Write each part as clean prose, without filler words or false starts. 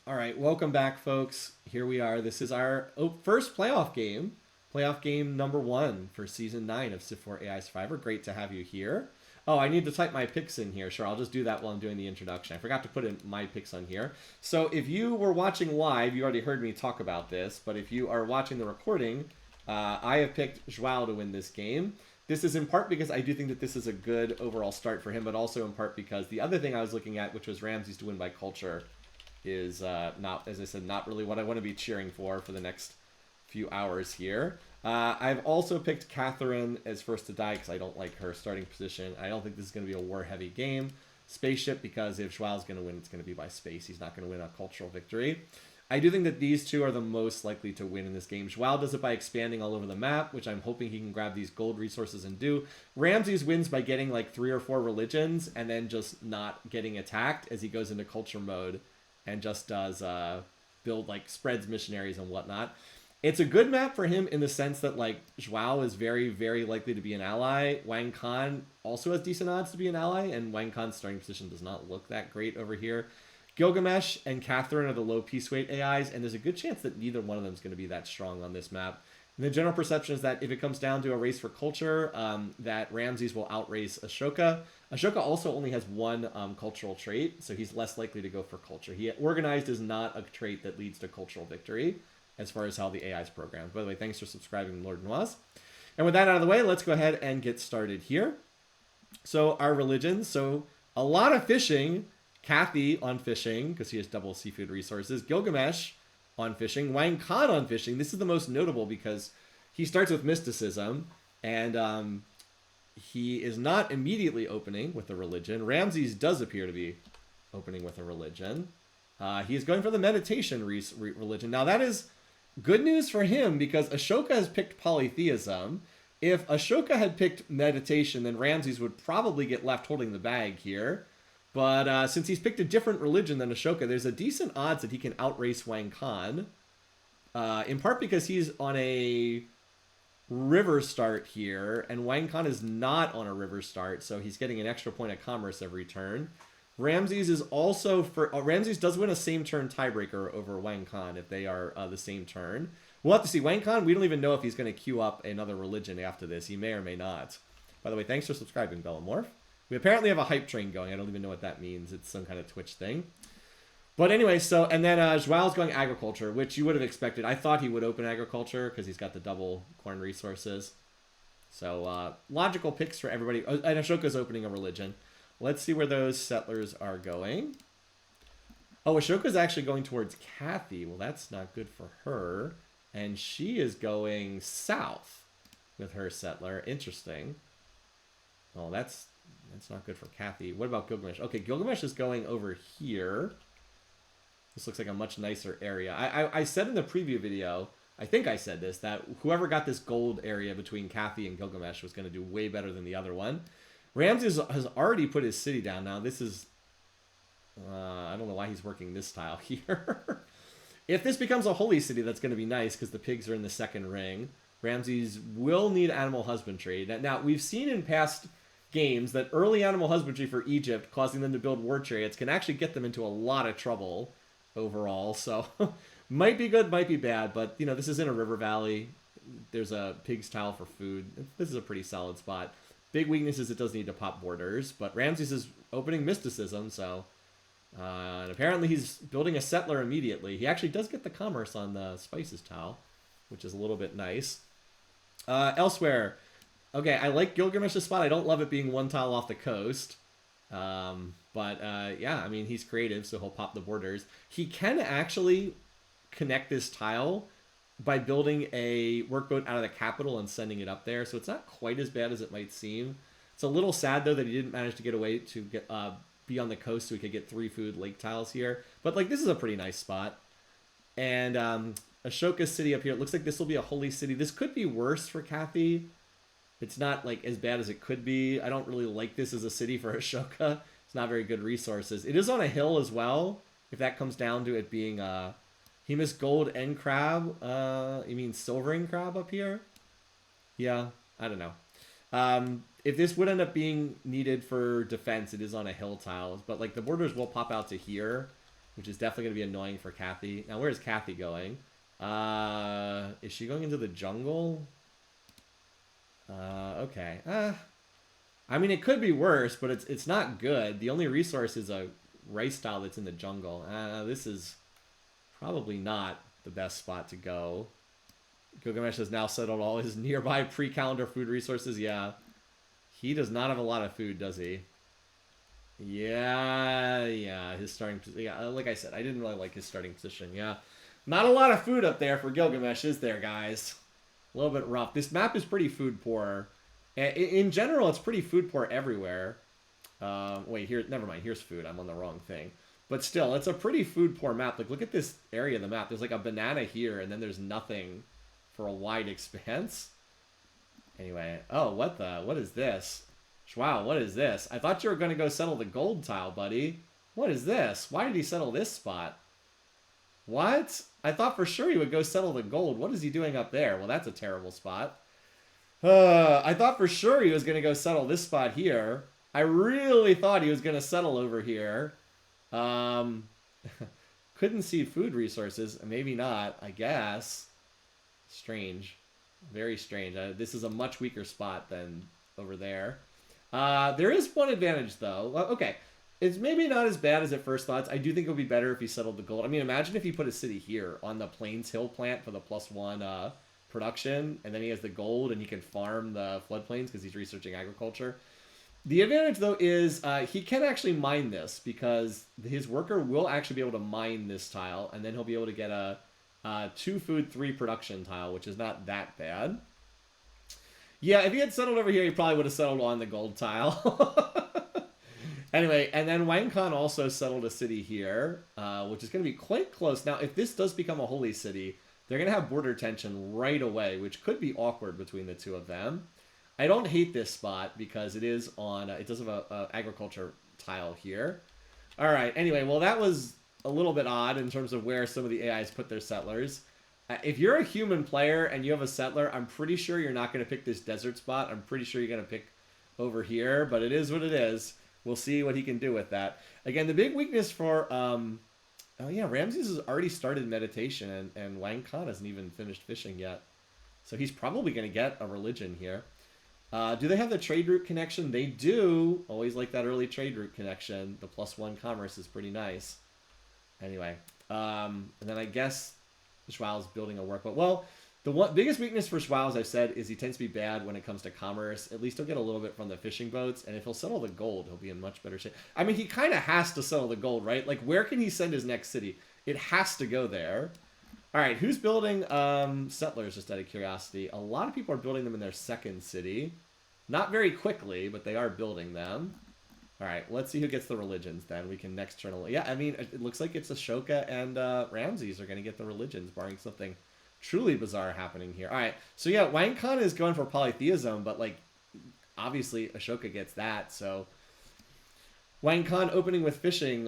All right, welcome back, folks. Here we are. This is our first playoff game number 1 for season 9 of Civ4 AI Survivor. Great to have you here. Oh, I need to type my picks in here. Sure, I'll just do that while I'm doing the introduction. I forgot to put in my picks on here. So if you were watching live, you already heard me talk about this. But if you are watching the recording, I have picked Joao to win this game. This is in part because I do think that this is a good overall start for him, but also in part because the other thing I was looking at, which was Ramses to win by culture, is not, as I said, not really what I want to be cheering for the next few hours here. I've also picked Catherine as first to die because I don't like her starting position. I don't think this is going to be a war-heavy game. Spaceship, because if Joao's going to win, it's going to be by space. He's not going to win a cultural victory. I do think that these two are the most likely to win in this game. Joao does it by expanding all over the map, which I'm hoping he can grab these gold resources and do. Ramses wins by getting like 3 or 4 religions and then just not getting attacked as he goes into culture mode and just does build, like, spreads missionaries and whatnot. It's a good map for him in the sense that, like, Joao is very, very likely to be an ally. Wang Khan also has decent odds to be an ally, and Wang Khan's starting position does not look that great over here. Gilgamesh and Catherine are the low piece weight AIs, and there's a good chance that neither one of them is going to be that strong on this map. And the general perception is that if it comes down to a race for culture, that Ramses will outrace Ashoka. Ashoka also only has one cultural trait, so he's less likely to go for culture. Organized is not a trait that leads to cultural victory, as far as how the AI is programmed. By the way, thanks for subscribing, Lord Noise. And with that out of the way, let's go ahead and get started here. So our religions, so a lot of fishing. Kathy on fishing, because he has double seafood resources. Gilgamesh on fishing. Wang Khan on fishing. This is the most notable because he starts with mysticism, and he is not immediately opening with a religion. Ramses does appear to be opening with a religion. He is going for the meditation religion. Now, that is good news for him because Ashoka has picked polytheism. If Ashoka had picked meditation, then Ramses would probably get left holding the bag here. But since he's picked a different religion than Ashoka, there's a decent odds that he can outrace Wang Khan. In part because he's on a river start here, and Wang Khan is not on a river start, so he's getting an extra point of commerce every turn. Ramses is also for Ramses does win a same turn tiebreaker over Wang Khan if they are the same turn. We'll have to see. Wang Khan, we don't even know if he's going to queue up another religion after this. He may or may not. By the way, thanks for subscribing, Bellamorph. We apparently have a hype train going. I don't even know what that means. It's some kind of Twitch thing. But anyway, so, and then Joao's going agriculture, which you would have expected. I thought he would open agriculture because he's got the double corn resources. So, logical picks for everybody. Oh, and Ashoka's opening a religion. Let's see where those settlers are going. Oh, Ashoka's actually going towards Kathy. Well, that's not good for her. And she is going south with her settler. Interesting. Oh, that's not good for Kathy. What about Gilgamesh? Okay, Gilgamesh is going over here. This looks like a much nicer area. I said in the preview video, I think I said this, that whoever got this gold area between Kathy and Gilgamesh was going to do way better than the other one. Ramses has already put his city down now. This is... I don't know why he's working this tile here. If this becomes a holy city, that's going to be nice because the pigs are in the second ring. Ramses will need animal husbandry. Now, we've seen in past games that early animal husbandry for Egypt, causing them to build war chariots, can actually get them into a lot of trouble overall. So, might be good, might be bad, but, you know, this is in a river valley. There's a pig's tile for food. This is a pretty solid spot. Big weakness is it does need to pop borders, but Ramses is opening mysticism, so... and apparently he's building a settler immediately. He actually does get the commerce on the spices tile, which is a little bit nice. Elsewhere... Okay, I like Gilgamesh's spot. I don't love it being one tile off the coast. Yeah, I mean, he's creative, so he'll pop the borders. He can actually connect this tile by building a workboat out of the capital and sending it up there, so it's not quite as bad as it might seem. It's a little sad, though, that he didn't manage to get away to get be on the coast so he could get 3 food lake tiles here. But, like, this is a pretty nice spot. And Ashoka's city up here, it looks like this will be a holy city. This could be worse for Kathy. It's not, like, as bad as it could be. I don't really like this as a city for Ashoka. It's not very good resources. It is on a hill as well, if that comes down to it being he missed gold and crab. You mean silvering crab up here? Yeah, I don't know. If this would end up being needed for defense, it is on a hill tile. But, like, the borders will pop out to here. which is definitely going to be annoying for Kathy. Now, where's Kathy going? Is she going into the jungle? Okay. I mean, it could be worse, but it's not good. The only resource is a rice tile that's in the jungle. This is probably not the best spot to go. Gilgamesh has now settled all his nearby pre-calendar food resources. Yeah. He does not have a lot of food, does he? Yeah. His starting position. Yeah, like I said, I didn't really like his starting position. Yeah. Not a lot of food up there for Gilgamesh, is there, guys? A little bit rough. This map is pretty food poor. In general, it's pretty food poor everywhere. Wait, here, never mind. Here's food. I'm on the wrong thing. But still, it's a pretty food poor map. Like, look at this area of the map. There's like a banana here, and then there's nothing for a wide expanse. Anyway, oh, what is this? Wow, what is this? I thought you were going to go settle the gold tile, buddy. What is this? Why did he settle this spot? What? I thought for sure he would go settle the gold. What is he doing up there? Well, that's a terrible spot. I thought for sure he was going to go settle this spot here. I really thought he was going to settle over here. Couldn't see food resources. Maybe not, I guess. Strange. Very strange. This is a much weaker spot than over there. There is one advantage, though. Okay. It's maybe not as bad as at first thoughts. I do think it would be better if he settled the gold. I mean, imagine if he put a city here on the Plains Hill plant for the +1 production, and then he has the gold and he can farm the floodplains because he's researching agriculture. The advantage, though, is he can actually mine this because his worker will actually be able to mine this tile, and then he'll be able to get a 2 food, 3 production tile, which is not that bad. Yeah, if he had settled over here, he probably would have settled on the gold tile. Anyway, and then Wang Khan also settled a city here, which is going to be quite close. Now, if this does become a holy city, they're going to have border tension right away, which could be awkward between the two of them. I don't hate this spot because it is on, it does have a agriculture tile here. All right, anyway, well, that was a little bit odd in terms of where some of the AIs put their settlers. If you're a human player and you have a settler, I'm pretty sure you're not going to pick this desert spot. I'm pretty sure you're going to pick over here, but it is what it is. We'll see what he can do with that. Again, the big weakness for... oh, yeah, Ramses has already started meditation, and Wang Khan hasn't even finished fishing yet. So he's probably going to get a religion here. Do they have the trade route connection? They do. Always like that early trade route connection. The +1 commerce is pretty nice. Anyway. And then I guess Schwal's building a workboat. Well... The biggest weakness for Schwal, as I've said, is he tends to be bad when it comes to commerce. At least he'll get a little bit from the fishing boats, and if he'll settle the gold, he'll be in much better shape. I mean, he kind of has to settle the gold, right? Like, where can he send his next city? It has to go there. All right, who's building settlers, just out of curiosity? A lot of people are building them in their second city. Not very quickly, but they are building them. All right, let's see who gets the religions, then. We can next turn... Yeah, I mean, it looks like it's Ashoka and Ramses are going to get the religions, barring something... truly bizarre happening here. All right, so yeah, Wang Khan is going for polytheism, but like, obviously Ashoka gets that. So Wang Khan opening with fishing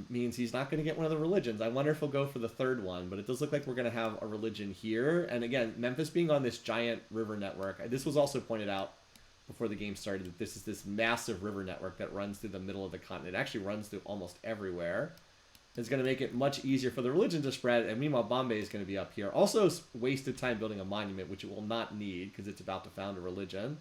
means he's not going to get one of the religions. I wonder if he'll go for the third one, but it does look like we're going to have a religion here. And again, Memphis being on this giant river network. This was also pointed out before the game started that this is this massive river network that runs through the middle of the continent. It actually runs through almost everywhere. It's going to make it much easier for the religion to spread, and meanwhile Bombay is going to be up here. Also wasted time building a monument, which it will not need because it's about to found a religion.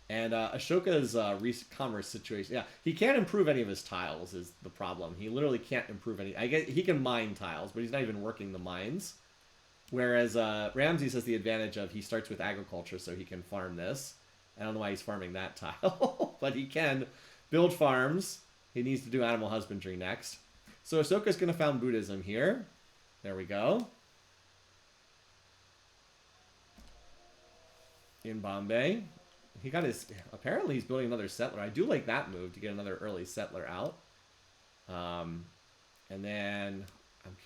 And Ashoka's commerce situation, yeah, he can't improve any of his tiles is the problem. He literally can't improve any. I guess he can mine tiles, but he's not even working the mines. Whereas Ramses has the advantage of he starts with agriculture, so he can farm this. I don't know why he's farming that tile, but he can build farms. He needs to do animal husbandry next. So Ahsoka's going to found Buddhism here. There we go. In Bombay. He got his... Apparently he's building another settler. I do like that move to get another early settler out. And then...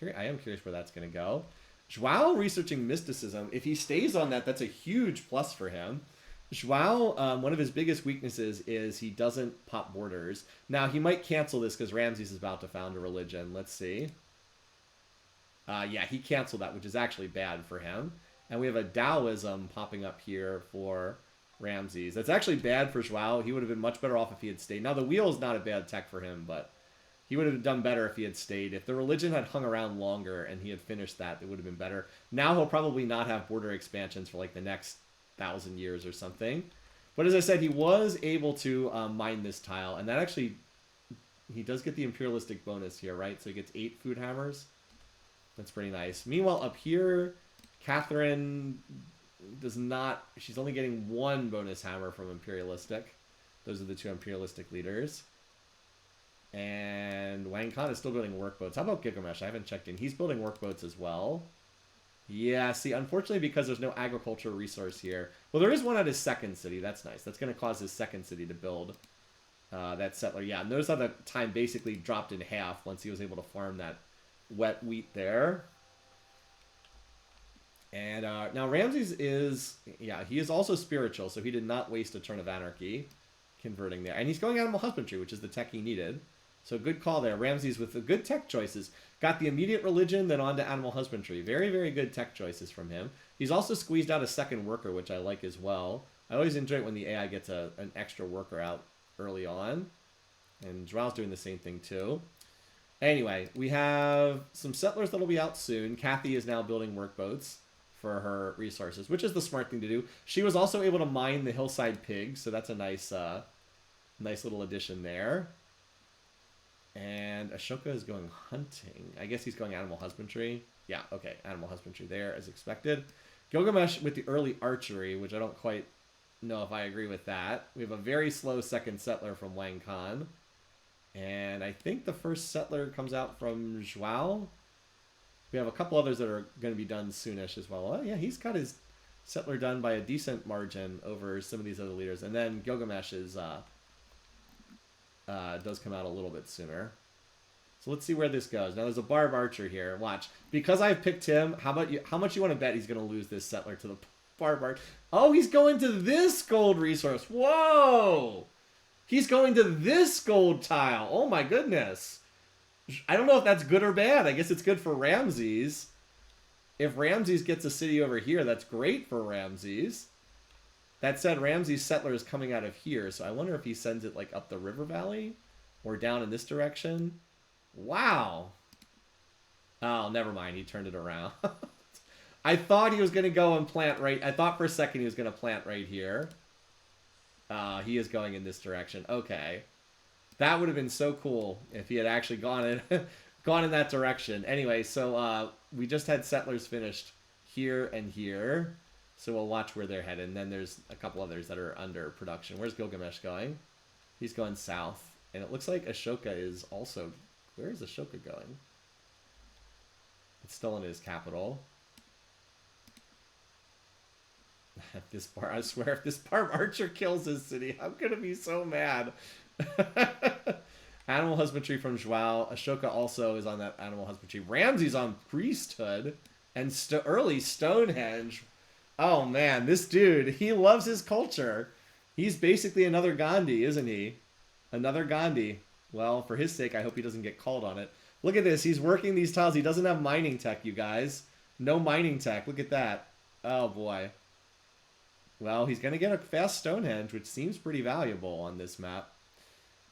I am curious where that's going to go. Joao researching mysticism. If he stays on that, that's a huge plus for him. Joao, one of his biggest weaknesses is he doesn't pop borders. Now, he might cancel this because Ramses is about to found a religion. Let's see. Yeah, he canceled that, which is actually bad for him. And we have a Taoism popping up here for Ramses. That's actually bad for Joao. He would have been much better off if he had stayed. Now, the wheel is not a bad tech for him, but He would have done better if he had stayed. If the religion had hung around longer and he had finished that, it would have been better. Now he'll probably not have border expansions for like the next 1,000 years or something. But as I said, he was able to mine this tile, and that actually, he does get the imperialistic bonus here, right? So he gets 8 food hammers. That's pretty nice. Meanwhile, up here, Catherine does not, she's only getting 1 bonus hammer from imperialistic. Those are the 2 imperialistic leaders. And Wang Khan is still building workboats. How about Gilgamesh? I haven't checked in. He's building workboats as well. Yeah, see, unfortunately, because there's no agricultural resource here. Well, there is one at his second city. That's nice. That's going to cause his second city to build that settler. Yeah, notice how the time basically dropped in half once he was able to farm that wet wheat there. And now Ramses is, yeah, he is also spiritual, so he did not waste a turn of anarchy converting there. And he's going animal husbandry, which is the tech he needed. So good call there. Ramses with the good tech choices. Got the immediate religion, then on to animal husbandry. Very, very good tech choices from him. He's also squeezed out a second worker, which I like as well. I always enjoy it when the AI gets an extra worker out early on. And Joao's doing the same thing too. Anyway, we have some settlers that'll be out soon. Kathy is now building workboats for her resources, which is the smart thing to do. She was also able to mine the hillside pigs, so that's a nice, nice little addition there. And Ashoka is going hunting. I guess he's going animal husbandry. Yeah, okay, animal husbandry there as expected. Gilgamesh with the early archery, which I don't quite know if I agree with that. We have a very slow second settler from Wang Khan. And I think the first settler comes out from Joao. We have a couple others that are going to be done soonish as well. Oh, yeah, he's got his settler done by a decent margin over some of these other leaders. And then Gilgamesh is... does come out a little bit sooner. So let's see where this goes. Now there's a barb archer here. Watch. Because I've picked him, how much you want to bet he's going to lose this settler to the barb archer? Oh, he's going to this gold resource. Whoa! He's going to this gold tile. Oh my goodness. I don't know if that's good or bad. I guess it's good for Ramses. If Ramses gets a city over here, that's great for Ramses. That said, Ramses' settler is coming out of here, so I wonder if he sends it like up the river valley or down in this direction. Wow. Oh, never mind. He turned it around. I thought he was going to go and plant right... I thought for a second he was going to plant right here. He is going in this direction. Okay. That would have been so cool if he had actually gone in that direction. Anyway, so we just had settlers finished here and here. So we'll watch where they're headed. And then there's a couple others that are under production. Where's Gilgamesh going? He's going south. And it looks like Ashoka is also... Where is Ashoka going? It's still in his capital. I swear, if this barb archer kills his city, I'm going to be so mad. Animal husbandry from Joao. Ashoka also is on that animal husbandry. Ramses on priesthood. And early Stonehenge. Oh man, this dude, he loves his culture. He's basically another Gandhi, isn't he? Another Gandhi. Well, for his sake, I hope he doesn't get called on it. Look at this. He's working these tiles. He doesn't have mining tech, you guys. No mining tech. Look at that. Oh boy. Well, he's going to get a fast Stonehenge, which seems pretty valuable on this map.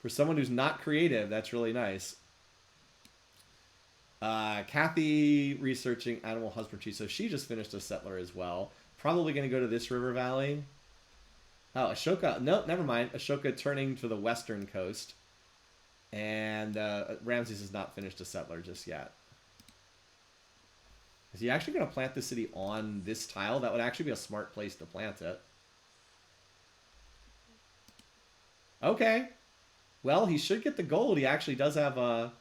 For someone who's not creative, that's really nice. Kathy researching animal husbandry. So she just finished a settler as well. Probably going to go to this river valley. Oh, Ashoka. No, never mind. Ashoka turning to the western coast. And Ramses has not finished a settler just yet. Is he actually going to plant the city on this tile? That would actually be a smart place to plant it. Okay. Well, he should get the gold. He actually does have the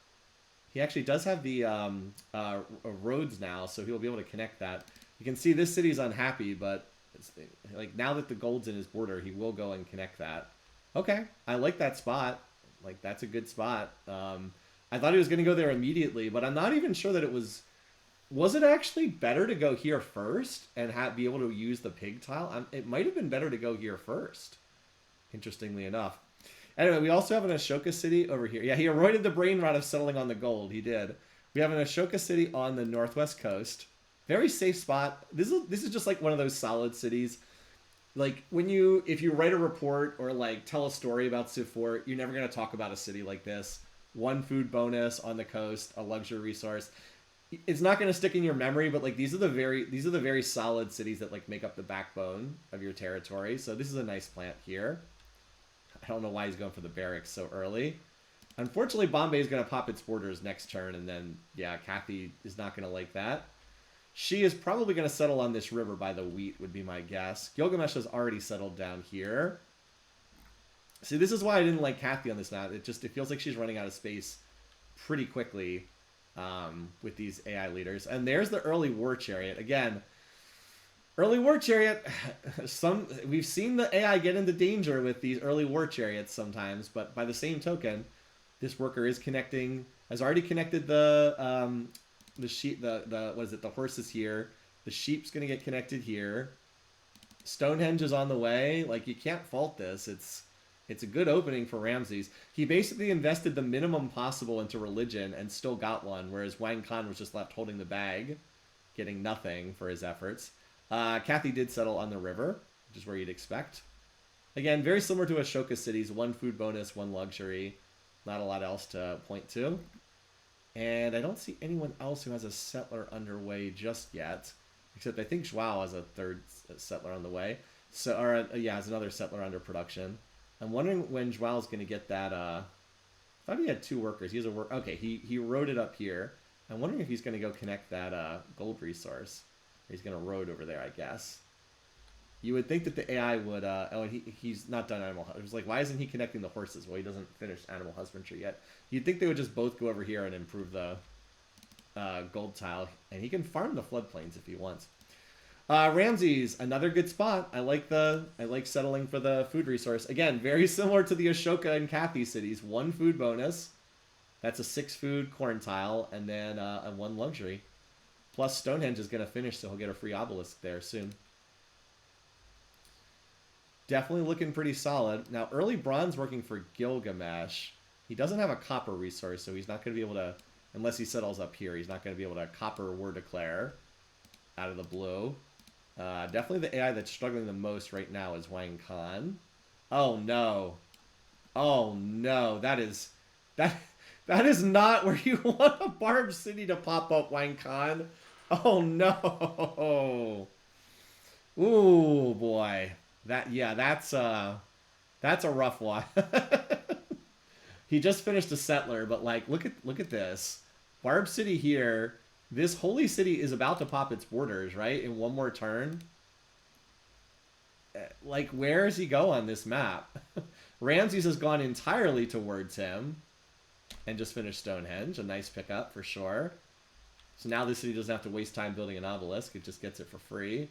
roads now, so he'll be able to connect that. You can see this city's unhappy, but it's, like now that the gold's in his border, he will go and connect that. Okay, I like that spot. Like that's a good spot. I thought he was going to go there immediately, but I'm not even sure that it was. Was it actually better to go here first and be able to use the pig tile? It might have been better to go here first. Interestingly enough. Anyway, we also have an Ashoka city over here. Yeah, he avoided the brain rot of settling on the gold. He did. We have an Ashoka city on the northwest coast. Very safe spot. This is just like one of those solid cities. Like if you write a report or like tell a story about Civ4, you're never going to talk about a city like this. 1 food bonus on the coast, a luxury resource. It's not going to stick in your memory, but like these are the very solid cities that like make up the backbone of your territory. So this is a nice plant here. I don't know why he's going for the barracks so early. Unfortunately, Bombay is going to pop its borders next turn, and then yeah, Kathy is not going to like that. She is probably going to settle on this river by the wheat, would be my guess. Gilgamesh has already settled down here. See, this is why I didn't like Kathy on this map. It feels like she's running out of space pretty quickly with these AI leaders. And there's the early war chariot. Again, early war chariot, we've seen the AI get into danger with these early war chariots sometimes, but by the same token, this worker is has already connected the sheep, the horses here. The sheep's going to get connected here. Stonehenge is on the way. Like, you can't fault this. It's a good opening for Ramses. He basically invested the minimum possible into religion and still got one, whereas Wang Khan was just left holding the bag, getting nothing for his efforts. Kathy did settle on the river, which is where you'd expect. Again, very similar to Ashoka cities. 1 food bonus, 1 luxury. Not a lot else to point to. And I don't see anyone else who has a settler underway just yet. Except I think Joao has a 3rd settler on the way. Has another settler under production. I'm wondering when Joao's going to get that. I thought he had 2 workers. He has a work. Okay, he wrote it up here. I'm wondering if he's going to go connect that gold resource. He's going to road over there, I guess. You would think that the AI would... he's not done animal... It was like, why isn't he connecting the horses? Well, he doesn't finish animal husbandry yet. You'd think they would just both go over here and improve the gold tile. And he can farm the floodplains if he wants. Ramses, another good spot. I like settling for the food resource. Again, very similar to the Ashoka and Kathy cities. 1 food bonus. That's a 6 food corn tile. And then a 1 luxury. Plus Stonehenge is going to finish, so he'll get a free obelisk there soon. Definitely looking pretty solid. Now, early bronze working for Gilgamesh. He doesn't have a copper resource, so he's not going to be able to, unless he settles up here, he's not going to be able to copper war declare out of the blue. Definitely the AI that's struggling the most right now is Wang Khan. Oh, no. Oh, no. That is not where you want a Barb City to pop up, Wang Khan. Oh, no. Ooh, boy. That's a rough one. He just finished a settler, but like, look at this. Barb City here. This holy city is about to pop its borders, right? In 1 more turn. Like, where does he go on this map? Ramses has gone entirely towards him. And just finished Stonehenge. A nice pickup for sure. So now this city doesn't have to waste time building an obelisk. It just gets it for free.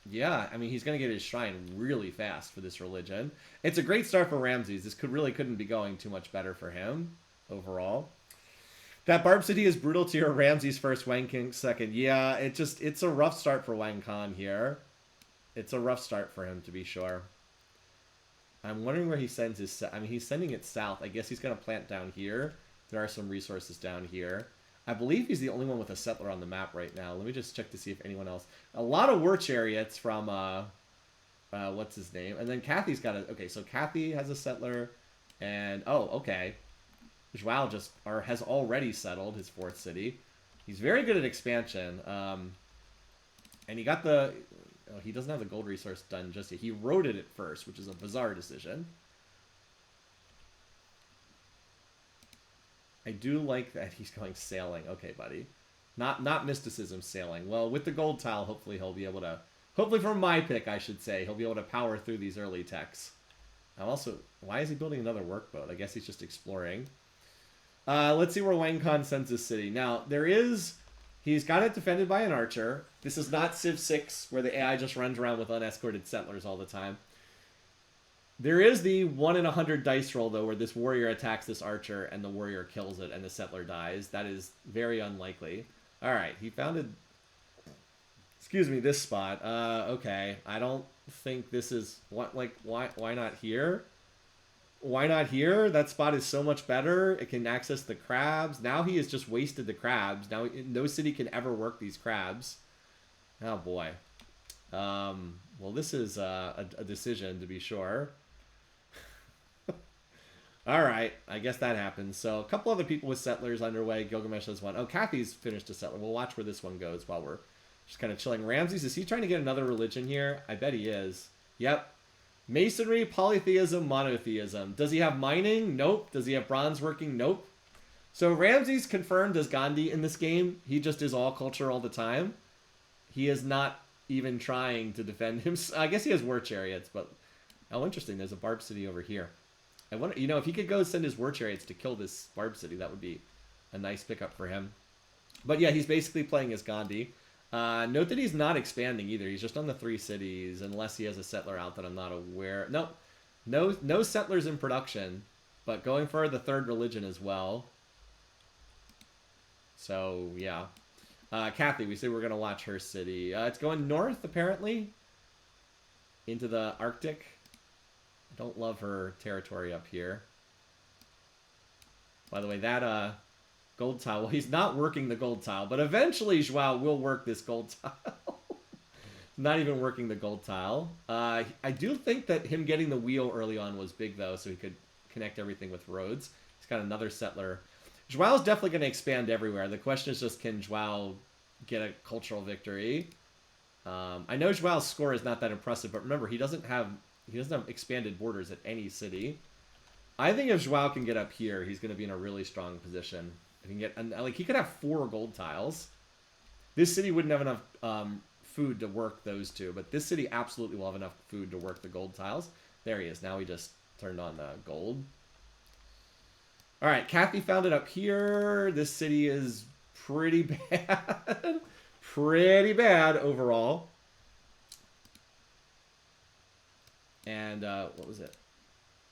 Yeah, I mean, he's going to get his shrine really fast for this religion. It's a great start for Ramses. This couldn't be going too much better for him overall. That Barb City is brutal to your Ramses first, Wang King second. Yeah, it's a rough start for Wang Khan here. It's a rough start for him, to be sure. I'm wondering where he sends his... I mean, he's sending it south. I guess he's going to plant down here. There are some resources down here. I believe he's the only one with a settler on the map right now. Let me just check to see if anyone else... A lot of war chariots from... what's his name? And then Kathy's got a... Okay, so Kathy has a settler. And... Oh, okay. Joao has already settled his 4th city. He's very good at expansion. And he got the... Oh, he doesn't have the gold resource done just yet. He roaded it first, which is a bizarre decision. I do like that he's going sailing. Okay, buddy. Not mysticism, sailing. Well, with the gold tile, hopefully he'll be able to... Hopefully from my pick, I should say. He'll be able to power through these early techs. I'm also... Why is he building another workboat? I guess he's just exploring. Let's see where Wang Khan sends his city. Now, there is... He's got it defended by an archer. This is not Civ 6, where the AI just runs around with unescorted settlers all the time. There is the 1 in 100 dice roll, though, where this warrior attacks this archer, and the warrior kills it, and the settler dies. That is very unlikely. Alright, he founded... Excuse me, this spot. Okay, I don't think this is... Why not here? Why not here? That spot is so much better. It can access the crabs. Now he has just wasted the crabs. Now no city can ever work these crabs. Oh, boy. Well, this is a decision, to be sure. All right, I guess that happens. So a couple other people with settlers underway. Gilgamesh has one. Oh, Kathy's finished a settler. We'll watch where this one goes while we're just kind of chilling. Ramses, is he trying to get another religion here? I bet he is. Yep. Masonry, polytheism, monotheism. Does he have mining? Nope. Does he have bronze working? Nope. So Ramses confirmed as Gandhi in this game. He just is all culture all the time. He is not even trying to defend him. I guess he has war chariots, but oh, interesting. There's a barb city over here. I wonder, if he could go send his war chariots to kill this barb city, that would be a nice pickup for him. But yeah, he's basically playing as Gandhi. Note that he's not expanding either. He's just on the 3 cities, unless he has a settler out that I'm not aware. No settlers in production, but going for the 3rd religion as well. So yeah, Kathy, we say we're gonna watch her city. It's going north apparently into the Arctic. I don't love her territory up here. By the way, that gold tile, well, he's not working the gold tile, but eventually Joao will work this gold tile. Not even working the gold tile. I do think that him getting the wheel early on was big, though, so he could connect everything with roads. He's got another settler. Joao's definitely going to expand everywhere. The question is just, can Joao get a cultural victory? I know Joao's score is not that impressive, but remember, he doesn't have expanded borders at any city. I think if Joao can get up here, he's going to be in a really strong position. If he can get, like, he could have 4 gold tiles. This city wouldn't have enough food to work those 2, but this city absolutely will have enough food to work the gold tiles. There he is. Now he just turned on the gold. All right, Kathy found it up here. This city is pretty bad. Pretty bad overall. And what was it?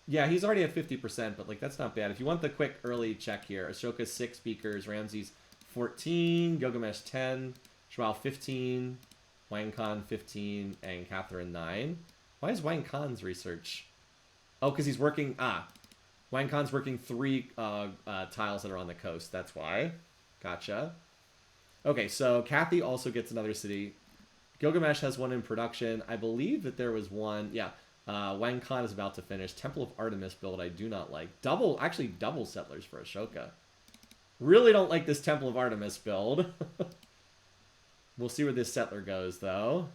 Yeah, he's already at 50%, but like that's not bad. If you want the quick early check here, Ashoka 6 speakers, Ramses 14, Gilgamesh 10, Joao 15, Wang Khan 15, and Catherine 9. Why is Wang Khan's research? Oh, because he's working... Wang Khan's working 3 tiles that are on the coast. That's why. Gotcha. Okay, so Kathy also gets another city. Gilgamesh has one in production. I believe that there was one... Yeah. Wang Khan is about to finish. Temple of Artemis build I do not like. Double settlers for Ashoka. Really don't like this Temple of Artemis build. We'll see where this settler goes, though.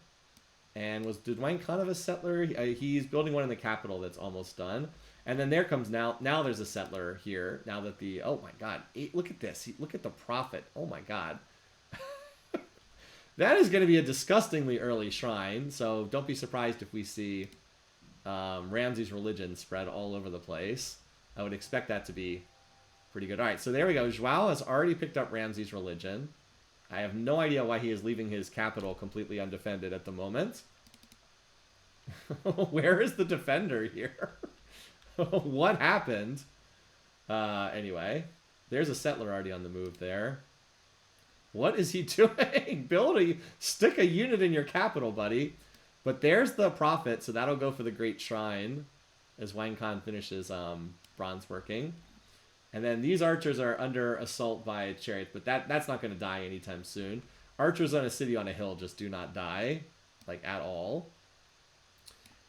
And did Wang Khan have a settler? He's building one in the capital that's almost done. And then there comes now there's a settler here. Now that the... Oh, my God. Look at this. Look at the profit. Oh, my God. That is going to be a disgustingly early shrine. So don't be surprised if we see... Ramses' religion spread all over the place. I would expect that to be pretty good. All right, so there we go. Joao has already picked up Ramses' religion. I have no idea why he is leaving his capital completely undefended at the moment. Where is the defender here? What happened? Anyway, there's a settler already on the move there. What is he doing? Stick a unit in your capital, buddy. But there's the profit, so that'll go for the Great Shrine as Wang Khan finishes bronze working. And then these archers are under assault by chariots, but that's not going to die anytime soon. Archers on a city on a hill just do not die, like, at all.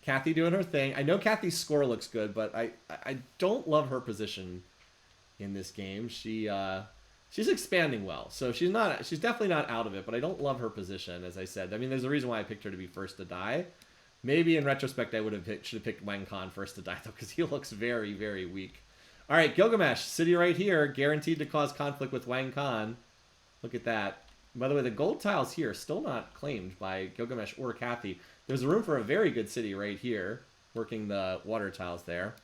Kathy doing her thing. I know Kathy's score looks good, but I don't love her position in this game. She's expanding well, so she's definitely not out of it, but I don't love her position, as I said. I mean, there's a reason why I picked her to be first to die. Maybe in retrospect, I should have picked Wang Khan first to die, though, because he looks very, very weak. All right, Gilgamesh, city right here, guaranteed to cause conflict with Wang Khan. Look at that. By the way, the gold tiles here still not claimed by Gilgamesh or Kathy. There's room for a very good city right here, working the water tiles there.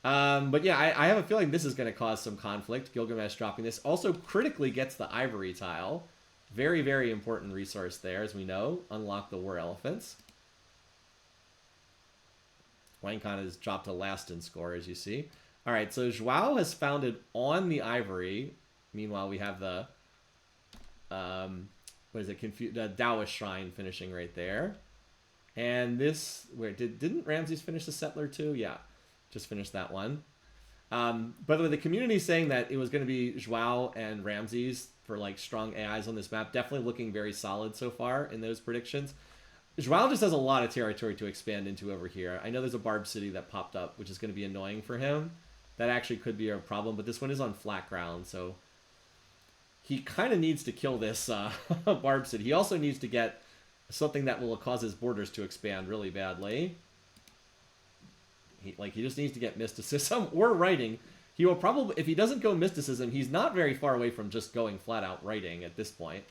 But yeah, I have a feeling this is going to cause some conflict. Gilgamesh dropping this. Also critically gets the ivory tile. Very, very important resource there, as we know. Unlock the war elephants. Wang Khan has dropped to last in score, as you see. All right, so Joao has founded on the ivory. Meanwhile, we have the... the Taoist shrine finishing right there. And this... Didn't Ramses finish the settler too? Yeah. Just finished that one. By the way, the community is saying that it was going to be Joao and Ramses for like strong AIs on this map. Definitely looking very solid so far in those predictions. Joao just has a lot of territory to expand into over here. I know there's a Barb City that popped up, which is going to be annoying for him. that actually could be a problem. But this one is on flat ground, so he kind of needs to kill this Barb City. He also needs to get something that will cause his borders to expand really badly. He just needs to get mysticism or writing. He will probably, if he doesn't go mysticism, he's not very far away from just going flat out writing at this point.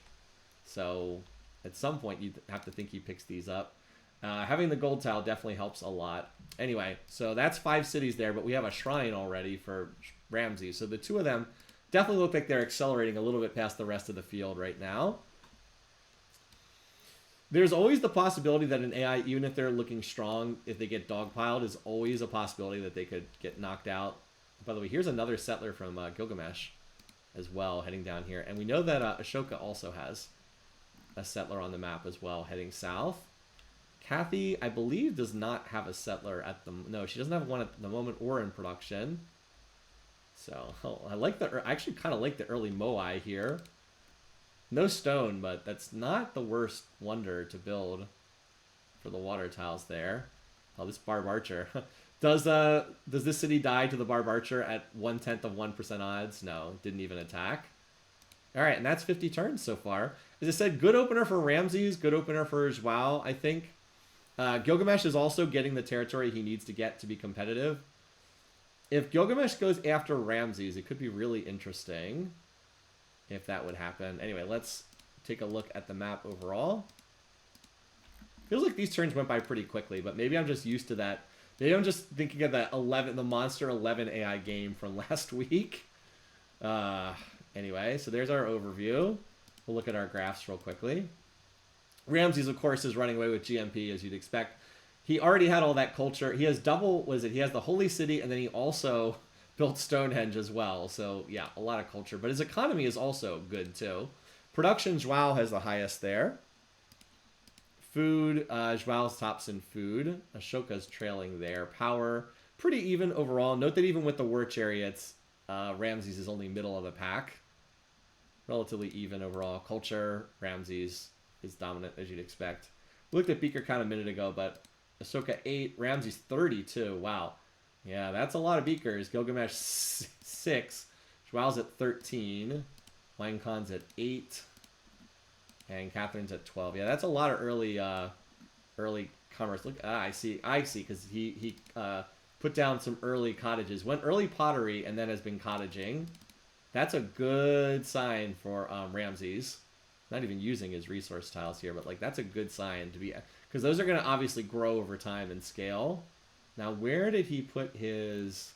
So at some point you have to think he picks these up. Having the gold tile definitely helps a lot. Anyway, so that's 5 cities there, but we have a shrine already for Ramses. So the two of them definitely look like they're accelerating a little bit past the rest of the field right now. There's always the possibility that an AI, even if they're looking strong, if they get dogpiled, is always a possibility that they could get knocked out. By the way, here's another settler from Gilgamesh as well, heading down here. And we know that Ashoka also has a settler on the map as well, heading south. Kathy, I believe, does not have a settler at the... No, she doesn't have one at the moment or in production. So, I actually kind of like the early Moai here. No stone, but that's not the worst wonder to build for the water tiles there. Oh, this Barb Archer. Does this city die to the Barb Archer at 0.1% odds? No, didn't even attack. All right, and that's 50 turns so far. As I said, good opener for Ramses, good opener for Joao, I think. Gilgamesh is also getting the territory he needs to get to be competitive. If Gilgamesh goes after Ramses, it could be really interesting if that would happen. Anyway, let's take a look at the map overall. Feels like these turns went by pretty quickly, but maybe I'm just used to that. Maybe I'm just thinking of the Monster 11 AI game from last week. Anyway, so there's our overview. We'll look at our graphs real quickly. Ramses, of course, is running away with GMP, as you'd expect. He already had all that culture. He has he has the Holy City, and then he also built Stonehenge as well. So, yeah, a lot of culture. But his economy is also good, too. Production, Joao has the highest there. Food, Joao's tops in food. Ashoka's trailing there. Power, pretty even overall. Note that even with the war chariots, Ramses is only middle of the pack. Relatively even overall. Culture, Ramses is dominant, as you'd expect. We looked at beaker count a minute ago, but Ashoka 8, Ramses 32. Wow. Yeah, that's a lot of beakers. Gilgamesh 6. Joao's at 13. Wang Khan's at 8. And Catherine's at 12. Yeah, that's a lot of early commerce. Look, I see, because he put down some early cottages. Went early pottery and then has been cottaging. That's a good sign for Ramses. Not even using his resource tiles here, but like that's a good sign to be, because those are going to obviously grow over time and scale. Now, where did he put his...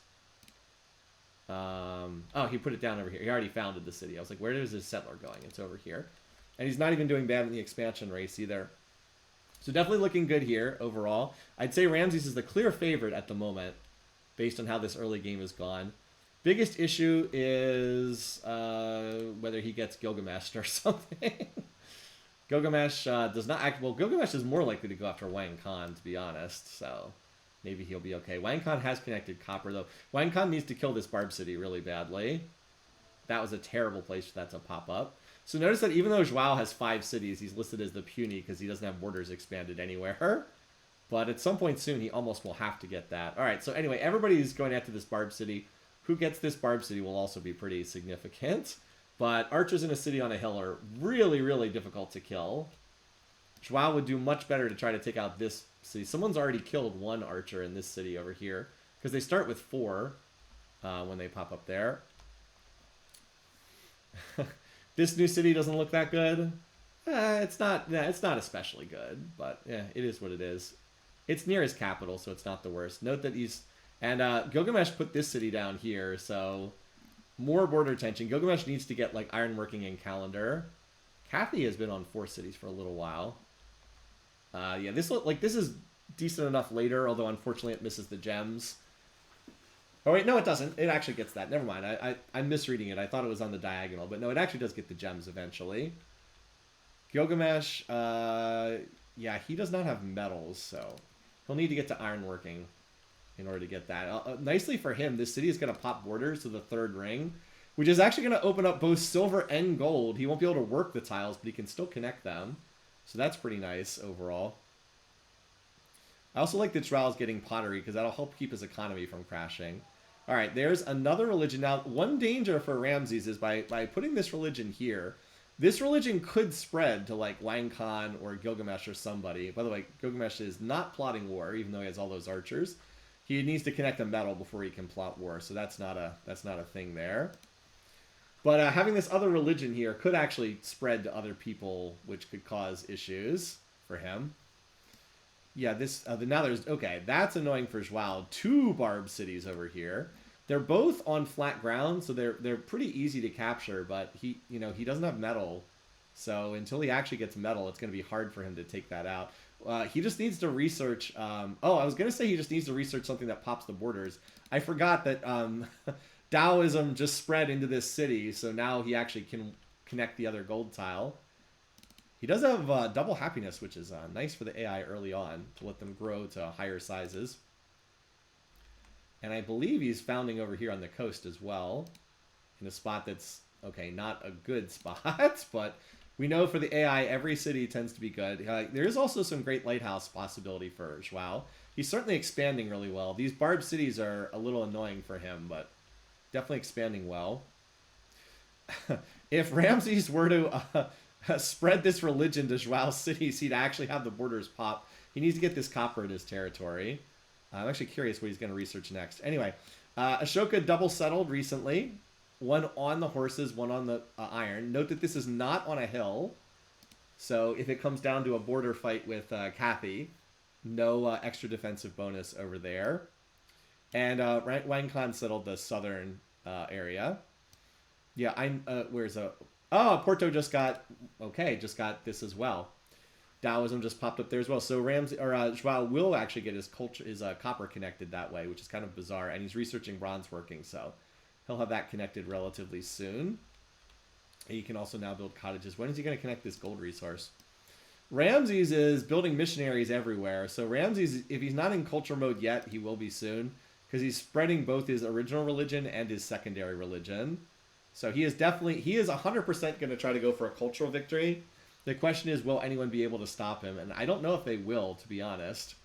oh, he put it down over here. He already founded the city. I was like, where is his settler going? It's over here. And he's not even doing bad in the expansion race either. So definitely looking good here overall. I'd say Ramses is the clear favorite at the moment, based on how this early game has gone. Biggest issue is whether he gets Gilgamesh or something. Gilgamesh does not act... Well, Gilgamesh is more likely to go after Wang Khan, to be honest, so... Maybe he'll be okay. Wang Khan has connected copper, though. Wang Khan needs to kill this Barb City really badly. That was a terrible place for that to pop up. So notice that even though Joao has 5 cities, he's listed as the puny because he doesn't have borders expanded anywhere. But at some point soon, he almost will have to get that. All right, so anyway, everybody's going after this Barb City. Who gets this Barb City will also be pretty significant. But archers in a city on a hill are really, really difficult to kill. Joao would do much better to try to take out this city. Someone's already killed 1 archer in this city over here, because they start with 4 when they pop up there. This new city doesn't look that good. It's not especially good, but yeah, it is what it is. It's near his capital, so it's not the worst. Note that he's... And Gilgamesh put this city down here, so more border tension. Gilgamesh needs to get like ironworking and calendar. Kathy has been on 4 cities for a little while. Yeah, this is decent enough later, although unfortunately it misses the gems. Oh wait, no, it doesn't. It actually gets that. Never mind. I'm misreading it. I thought it was on the diagonal, but no, it actually does get the gems eventually. Gilgamesh, yeah, he does not have metals, so he'll need to get to ironworking in order to get that. Nicely for him, this city is going to pop borders to the 3rd ring, which is actually going to open up both silver and gold. He won't be able to work the tiles, but he can still connect them. So that's pretty nice overall. I also like that Joao's getting pottery because that'll help keep his economy from crashing. All right, there's another religion. Now, one danger for Ramses is by putting this religion here, this religion could spread to like Wang Khan or Gilgamesh or somebody. By the way, Gilgamesh is not plotting war, even though he has all those archers. He needs to connect a metal before he can plot war, so that's not a thing there. But having this other religion here could actually spread to other people, which could cause issues for him. Yeah, this now there's okay. That's annoying for Joao. 2 barb cities over here. They're both on flat ground, so they're pretty easy to capture. But he doesn't have metal, so until he actually gets metal, it's going to be hard for him to take that out. He just needs to research. I was going to say he just needs to research something that pops the borders. I forgot that Taoism just spread into this city, so now he actually can connect the other gold tile. He does have double happiness, which is nice for the AI early on to let them grow to higher sizes. And I believe he's founding over here on the coast as well, in a spot that's, okay, not a good spot, but we know for the AI, every city tends to be good. There is also some great lighthouse possibility for Joao. He's certainly expanding really well. These barb cities are a little annoying for him, but definitely expanding well. If Ramses were to spread this religion to Joao's cities, he'd actually have the borders pop. He needs to get this copper in his territory. I'm actually curious what he's going to research next. Anyway, Ashoka double settled recently. One on the horses, one on the iron. Note that this is not on a hill. So if it comes down to a border fight with Kathy, no extra defensive bonus over there. And Wang Khan settled the southern area. Yeah, where's Porto just got this as well. Taoism just popped up there as well. So Joao will actually get his copper connected that way, which is kind of bizarre. And he's researching bronze working, so he'll have that connected relatively soon. And he can also now build cottages. When is he going to connect this gold resource? Ramses is building missionaries everywhere. So Ramses, if he's not in culture mode yet, he will be soon, because he's spreading both his original religion and his secondary religion. So he is 100% going to try to go for a cultural victory. The question is, will anyone be able to stop him? And I don't know if they will, to be honest.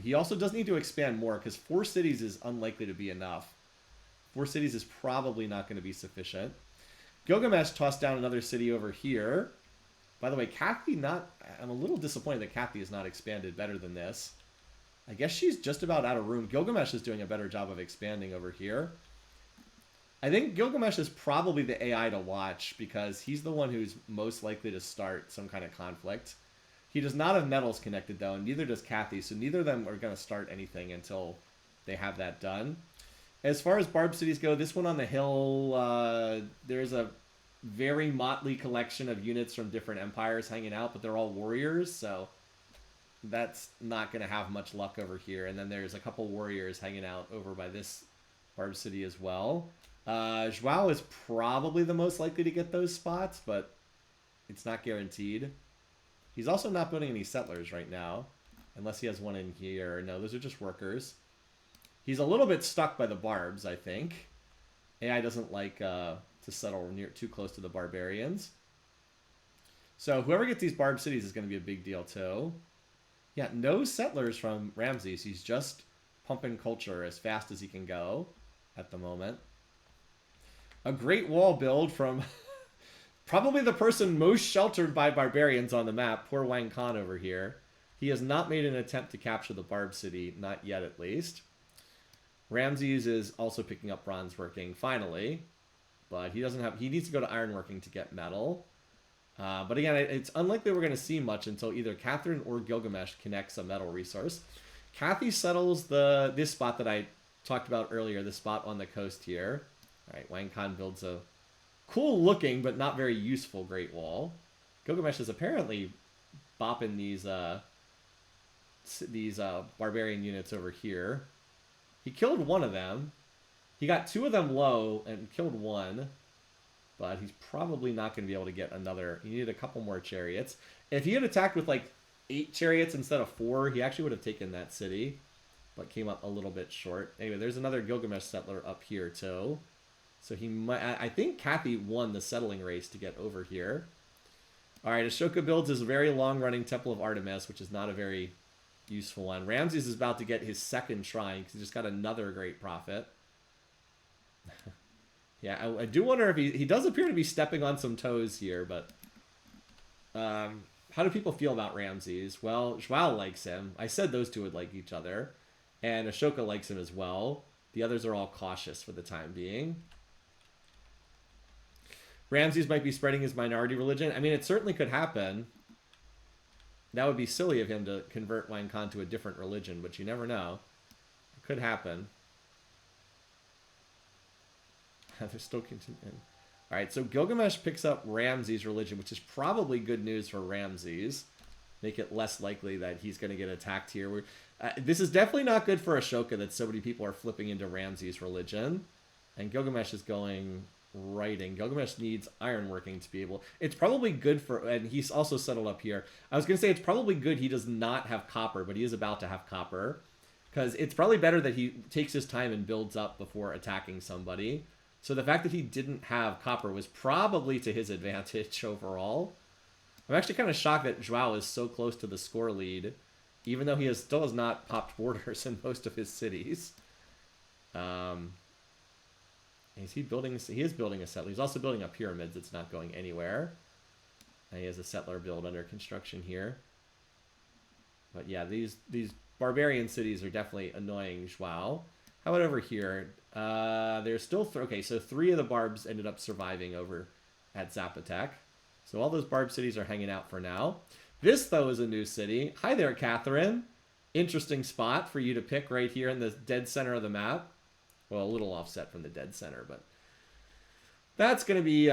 He also does need to expand more, because 4 cities is unlikely to be enough. 4 cities is probably not going to be sufficient. Gilgamesh tossed down another city over here. By the way, I'm a little disappointed that Kathy is not expanded better than this. I guess she's just about out of room. Gilgamesh is doing a better job of expanding over here. I think Gilgamesh is probably the AI to watch, because he's the one who's most likely to start some kind of conflict. He does not have metals connected, though, and neither does Kathy, so neither of them are going to start anything until they have that done. As far as barb cities go, this one on the hill, there's a very motley collection of units from different empires hanging out, but they're all warriors, so that's not going to have much luck over here. And then there's a couple warriors hanging out over by this barb city as well. Joao is probably the most likely to get those spots, but it's not guaranteed. He's also not building any settlers right now, unless he has one in here. No, those are just workers. He's a little bit stuck by the barbs, I think. AI doesn't like to settle too close to the barbarians. So whoever gets these barb cities is going to be a big deal too. Yeah, no settlers from Ramses. He's just pumping culture as fast as he can go at the moment. A great wall build from probably the person most sheltered by barbarians on the map, poor Wang Khan over here. He has not made an attempt to capture the barb city, not yet at least. Ramses is also picking up bronze working, finally. But he needs to go to ironworking to get metal. But again, it's unlikely we're going to see much until either Catherine or Gilgamesh connects a metal resource. Kathy settles this spot that I talked about earlier, the spot on the coast here. All right, Wang Khan builds a cool-looking but not very useful Great Wall. Gilgamesh is apparently bopping these barbarian units over here. He killed one of them. He got 2 of them low and killed one, but he's probably not going to be able to get another. He needed a couple more chariots. If he had attacked with like 8 chariots instead of 4, he actually would have taken that city, but came up a little bit short. Anyway, there's another Gilgamesh settler up here too. So he might. I think Kathy won the settling race to get over here. All right, Ashoka builds his very long-running Temple of Artemis, which is not a very useful one. Ramses is about to get his second shrine because he just got another great prophet. Yeah, I do wonder if he does appear to be stepping on some toes here, but how do people feel about Ramses? Well, Joao likes him. I said those two would like each other, and Ashoka likes him as well. The others are all cautious for the time being. Ramses might be spreading his minority religion. I mean, it certainly could happen. That would be silly of him to convert Wang Khan to a different religion, but you never know. It could happen. They're still continuing. All right, so Gilgamesh picks up Ramses' religion, which is probably good news for Ramses. Make it less likely that he's going to get attacked here. This is definitely not good for Ashoka that so many people are flipping into Ramses' religion. And Gilgamesh is going writing. Gilgamesh needs ironworking to be able... It's probably good for... And he's also settled up here. I was going to say it's probably good he does not have copper, but he is about to have copper. Because it's probably better that he takes his time and builds up before attacking somebody. So the fact that he didn't have copper was probably to his advantage overall. I'm actually kind of shocked that Joao is so close to the score lead, even though he still has not popped borders in most of his cities. Is he building? He is building a settler. He's also building a pyramid that's not going anywhere. And he has a settler build under construction here. But yeah, these barbarian cities are definitely annoying Joao. How about over here? There's still... okay, so 3 of the barbs ended up surviving over at Zapotek. So all those barb cities are hanging out for now. This, though, is a new city. Hi there, Catherine. Interesting spot for you to pick right here in the dead center of the map. Well, a little offset from the dead center, but... that's going to be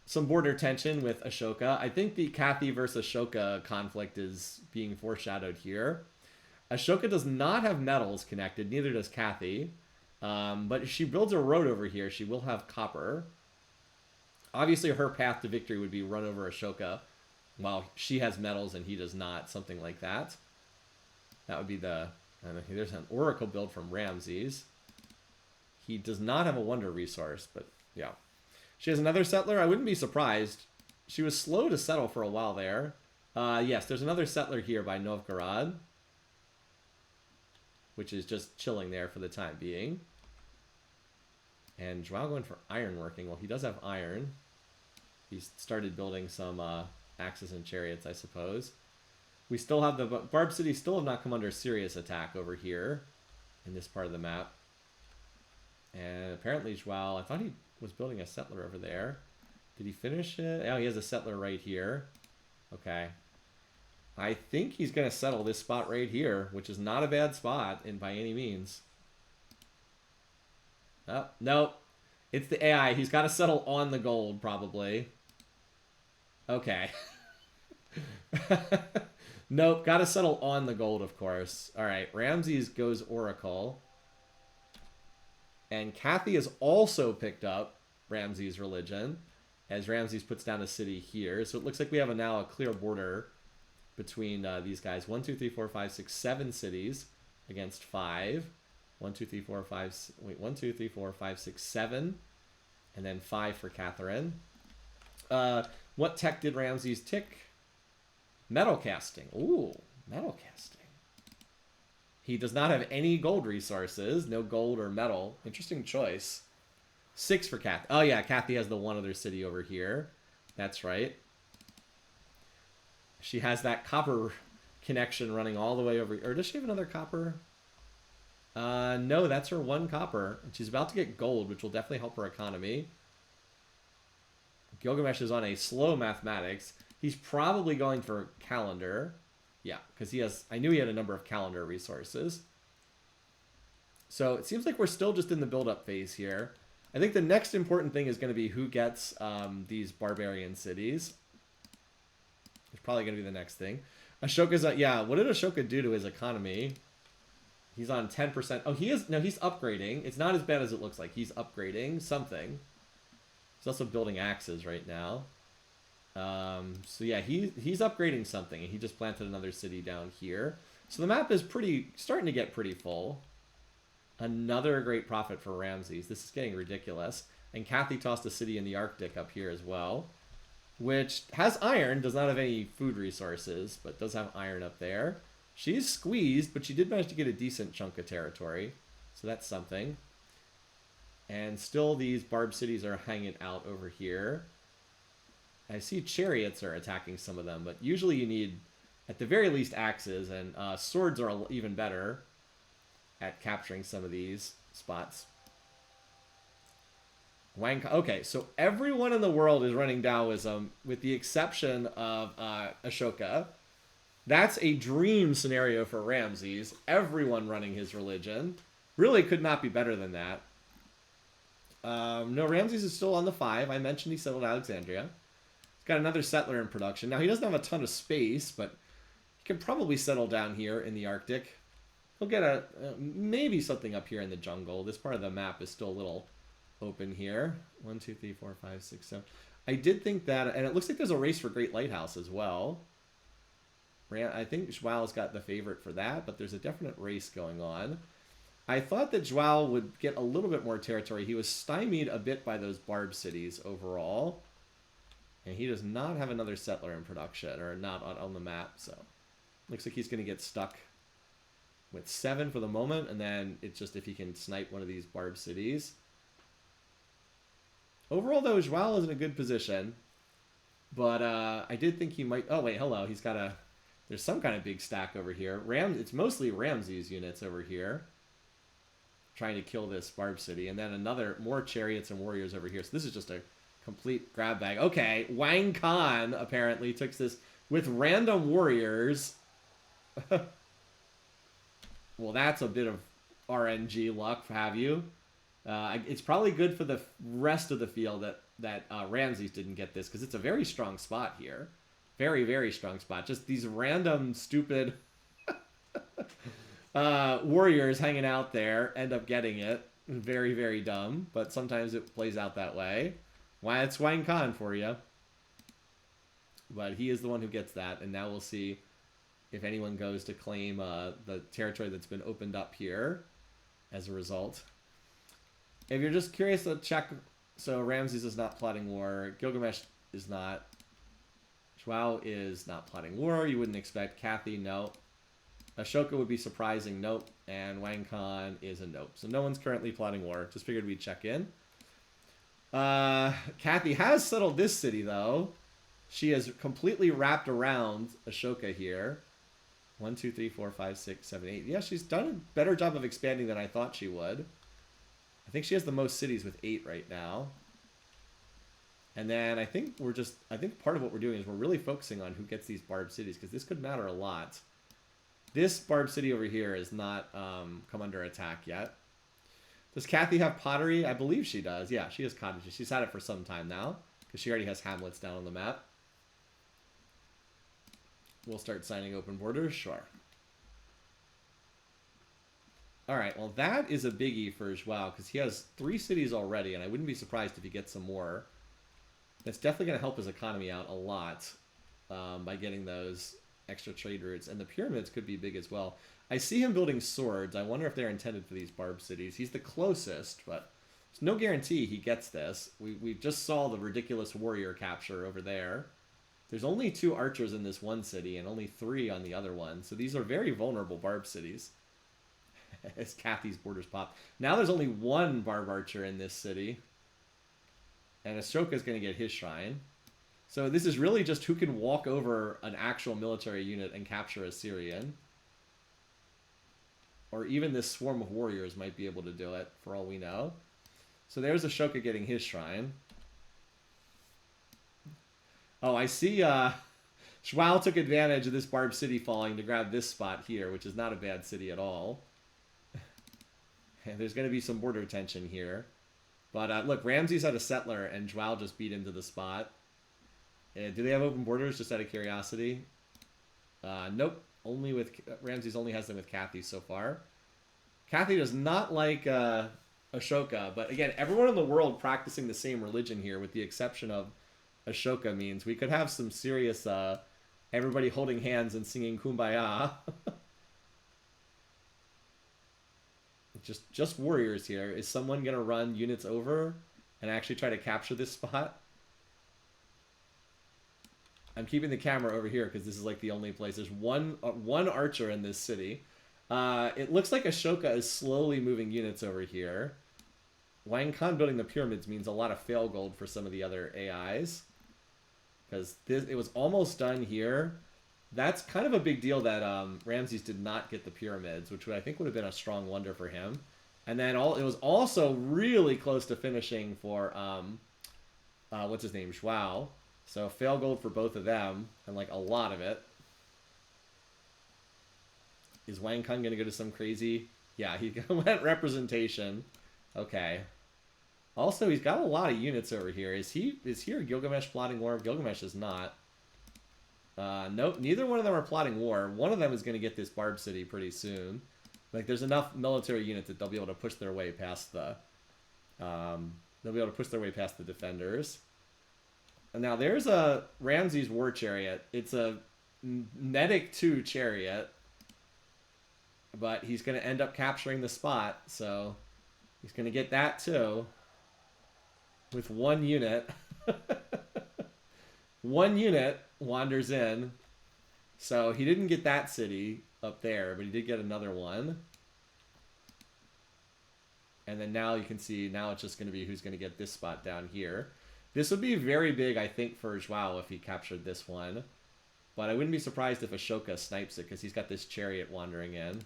some border tension with Ashoka. I think the Cathy versus Ashoka conflict is being foreshadowed here. Ashoka does not have metals connected, neither does Cathy. But if she builds a road over here, she will have copper. Obviously, her path to victory would be run over Ashoka while she has metals and he does not, something like that. That would be the... there's an oracle build from Ramses. He does not have a wonder resource, but yeah. She has another settler. I wouldn't be surprised. She was slow to settle for a while there. Yes, there's another settler here by Novgorod, which is just chilling there for the time being. And Joao going for ironworking. Well, he does have iron. He's started building some axes and chariots, I suppose. We still have the... Barb City still have not come under serious attack over here in this part of the map. And apparently Joao... I thought he was building a settler over there. Did he finish it? Oh, he has a settler right here. Okay. I think he's going to settle this spot right here, which is not a bad spot by any means. Oh, no. It's the AI. He's got to settle on the gold, probably. Okay. Nope, got to settle on the gold, of course. All right, Ramses goes Oracle. And Cathy has also picked up Ramses' religion, as Ramses puts down a city here. So it looks like we have now a clear border between these guys. 1, 2, 3, 4, 5, 6, 7 cities against 5. 1, 2, 3, 4, 5... Wait, 1, 2, 3, 4, 5, 6, 7. And then 5 for Catherine. What tech did Ramses tick? Metal casting. Ooh, metal casting. He does not have any gold resources. No gold or metal. Interesting choice. 6 for Cathy. Oh, yeah, Cathy has the one other city over here. That's right. She has that copper connection running all the way over... Or does she have another copper? No, that's her 1 copper. She's about to get gold, which will definitely help her economy. Gilgamesh is on a slow mathematics. He's probably going for calendar. Yeah, because he has... I knew he had a number of calendar resources. So it seems like we're still just in the build-up phase here. I think the next important thing is going to be who gets these barbarian cities. It's probably going to be the next thing. Ashoka's... yeah, what did Ashoka do to his economy? He's on 10%. Oh, he is... No, he's upgrading. It's not as bad as it looks like. He's upgrading something. He's also building axes right now. So yeah, he's upgrading something, and he just planted another city down here. So the map is starting to get pretty full. Another great profit for Ramses. This is getting ridiculous. And Cathy tossed a city in the Arctic up here as well, which has iron, does not have any food resources, but does have iron up there. She's squeezed, but she did manage to get a decent chunk of territory, so that's something. And still these barb cities are hanging out over here. I see chariots are attacking some of them, but usually you need, at the very least, axes, and swords are even better at capturing some of these spots. Okay, so everyone in the world is running Taoism, with the exception of Ashoka. That's a dream scenario for Ramses. Everyone running his religion. Really could not be better than that. No, Ramses is still on the 5. I mentioned he settled Alexandria. He's got another settler in production. Now, he doesn't have a ton of space, but he can probably settle down here in the Arctic. He'll get maybe something up here in the jungle. This part of the map is still a little open here. 1, 2, 3, 4, 5, 6, 7. I did think that, and it looks like there's a race for Great Lighthouse as well. I think Joao's got the favorite for that, but there's a definite race going on. I thought that Joao would get a little bit more territory. He was stymied a bit by those barb cities overall. And he does not have another settler in production, or not on the map, so looks like he's going to get stuck with 7 for the moment, and then it's just if he can snipe one of these barb cities. Overall, though, Joao is in a good position, but I did think he might... Oh, wait, hello. He's got a... There's some kind of big stack over here. It's mostly Ramses units over here, trying to kill this barb city, and then more chariots and warriors over here. So this is just a complete grab bag. Okay, Wang Khan apparently took this with random warriors. Well, that's a bit of RNG luck, have you? It's probably good for the rest of the field that Ramses didn't get this, because it's a very strong spot here. Very, very strong spot. Just these random, stupid warriors hanging out there end up getting it. Very, very dumb, but sometimes it plays out that way. Why, it's Wang Khan for you. But he is the one who gets that, and now we'll see if anyone goes to claim the territory that's been opened up here as a result. If you're just curious to check, so Ramses is not plotting war, Gilgamesh is not, Joao is not plotting war, you wouldn't expect. Kathy, no. Ashoka would be surprising, nope. And Wang Khan is a nope. So no one's currently plotting war. Just figured we'd check in. Kathy has settled this city, though. She has completely wrapped around Ashoka here. 1, 2, 3, 4, 5, 6, 7, 8. Yeah, she's done a better job of expanding than I thought she would. I think she has the most cities with 8 right now. And then I think part of what we're doing is we're really focusing on who gets these barb cities, because this could matter a lot. This barb city over here is not come under attack yet. Does Kathy have pottery? I believe she does. Yeah, she has cottages. She's had it for some time now, because she already has hamlets down on the map. We'll start signing open borders. Sure. All right, well, that is a biggie for Joao, because he has 3 cities already, and I wouldn't be surprised if he gets some more. That's definitely going to help his economy out a lot by getting those extra trade routes. And the pyramids could be big as well. I see him building swords. I wonder if they're intended for these barb cities. He's the closest, but there's no guarantee he gets this. We just saw the ridiculous warrior capture over there. There's only 2 archers in this one city and only 3 on the other one. So these are very vulnerable barb cities. As Kathy's borders pop. Now there's only 1 barb archer in this city. And Ashoka's going to get his shrine. So this is really just who can walk over an actual military unit and capture a Syrian. Or even this swarm of warriors might be able to do it, for all we know. So there's Ashoka getting his shrine. Oh, I see Joao took advantage of this barb city falling to grab this spot here, which is not a bad city at all. And there's going to be some border tension here. But look, Ramses had a settler, and Joao just beat into the spot. Do they have open borders, just out of curiosity? Nope. Only with Ramses only has them with Kathy so far. Kathy does not like Ashoka, but again, everyone in the world practicing the same religion here, with the exception of Ashoka, means we could have some serious everybody holding hands and singing Kumbaya. Just warriors here. Is someone going to run units over and actually try to capture this spot? I'm keeping the camera over here because this is like the only place. There's one archer in this city. It looks like Ashoka is slowly moving units over here. Wang Khan building the pyramids means a lot of fail gold for some of the other AIs. Because it was almost done here. That's kind of a big deal that Ramses did not get the pyramids, which I think would have been a strong wonder for him. And then it was also really close to finishing for, what's his name, Zhuao. So fail gold for both of them, and like a lot of it. Is Wang Kung going to go to some crazy... Yeah, he went representation. Okay. Also, he's got a lot of units over here. Is here Gilgamesh plotting war? Gilgamesh is not. Nope, neither one of them are plotting war. One of them is going to get this Barb City pretty soon. Like, there's enough military units that they'll be able to push their way past the... they'll be able to push their way past the defenders. And now there's a Ramses war chariot. It's a Medic 2 chariot. But he's going to end up capturing the spot, so he's going to get that too. With one unit. One unit wanders in. So he didn't get that city up there, but he did get another one. And then now you can see, now it's just going to be who's going to get this spot down here. This would be very big, I think, for Zhuao if he captured this one. But I wouldn't be surprised if Ashoka snipes it, because he's got this chariot wandering in.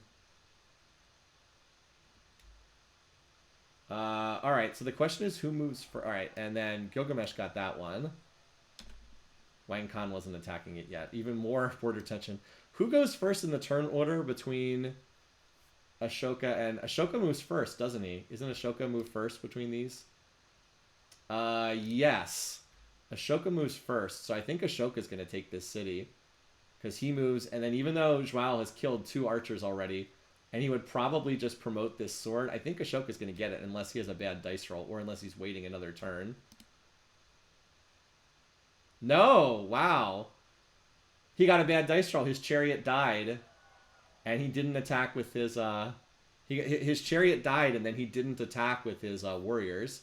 Alright, so the question is who moves for... Alright, and then Gilgamesh got that one. Wang Khan wasn't attacking it yet. Even more border tension. Who goes first in the turn order between Ashoka and... Ashoka moves first, doesn't he? Isn't Ashoka move first between these? Yes. Ashoka moves first, so I think Ashoka's going to take this city. Because he moves, and then even though Zhuao has killed 2 archers already... And he would probably just promote this sword. I think Ashoka's going to get it unless he has a bad dice roll. Or unless he's waiting another turn. No! Wow. He got a bad dice roll. His chariot died. And he didn't attack with his... his chariot died and then he didn't attack with his warriors.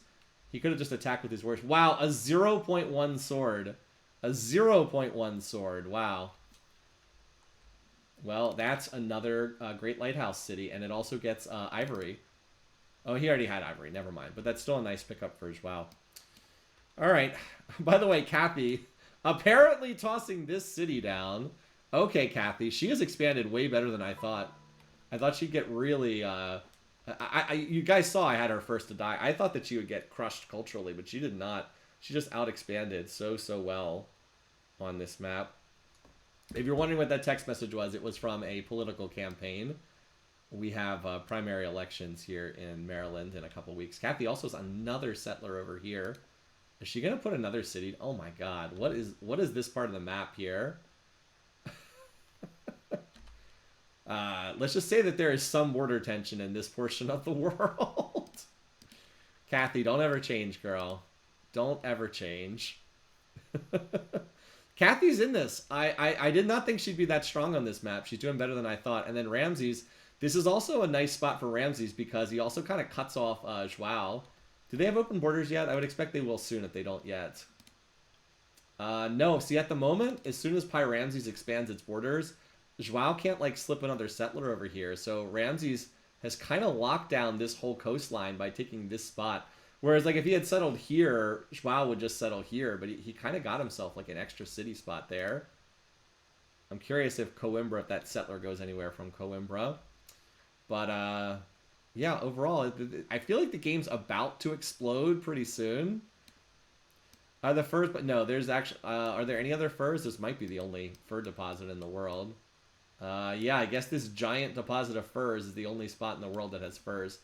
He could have just attacked with his warriors. Wow, a 0.1 sword. A 0.1 sword. Wow. Well, that's another great lighthouse city, and it also gets ivory. Oh, he already had ivory. Never mind. But that's still a nice pickup for Zhuao. All right. By the way, Kathy, apparently tossing this city down. Okay, Kathy. She has expanded way better than I thought. I thought she'd get really... you guys saw I had her first to die. I thought that she would get crushed culturally, but she did not. She just out-expanded so well on this map. If you're wondering what that text message was, it was from a political campaign. We have primary elections here in Maryland in a couple weeks. Kathy also has another settler over here. Is she going to put another city? Oh my god. What is this part of the map here? Let's just say that there is some border tension in this portion of the world. Kathy, don't ever change, girl. Don't ever change. Kathy's in this. I did not think she'd be that strong on this map. She's doing better than I thought. And then Ramses. This is also a nice spot for Ramses because he also kind of cuts off Zhuao. Do they have open borders yet? I would expect they will soon if they don't yet. No. See, at the moment, as soon as Ramses expands its borders, Zhuao can't, like, slip another settler over here. So Ramses has kind of locked down this whole coastline by taking this spot. Whereas, like, if he had settled here, Zhuao would just settle here, but he kind of got himself, like, an extra city spot there. I'm curious if Coimbra, if that settler goes anywhere from Coimbra. But, yeah, overall, I feel like the game's about to explode pretty soon. The furs, but no, there's actually, are there any other furs? This might be the only fur deposit in the world. Yeah, I guess this giant deposit of furs is the only spot in the world that has furs.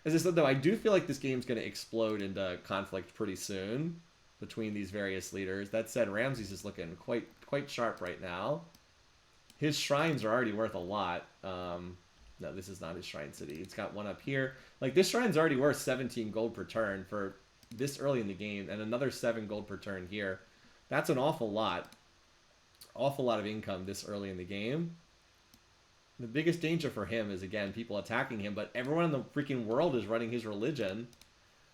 As I said, though, I do feel like this game's going to explode into conflict pretty soon between these various leaders. That said, Ramses is looking quite sharp right now. His shrines are already worth a lot. No, this is not his shrine city. It's got one up here. Like, this shrine's already worth 17 gold per turn for this early in the game, and another 7 gold per turn here. That's an awful lot. Awful lot of income this early in the game. The biggest danger for him is, again, people attacking him, but everyone in the freaking world is running his religion.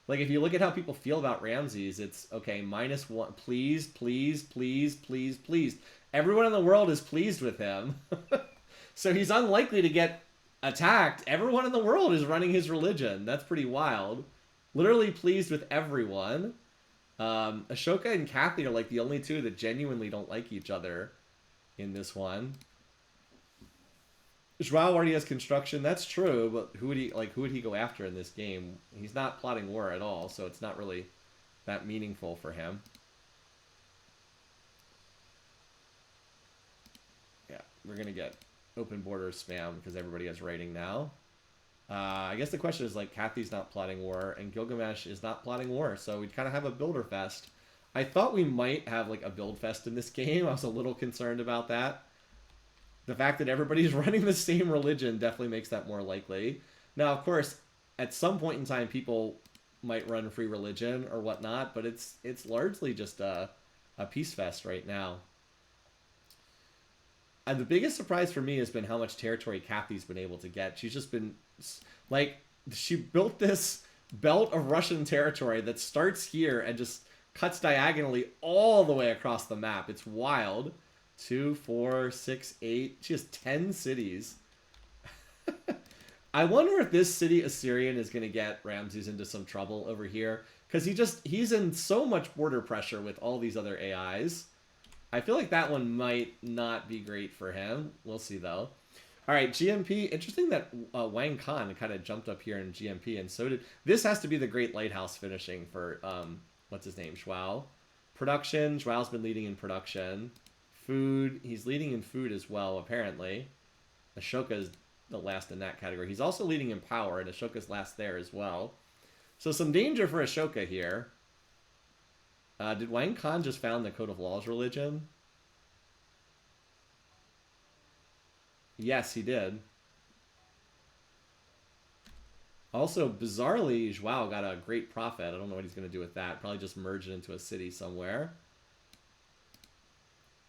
Like, if you look at how people feel about Ramses, it's, okay, -1, please, please, please, please, please. Everyone in the world is pleased with him. So he's unlikely to get attacked. Everyone in the world is running his religion. That's pretty wild. literally pleased with everyone. Ashoka and Kathy are like the only two that genuinely don't like each other in this one. Joao already has construction. That's true, but who would he go after in this game? He's not plotting war at all, so it's not really that meaningful for him. Yeah, we're gonna get open border spam because everybody has writing now. I guess the question is, like, Kathy's not plotting war and Gilgamesh is not plotting war, so we'd kind of have a builder fest. I thought we might have like a build fest in this game. I was a little concerned about that. The fact that everybody's running the same religion definitely makes that more likely. Now, of course, at some point in time, people might run free religion or whatnot, but it's largely just a peace fest right now. And the biggest surprise for me has been how much territory Kathy's been able to get. She's just been, like, she built this belt of Russian territory that starts here and just cuts diagonally all the way across the map. It's wild. 2, 4, 6, 8. She has 10 cities. I wonder if this city Assyrian is going to get Ramses into some trouble over here. Because he's in so much border pressure with all these other AIs. I feel like that one might not be great for him. We'll see, though. All right, GMP. Interesting that Wang Khan kind of jumped up here in GMP, and so did... This has to be the Great Lighthouse finishing for, what's his name, Joao. Production. Joao's been leading in production. Food. He's leading in food as well, apparently. Ashoka is the last in that category. He's also leading in power, and Ashoka's last there as well. So some danger for Ashoka here. Did Wang Khan just found the Code of Laws religion? Yes, he did. Also, bizarrely, Joao got a great profit. I don't know what he's going to do with that. Probably just merge it into a city somewhere.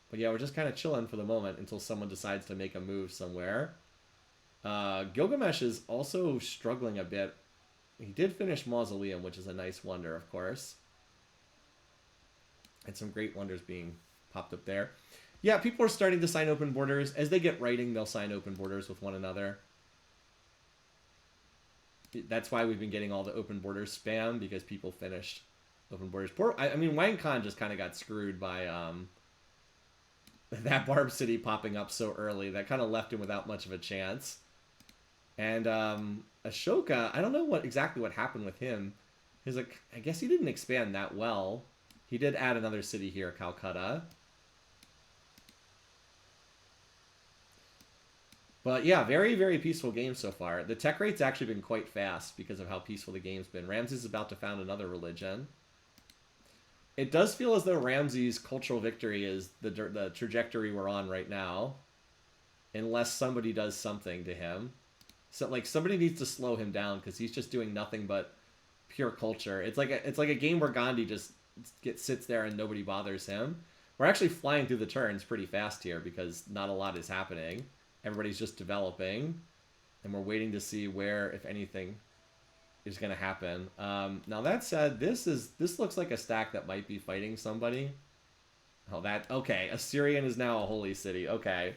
But yeah, we're just kind of chilling for the moment until someone decides to make a move somewhere. Gilgamesh is also struggling a bit. He did finish Mausoleum, which is a nice wonder, of course. And some great wonders being popped up there. Yeah, people are starting to sign open borders. As they get writing, they'll sign open borders with one another. That's why we've been getting all the open borders spam, because people finished open borders. I mean, Wang Khan just kind of got screwed by that Barb City popping up so early. That kind of left him without much of a chance. And Ashoka, I don't know exactly what happened with him. He's like, I guess he didn't expand that well. He did add another city here, Calcutta. But yeah, very, very peaceful game so far. The tech rate's actually been quite fast because of how peaceful the game's been. Ramses is about to found another religion. It does feel as though Ramses' cultural victory is the trajectory we're on right now. Unless somebody does something to him. So, like, somebody needs to slow him down because he's just doing nothing but pure culture. It's like a game where Gandhi just sits there and nobody bothers him. We're actually flying through the turns pretty fast here because not a lot is happening. Everybody's just developing, and we're waiting to see where, if anything, is going to happen. Now that said, this looks like a stack that might be fighting somebody. Oh, okay. Assyrian is now a holy city. Okay,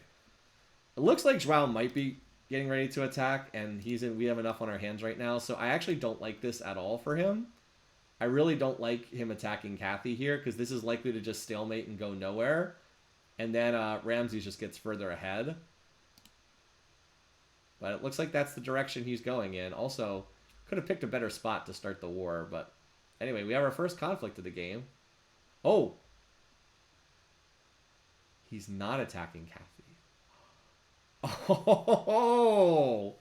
it looks like Joao might be getting ready to attack, and we have enough on our hands right now. So I actually don't like this at all for him. I really don't like him attacking Kathy here, because this is likely to just stalemate and go nowhere. And then Ramses just gets further ahead. But it looks like that's the direction he's going in. Also, could have picked a better spot to start the war. But anyway, we have our first conflict of the game. Oh! He's not attacking Kathy. Oh!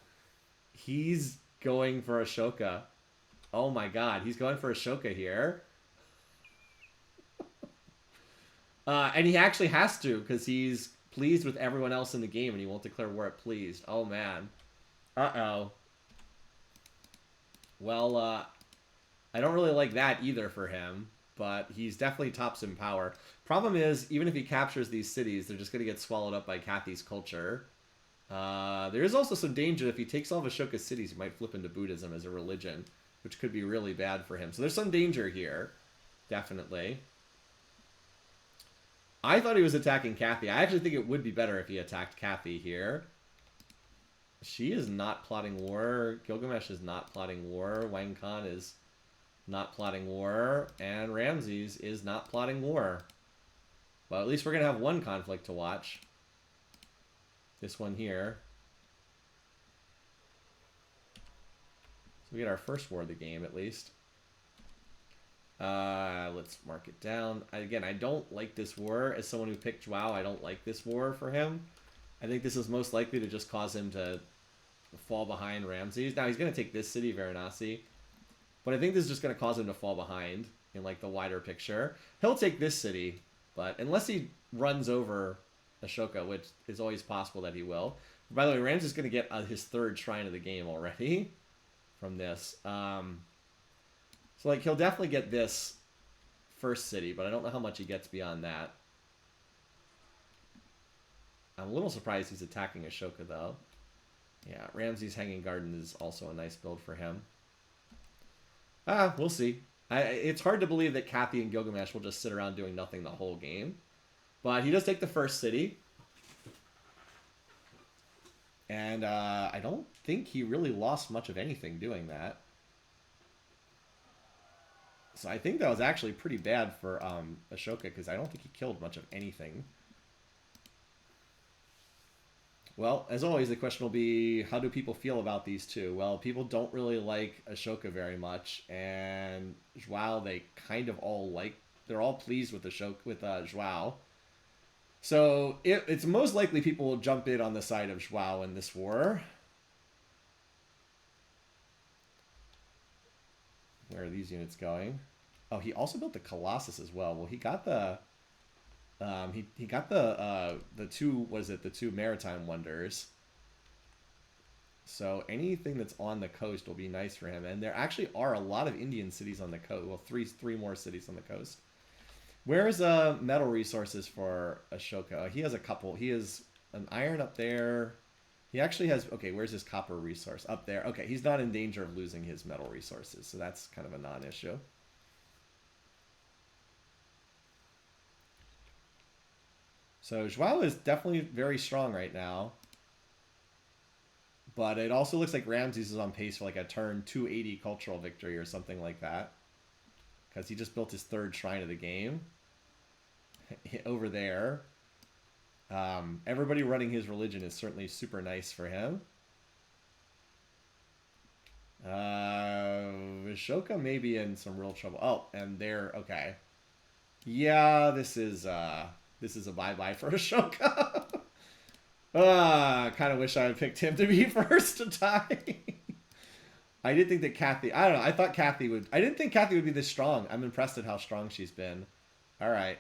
He's going for Ashoka. Oh my god, he's going for Ashoka here. And he actually has to, because he's pleased with everyone else in the game, and he won't declare war at pleased. Oh man. Uh-oh. Well, I don't really like that either for him, but he's definitely tops in power. Problem is, even if he captures these cities, they're just going to get swallowed up by Kathy's culture. There is also some danger if he takes all of Ashoka's cities, he might flip into Buddhism as a religion, which could be really bad for him. So there's some danger here, definitely. I thought he was attacking Kathy. I actually think it would be better if he attacked Kathy here. She is not plotting war. Gilgamesh is not plotting war. Wang Khan is not plotting war, and Ramses is not plotting war. Well, at least we're going to have one conflict to watch. This one here. So we get our first war of the game, at least. Let's mark it down. Again, I don't like this war. As someone who picked Joao, I don't like this war for him. I think this is most likely to just cause him to fall behind Ramses. Now, he's going to take this city, Varanasi. But I think this is just going to cause him to fall behind in, like, the wider picture. He'll take this city, but unless he runs over Ashoka, which is always possible that he will. By the way, Ramses is going to get his third shrine of the game already from this. So, like, he'll definitely get this first city, but I don't know how much he gets beyond that. I'm a little surprised he's attacking Ashoka, though. Yeah, Ramses' Hanging Garden is also a nice build for him. We'll see. It's hard to believe that Kathy and Gilgamesh will just sit around doing nothing the whole game. But he does take the first city. And I don't think he really lost much of anything doing that. So I think that was actually pretty bad for Ashoka, because I don't think he killed much of anything. Well, as always, the question will be, how do people feel about these two? Well, people don't really like Ashoka very much, and Joao, they kind of all like. They're all pleased with Joao. So it's most likely people will jump in on the side of Joao in this war. Where are these units going? Oh, he also built the Colossus as well. Well, he got the he got the two, what is it, the two maritime wonders. So anything that's on the coast will be nice for him. And there actually are a lot of Indian cities on the coast. Well, three more cities on the coast. Where's metal resources for Ashoka? He has a couple. He has an iron up there. He actually has, okay, where's his copper resource? Up there. Okay, he's not in danger of losing his metal resources, so that's kind of a non-issue. So Joao is definitely very strong right now. But it also looks like Ramses is on pace for like a turn 280 cultural victory or something like that. Because he just built his third shrine of the game. Over there. Everybody running his religion is certainly super nice for him. Ashoka may be in some real trouble. Oh, and they're okay. Yeah, this is a bye-bye for Ashoka. Kind of wish I had picked him to be first to die. I did think that Kathy, I don't know, I didn't think Kathy would be this strong. I'm impressed at how strong she's been. All right.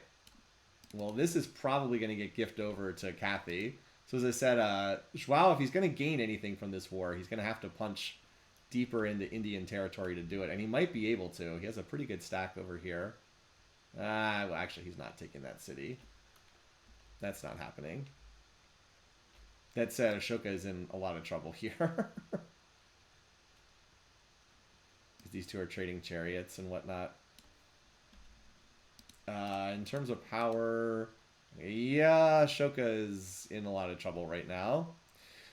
Well, this is probably going to get gift over to Kathy. So as I said, Joao, if he's going to gain anything from this war, he's going to have to punch deeper into Indian territory to do it. And he might be able to. He has a pretty good stack over here. Well, actually, he's not taking that city. That's not happening. That said, Ashoka is in a lot of trouble here. These two are trading chariots and whatnot. In terms of power, yeah, Ashoka is in a lot of trouble right now.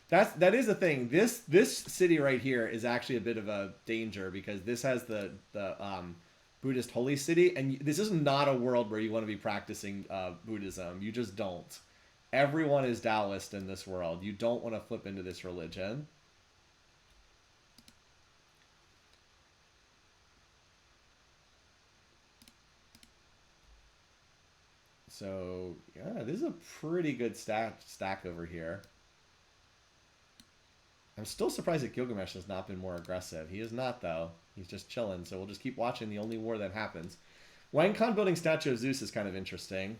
That is the thing. This city right here is actually a bit of a danger because this has the Buddhist holy city, and this is not a world where you want to be practicing Buddhism. You just don't. Everyone is Taoist in this world. You don't want to flip into this religion. So, yeah, this is a pretty good stack over here. I'm still surprised that Gilgamesh has not been more aggressive. He is not, though. He's just chilling, so we'll just keep watching the only war that happens. Wang Khan building Statue of Zeus is kind of interesting.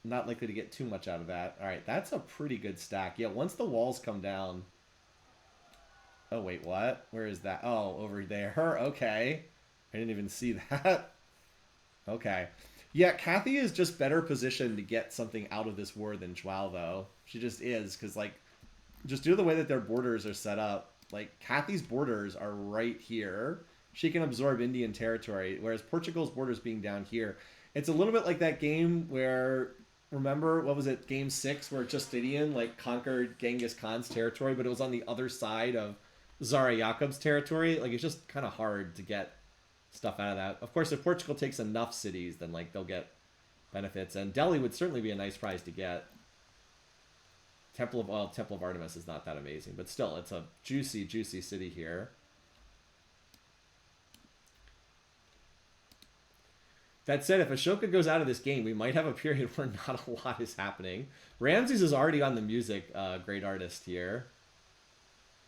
Not likely to get too much out of that. All right, that's a pretty good stack. Yeah, once the walls come down... Oh, wait, what? Where is that? Oh, over there. Okay. I didn't even see that. Okay. Yeah, Kathy is just better positioned to get something out of this war than Joao, though. She just is, because, like, just due to the way that their borders are set up, like, Kathy's borders are right here. She can absorb Indian territory, whereas Portugal's borders being down here. It's a little bit like that game where, remember, what was it, Game 6, where Justinian, like, conquered Genghis Khan's territory, but it was on the other side of Zara Yakub's territory? Like, it's just kind of hard to get stuff out of that. Of course, if Portugal takes enough cities, then like they'll get benefits, and Delhi would certainly be a nice prize to get. Temple of Artemis is not that amazing, but still, it's a juicy, juicy city here. That said, if Ashoka goes out of this game, we might have a period where not a lot is happening. Ramses is already on the music, great artist here.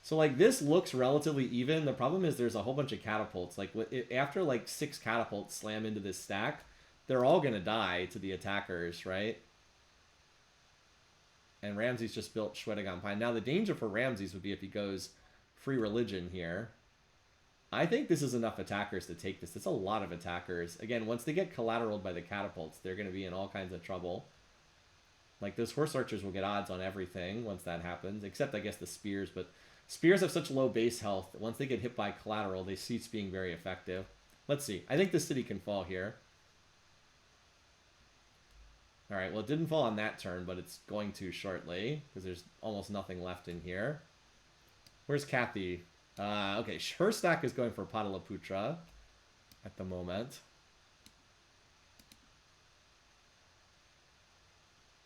So, like, this looks relatively even. The problem is there's a whole bunch of catapults. Like, after, like, 6 catapults slam into this stack, they're all going to die to the attackers, right? And Ramses just built Shwedagon Pine. Now, the danger for Ramses would be if he goes free religion here. I think this is enough attackers to take this. It's a lot of attackers. Again, once they get collateraled by the catapults, they're going to be in all kinds of trouble. Like, those horse archers will get odds on everything once that happens, except, I guess, the spears. But spears have such low base health that once they get hit by collateral, they cease being very effective. Let's see. I think the city can fall here. All right, well, it didn't fall on that turn, but it's going to shortly because there's almost nothing left in here. Where's Kathy? Okay, her stack is going for Pataliputra at the moment.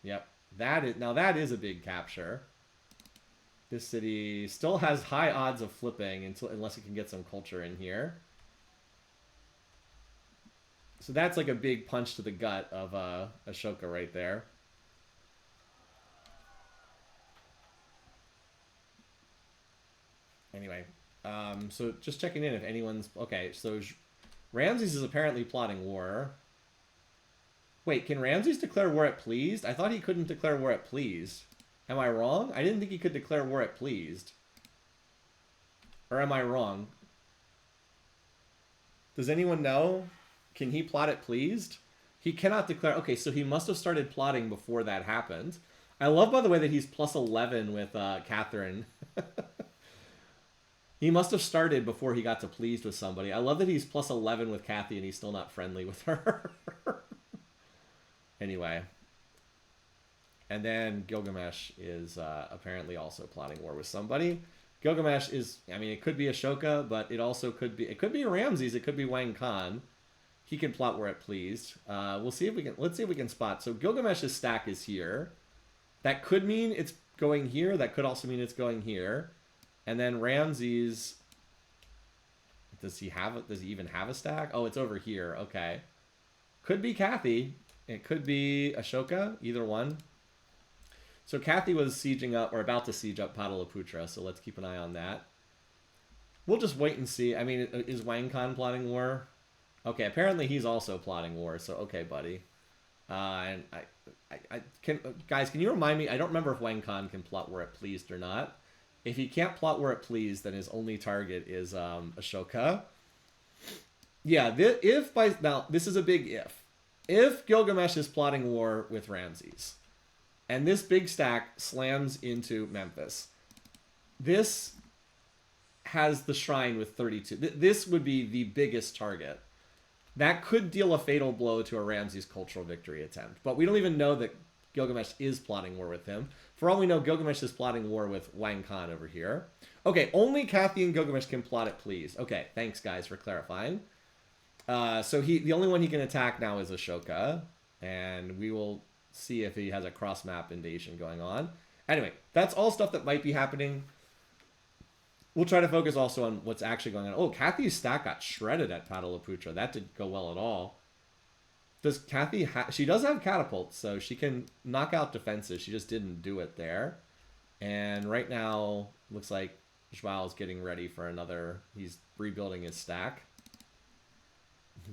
Yep, now that is a big capture. This city still has high odds of flipping unless it can get some culture in here. So that's like a big punch to the gut of Ashoka right there. Anyway, so just checking in if anyone's... Okay, so Ramses is apparently plotting war. Wait, can Ramses declare war at pleased? I thought he couldn't declare war at pleased. Am I wrong? I didn't think he could declare war at pleased. Or am I wrong? Does anyone know? Can he plot at pleased? He cannot declare... Okay, so he must have started plotting before that happened. I love, by the way, that he's plus 11 with Catherine. He must have started before he got to pleased with somebody. I love that he's plus 11 with Kathy and he's still not friendly with her. Anyway. And then Gilgamesh is apparently also plotting war with somebody. Gilgamesh is... I mean, it could be Ashoka, but it also could be... It could be Ramses. It could be Wang Khan. He can plot where it pleased. We'll see if we can... Let's see if we can spot. So Gilgamesh's stack is here. That could mean it's going here. That could also mean it's going here. And then Ramses... Does he even have a stack? Oh, it's over here. Okay. Could be Kathy. It could be Ashoka. Either one. So Kathy was sieging up, or about to siege up Pataliputra. So let's keep an eye on that. We'll just wait and see. I mean, is Wang Khan plotting war? Okay, apparently he's also plotting war, so okay, buddy. And guys, can you remind me? I don't remember if Wang Khan can plot war at pleased or not. If he can't plot war at pleased, then his only target is Ashoka. Yeah, now this is a big if. If Gilgamesh is plotting war with Ramses, and this big stack slams into Memphis, this has the shrine with 32. This would be the biggest target. That could deal a fatal blow to a Ramses cultural victory attempt. But we don't even know that Gilgamesh is plotting war with him. For all we know, Gilgamesh is plotting war with Wang Khan over here. Okay, only Kathy and Gilgamesh can plot it, please. Okay, thanks, guys, for clarifying. So the only one he can attack now is Ashoka. And we will see if he has a cross-map invasion going on. Anyway, that's all stuff that might be happening. We'll try to focus also on what's actually going on. Oh, Kathy's stack got shredded at Pataliputra. That didn't go well at all. Does Kathy... She does have catapults, so she can knock out defenses. She just didn't do it there. And right now, looks like Joao is getting ready for another... He's rebuilding his stack.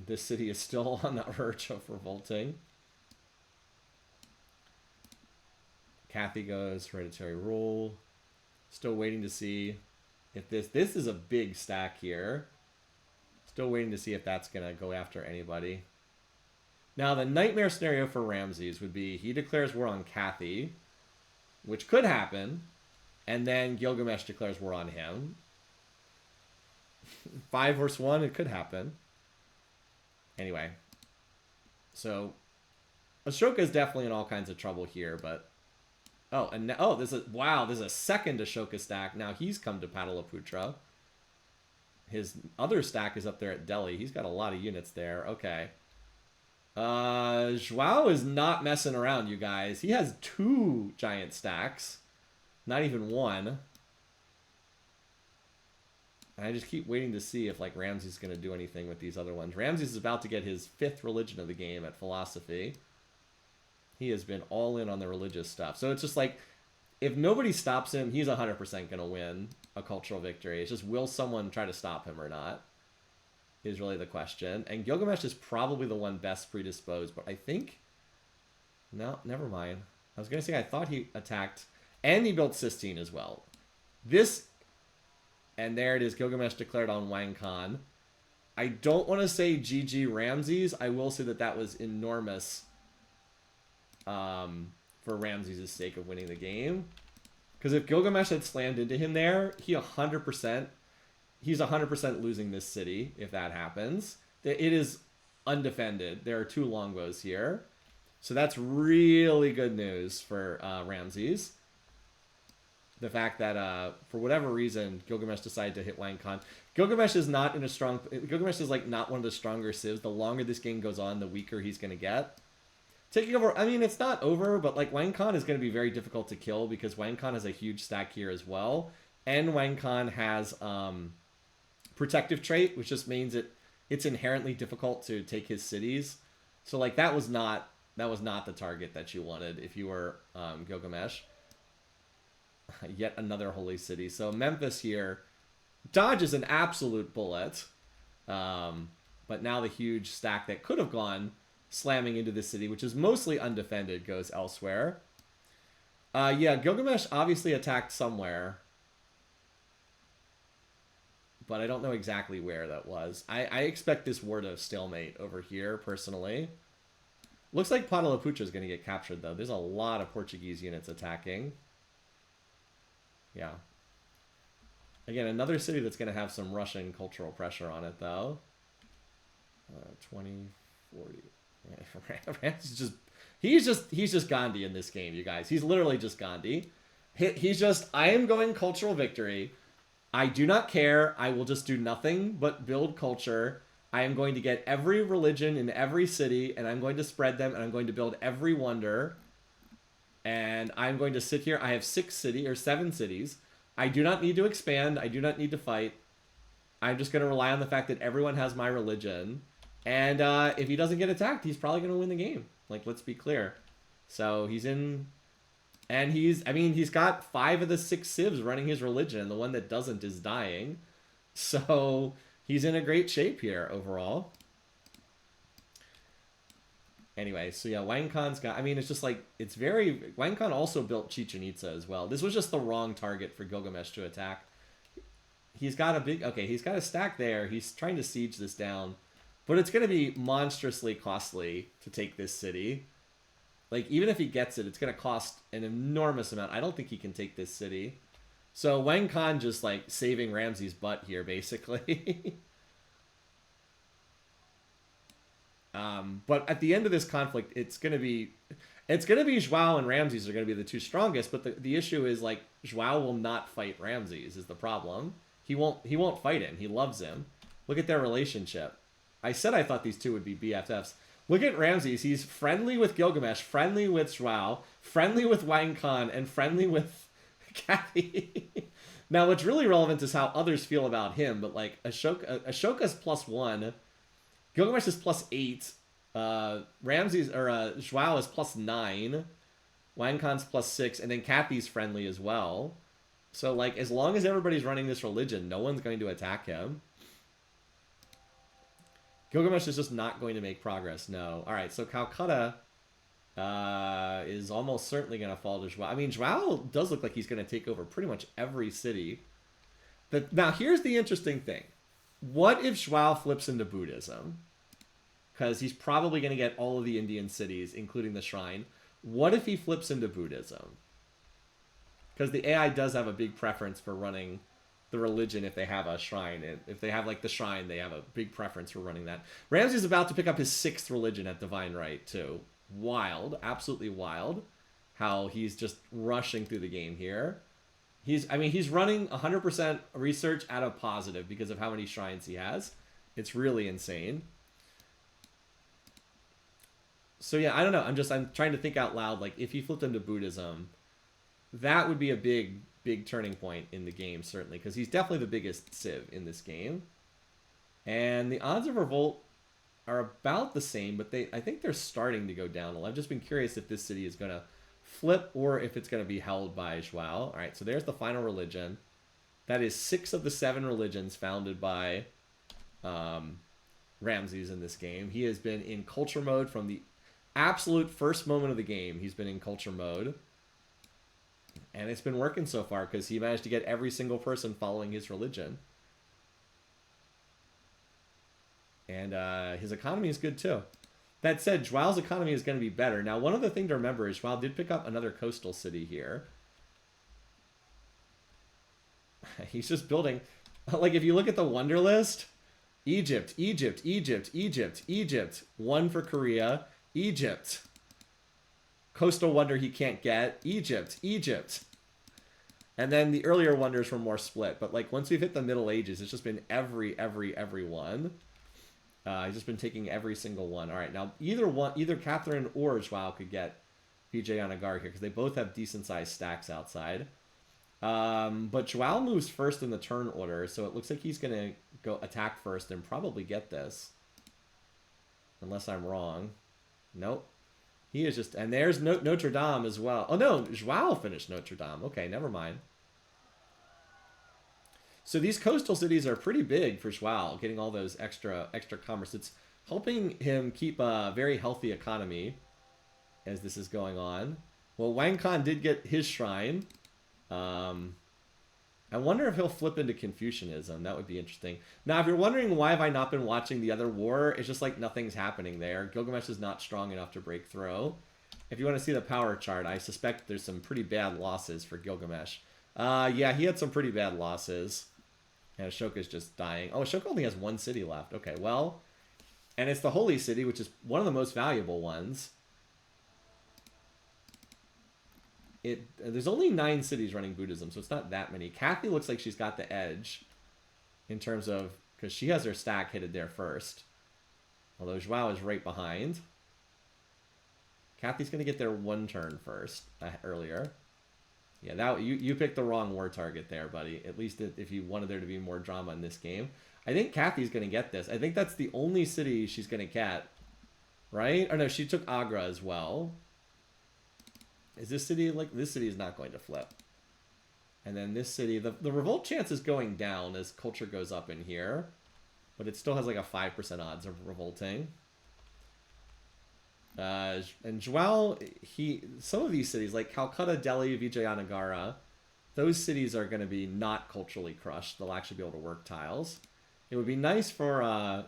This city is still on the verge of revolting. Kathy goes hereditary rule. Still waiting to see... If this is a big stack here. Still waiting to see if that's going to go after anybody. Now, the nightmare scenario for Ramses would be he declares war on Kathy, which could happen, and then Gilgamesh declares war on him. 5 versus 1, it could happen. Anyway. So, Ashoka is definitely in all kinds of trouble here, but... Oh, and now, there's a second Ashoka stack. Now he's come to Pataliputra. His other stack is up there at Delhi. He's got a lot of units there. Okay. Joao is not messing around, you guys. He has 2 giant stacks. Not even 1. And I just keep waiting to see if, like, Ramsey's going to do anything with these other ones. Ramsey's is about to get his 5th religion of the game at philosophy. He has been all in on the religious stuff. So it's just like, if nobody stops him, he's 100% going to win a cultural victory. It's just, will someone try to stop him or not? Is really the question. And Gilgamesh is probably the one best predisposed, but I think... No, never mind. I was going to say I thought he attacked... And he built Sistine as well. This... And there it is, Gilgamesh declared on Wang Khan. I don't want to say GG Ramses. I will say that that was enormous for Ramses' sake of winning the game. Because if Gilgamesh had slammed into him there, he's 100% losing this city if that happens. It is undefended. There are 2 longbows here. So that's really good news for Ramses. The fact that for whatever reason Gilgamesh decided to hit Wang Khan. Gilgamesh is not in a strong... Gilgamesh is like not one of the stronger civs. The longer this game goes on, the weaker he's going to get. Taking over... I mean, it's not over, but like Wang Khan is going to be very difficult to kill because Wang Khan has a huge stack here as well. And Wang Khan has protective trait, which just means it's inherently difficult to take his cities. So like that was not the target that you wanted if you were Gilgamesh. Yet another holy city. So Memphis here dodges an absolute bullet. But now the huge stack that could have gone slamming into the city, which is mostly undefended, goes elsewhere. Yeah, Gilgamesh obviously attacked somewhere. But I don't know exactly where that was. I expect this war to stalemate over here, personally. Looks like Patalapucha is going to get captured, though. There's a lot of Portuguese units attacking. Yeah. Again, another city that's going to have some Russian cultural pressure on it, though. 20, 40. Yeah, he's just Gandhi in this game, you guys. He's literally just Gandhi. He's just, I am going cultural victory. I do not care. I will just do nothing but build culture. I am going to get every religion in every city, and I'm going to spread them, and I'm going to build every wonder. And I'm going to sit here. I have 7 cities. I do not need to expand. I do not need to fight. I'm just going to rely on the fact that everyone has my religion. And if he doesn't get attacked, he's probably going to win the game. Like, let's be clear. So he's in... And he's got 5 of the 6 civs running his religion, and the one that doesn't is dying. So he's in a great shape here overall. Anyway, so yeah, Wang Khan's got... I mean, it's just like... It's very... Wang Khan also built Chichen Itza as well. This was just the wrong target for Gilgamesh to attack. He's got a big... Okay, he's got a stack there. He's trying to siege this down. But it's going to be monstrously costly to take this city. Like, even if he gets it, it's going to cost an enormous amount. I don't think he can take this city. So Wang Khan just, like, saving Ramses' butt here, basically. But at the end of this conflict, it's gonna be Joao and Ramses are gonna be the 2 strongest. But the issue is, like, Joao will not fight Ramses is the problem. He won't fight him. He loves him. Look at their relationship. I said I thought these 2 would be BFFs. Look at Ramses. He's friendly with Gilgamesh, friendly with Joao, friendly with Wang Khan, and friendly with Kathy. Now, what's really relevant is how others feel about him. But like Ashoka's +1. Gilgamesh is +8. Ramses or Joao is +9. Wang Khan's +6, and then Kathy's friendly as well. So like, as long as everybody's running this religion, no one's going to attack him. Gilgamesh is just not going to make progress. No. All right. So Calcutta is almost certainly going to fall to Joao. I mean, Joao does look like he's going to take over pretty much every city. Now, here's the interesting thing. What if Joao flips into Buddhism? Because he's probably going to get all of the Indian cities, including the shrine. What if he flips into Buddhism? Because the AI does have a big preference for running the religion if they have a shrine. If they have, like, the shrine, they have a big preference for running that. Ramses is about to pick up his 6th religion at Divine Right, too. Wild. Absolutely wild. How he's just rushing through the game here. he's running 100% research at a positive because of how many shrines he has. It's really insane. So yeah, I don't know. I'm trying to think out loud. Like if he flipped him to Buddhism, that would be a big turning point in the game, certainly, because he's definitely the biggest Civ in this game. And the odds of revolt are about the same, but I think they're starting to go down. I've just been curious if this city is going to flip or if it's going to be held by Joao. All right, so there's the final religion. That is 6 of the 7 religions founded by Ramses in this game. He has been in culture mode from the absolute first moment of the game. He's been in culture mode. And it's been working so far because he managed to get every single person following his religion. And his economy is good too. That said, Joao's economy is going to be better. Now, one other thing to remember is Joao did pick up another coastal city here. He's just building. Like, if you look at the wonder list, Egypt, Egypt, Egypt, Egypt, Egypt. 1 for Korea. Egypt. Coastal wonder he can't get. Egypt, Egypt. And then the earlier wonders were more split. But, like, once we've hit the Middle Ages, it's just been every one. He's just been taking every single one. All right, now either Catherine or Joao could get Vijay Anagar here because they both have decent-sized stacks outside. But Joao moves first in the turn order, so it looks like he's going to go attack first and probably get this. Unless I'm wrong. Nope. He is just... And there's Notre Dame as well. Oh, no. Joao finished Notre Dame. Okay, never mind. So these coastal cities are pretty big for Joao, getting all those extra commerce. It's helping him keep a very healthy economy as this is going on. Well, Wang Khan did get his shrine. I wonder if he'll flip into Confucianism. That would be interesting. Now, if you're wondering why have I not been watching the other war, it's just like nothing's happening there. Gilgamesh is not strong enough to break through. If you want to see the power chart, I suspect there's some pretty bad losses for Gilgamesh. Yeah, he had some pretty bad losses. And Ashoka's just dying. Oh, Ashoka only has 1 city left. Okay, well, and it's the Holy City, which is one of the most valuable ones. There's only 9 cities running Buddhism, so it's not that many. Kathy looks like she's got the edge in terms of, because she has her stack headed there first. Although Joao is right behind. Kathy's going to get there 1 turn first, earlier. Yeah, that you picked the wrong war target there, buddy. At least if you wanted there to be more drama in this game. I think Kathy's going to get this. I think that's the only city she's going to get. Right? Or no, she took Agra as well. Is this city, like, this city is not going to flip. And then this city, the revolt chance is going down as culture goes up in here. But it still has like a 5% odds of revolting. And Joao, some of these cities, like Calcutta, Delhi, Vijayanagara, those cities are going to be not culturally crushed. They'll actually be able to work tiles. It would be nice for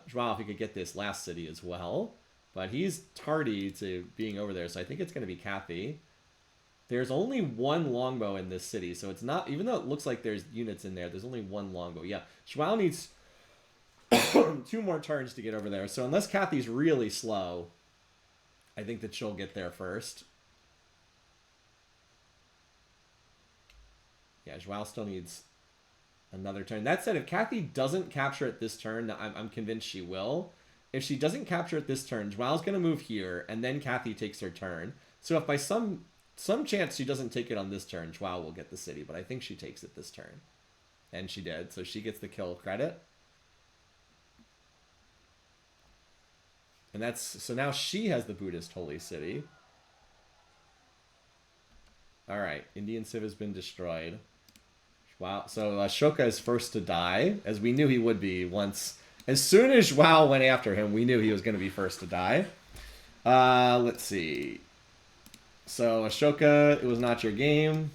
Joao if he could get this last city as well. But he's tardy to being over there, so I think it's going to be Kathy. There's only 1 longbow in this city, so it's not, even though it looks like there's units in there, there's only 1 longbow. Yeah, Joao needs 2 more turns to get over there. So unless Kathy's really slow, I think that she'll get there first. Yeah, Joao still needs another turn. That said, if Kathy doesn't capture it this turn, I'm convinced she will. If she doesn't capture it this turn, Joao's going to move here, and then Kathy takes her turn. So if by some chance she doesn't take it on this turn, Joao will get the city, but I think she takes it this turn. And she did, so she gets the kill credit. And so now she has the Buddhist holy city. All right, Indian Civ has been destroyed. Wow, so Ashoka is first to die, as we knew he would be once. As soon as Joao went after him, we knew he was going to be first to die. Let's see. So Ashoka, it was not your game.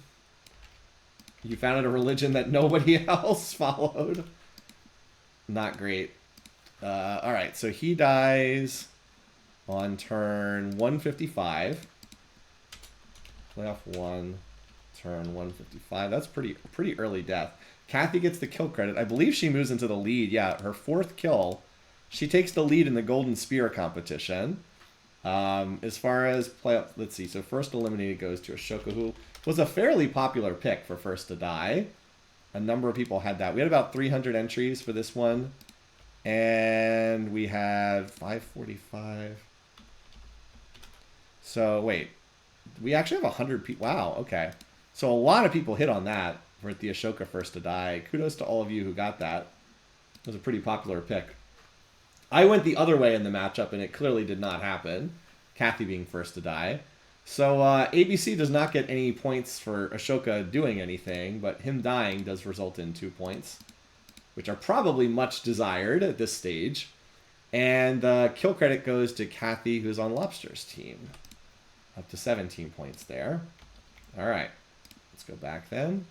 You founded a religion that nobody else followed. Not great. All right, so he dies on turn 155. Playoff 1, turn 155. That's pretty early death. Kathy gets the kill credit. I believe she moves into the lead. Yeah, her 4th kill. She takes the lead in the Golden Spear competition. As far as playoff, let's see. So first eliminated goes to Ashoka, who was a fairly popular pick for first to die. A number of people had that. We had about 300 entries for this one. And we had 545. So, wait. We actually have 100 people. Wow, okay. So a lot of people hit on that for the Ashoka first to die. Kudos to all of you who got that. It was a pretty popular pick. I went the other way in the matchup, and it clearly did not happen. Kathy being first to die. So ABC does not get any points for Ashoka doing anything, but him dying does result in 2 points, which are probably much desired at this stage. And kill credit goes to Kathy, who's on Lobster's team. Up to 17 points there. All right. Let's go back then.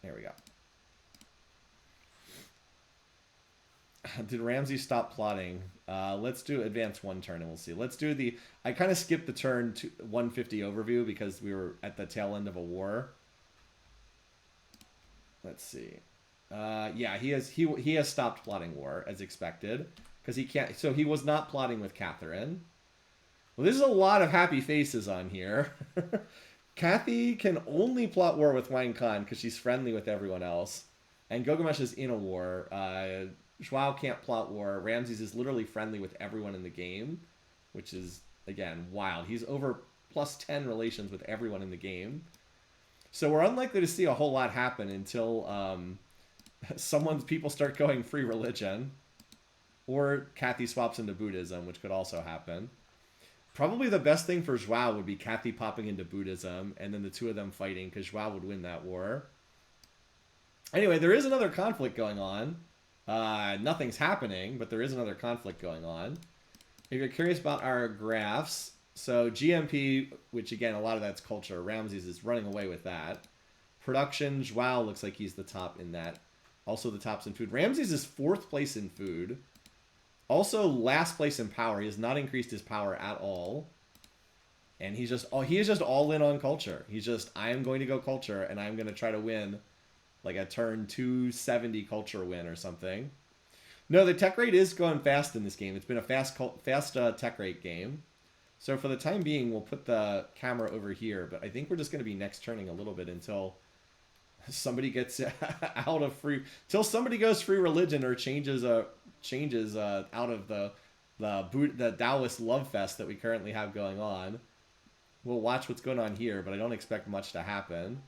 There we go. Did Ramsey stop plotting? Let's do advance one turn and we'll see. Let's do the... I kind of skipped the turn to 150 overview because we were at the tail end of a war. Let's see. Yeah, he has stopped plotting war as expected because he can't. So he was not plotting with Catherine. Well, this is a lot of happy faces on here. Kathy can only plot war with Wang Khan because she's friendly with everyone else, and Gilgamesh is in a war. Joao can't plot war. Ramses is literally friendly with everyone in the game, which is again wild. He's over plus 10 relations with everyone in the game. So we're unlikely to see a whole lot happen until people start going free religion, or Kathy swaps into Buddhism, which could also happen. Probably the best thing for Joao would be Kathy popping into Buddhism, and then the two of them fighting, because Joao would win that war. Anyway, there is another conflict going on. Nothing's happening, but there is another conflict going on. If you're curious about our graphs, so GMP, which again, a lot of that's culture, Ramses is running away with that. Production, Joao looks like he's the top in that. Also the tops in food. Ramses is 4th place in food. Also last place in power. He has not increased his power at all. And he is just all in on culture. He's just, I am going to go culture, and I'm going to try to win like a turn 270 culture win or something. No, the tech rate is going fast in this game. It's been a fast tech rate game. So for the time being, we'll put the camera over here. But I think we're just going to be next turning a little bit until somebody gets out of free... Till somebody goes free religion or changes out of the Taoist love fest that we currently have going on. We'll watch what's going on here, but I don't expect much to happen.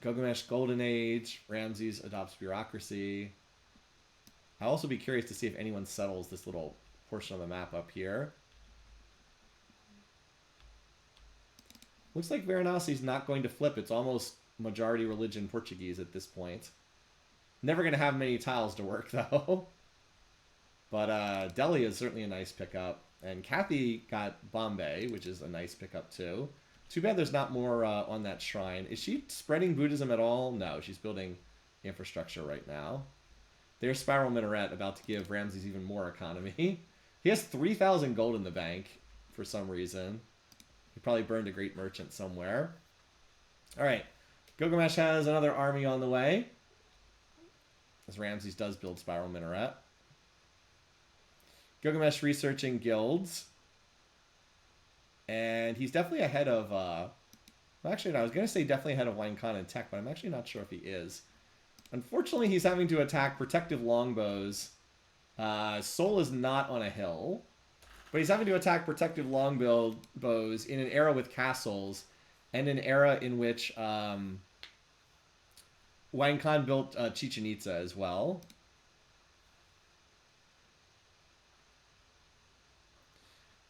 Gilgamesh Golden Age. Ramses adopts bureaucracy. I'll also be curious to see if anyone settles this little portion of the map up here. Looks like Varanasi's not going to flip. It's almost majority religion Portuguese at this point. Never going to have many tiles to work, though. But Delhi is certainly a nice pickup. And Kathy got Bombay, which is a nice pickup, too. Too bad there's not more on that shrine. Is she spreading Buddhism at all? No, she's building infrastructure right now. There's Spiral Minaret, about to give Ramses even more economy. He has 3,000 gold in the bank for some reason. He probably burned a great merchant somewhere. All right. Gilgamesh has another army on the way, as Ramses does build Spiral Minaret. Gilgamesh researching guilds. And he's definitely ahead of... actually, no, I was going to say definitely ahead of Wang Khan in tech, but I'm actually not sure if he is. Unfortunately, he's having to attack protective longbows. Sol is not on a hill. But he's having to attack protective longbows in an era with castles, and an era in which Wang Khan built Chichen Itza as well.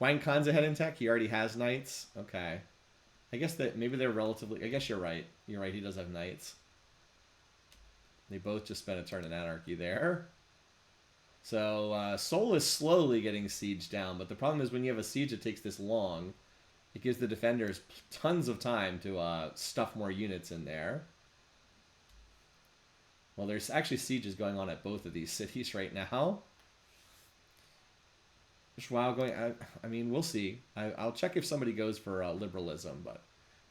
Wang Khan's ahead in tech. He already has knights. Okay. I guess that maybe they're relatively... I guess you're right. You're right. He does have knights. They both just spent a turn in anarchy there. So Sol is slowly getting sieged down, but the problem is when you have a siege that takes this long, it gives the defenders tons of time to stuff more units in there. Well, there's actually sieges going on at both of these cities right now. Wow, going. I mean, we'll see. I'll check if somebody goes for liberalism, but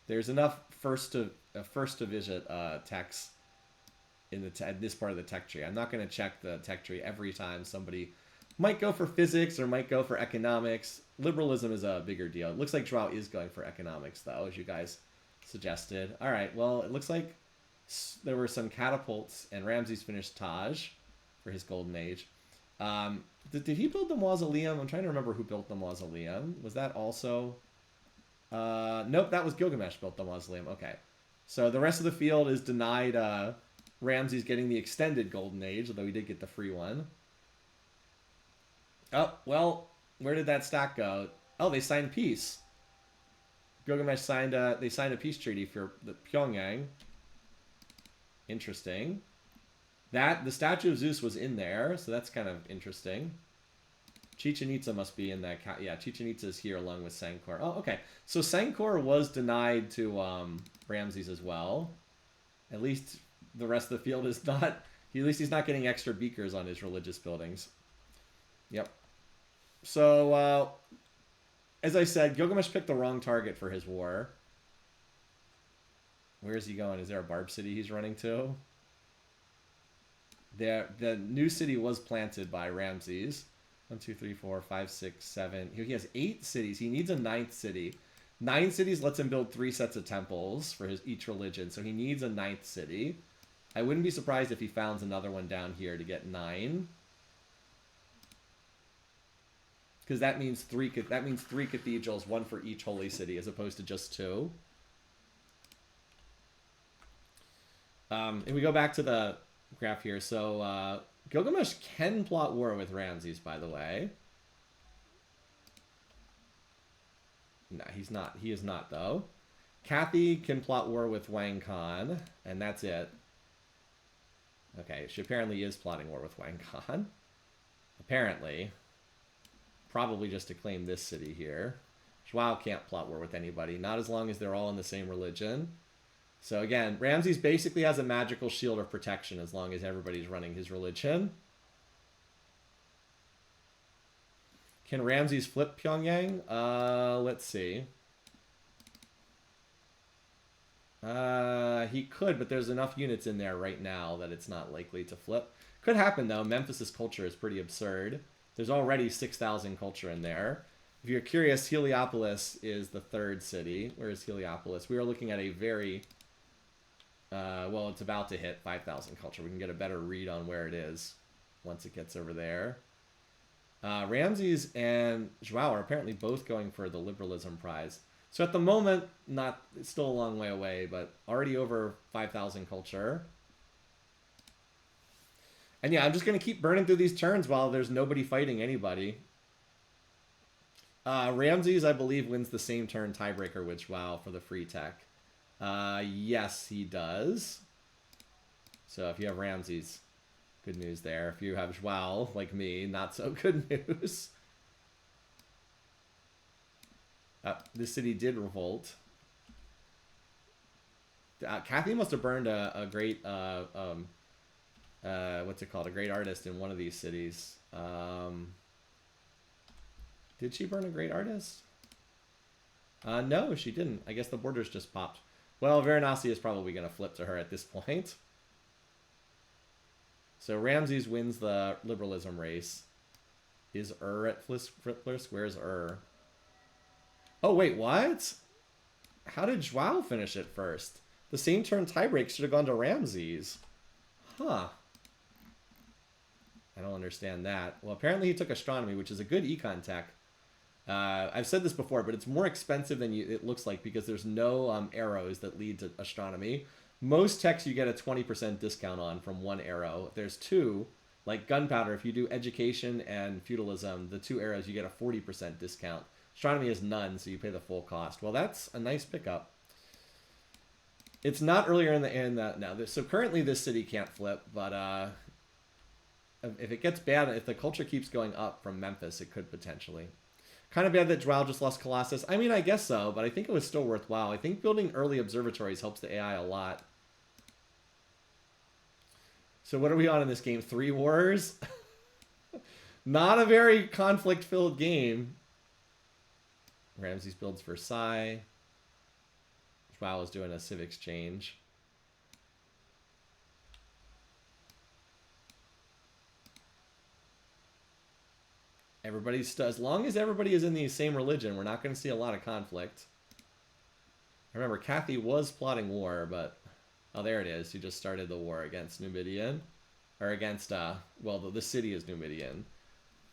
there's enough first to visit techs in this part of the tech tree. I'm not going to check the tech tree every time somebody might go for physics or might go for economics. Liberalism is a bigger deal. It looks like Joao is going for economics, though, as you guys suggested. All right, well, it looks like there were some catapults, and Ramses finished Taj for his golden age. Did he build the mausoleum? I'm trying to remember who built the mausoleum. Was that also... nope, that was Gilgamesh built the mausoleum. Okay. So the rest of the field is denied Ramses getting the extended golden age, although he did get the free one. Oh, well, where did that stack go? Oh, they signed peace. Gilgamesh signed a peace treaty for the Pyongyang. Interesting. The statue of Zeus was in there, so that's kind of interesting. Chichen Itza must be in that. Yeah, Chichen Itza is here along with Sankor. Oh, okay. So Sankor was denied to Ramses as well. At least the rest of the field is not. At least he's not getting extra beakers on his religious buildings. Yep. So, as I said, Gilgamesh picked the wrong target for his war. Where is he going? Is there a Barb city he's running to? The new city was planted by Ramses. 1, 2, 3, 4, 5, 6, 7. He has 8 cities. He needs a 9th city. 9 cities lets him build 3 sets of temples for each religion. So he needs a 9th city. I wouldn't be surprised if he founds another one down here to get 9. Because that means 3 cathedrals, 1 for each holy city, as opposed to just 2. And we go back to the graph here. So Gilgamesh can plot war with Ramses, by the way. No, he's not. He is not, though. Kathy can plot war with Wang Khan, and that's it. Okay, she apparently is plotting war with Wang Khan. Apparently. Probably just to claim this city here. Joao can't plot war with anybody, not as long as they're all in the same religion. So again, Ramses basically has a magical shield of protection as long as everybody's running his religion. Can Ramses flip Pyongyang? Let's see. He could, but there's enough units in there right now that it's not likely to flip. Could happen, though. Memphis's culture is pretty absurd. There's already 6,000 culture in there. If you're curious, Heliopolis is the 3rd city. Where is Heliopolis? We are looking at a very... well, it's about to hit 5,000 culture. We can get a better read on where it is once it gets over there. Ramses and Joao are apparently both going for the Liberalism Prize. So at the moment, it's still a long way away, but already over 5,000 culture. And yeah, I'm just going to keep burning through these turns while there's nobody fighting anybody. Ramses, I believe, wins the same turn tiebreaker with Joao for the free tech. Yes, he does. So if you have Ramses, good news there. If you have Joao, like me, not so good news. This city did revolt. Kathy must have burned a great... what's it called? A great artist in one of these cities. Did she burn a great artist? No, she didn't. I guess the borders just popped. Well, Varanasi is probably going to flip to her at this point. So Ramses wins the liberalism race. Is at Flippler? Where's Oh, wait, what? How did Joao finish it first? The same turn tiebreak should have gone to Ramses. Huh. I don't understand that. Well, apparently he took astronomy, which is a good econ tech. I've said this before, but it's more expensive than it looks like because there's no arrows that lead to astronomy. Most techs you get a 20% discount on from one arrow. If there's 2, like gunpowder, if you do education and feudalism, the 2 arrows, you get a 40% discount. Astronomy is none, so you pay the full cost. Well, that's a nice pickup. It's not earlier in the no. So currently this city can't flip, but if it gets bad, if the culture keeps going up from Memphis, it could potentially. Kind of bad that Drow just lost Colossus. I mean, I guess so, but I think it was still worthwhile. I think building early observatories helps the AI a lot. So what are we on in this game? 3 wars? Not a very conflict-filled game. Ramses builds Versailles. Drow is doing a civ exchange. As long as everybody is in the same religion, we're not going to see a lot of conflict. Remember, Kathy was plotting war, but... Oh, there it is. She just started the war against Numidian. Or against, well, the city is Numidian.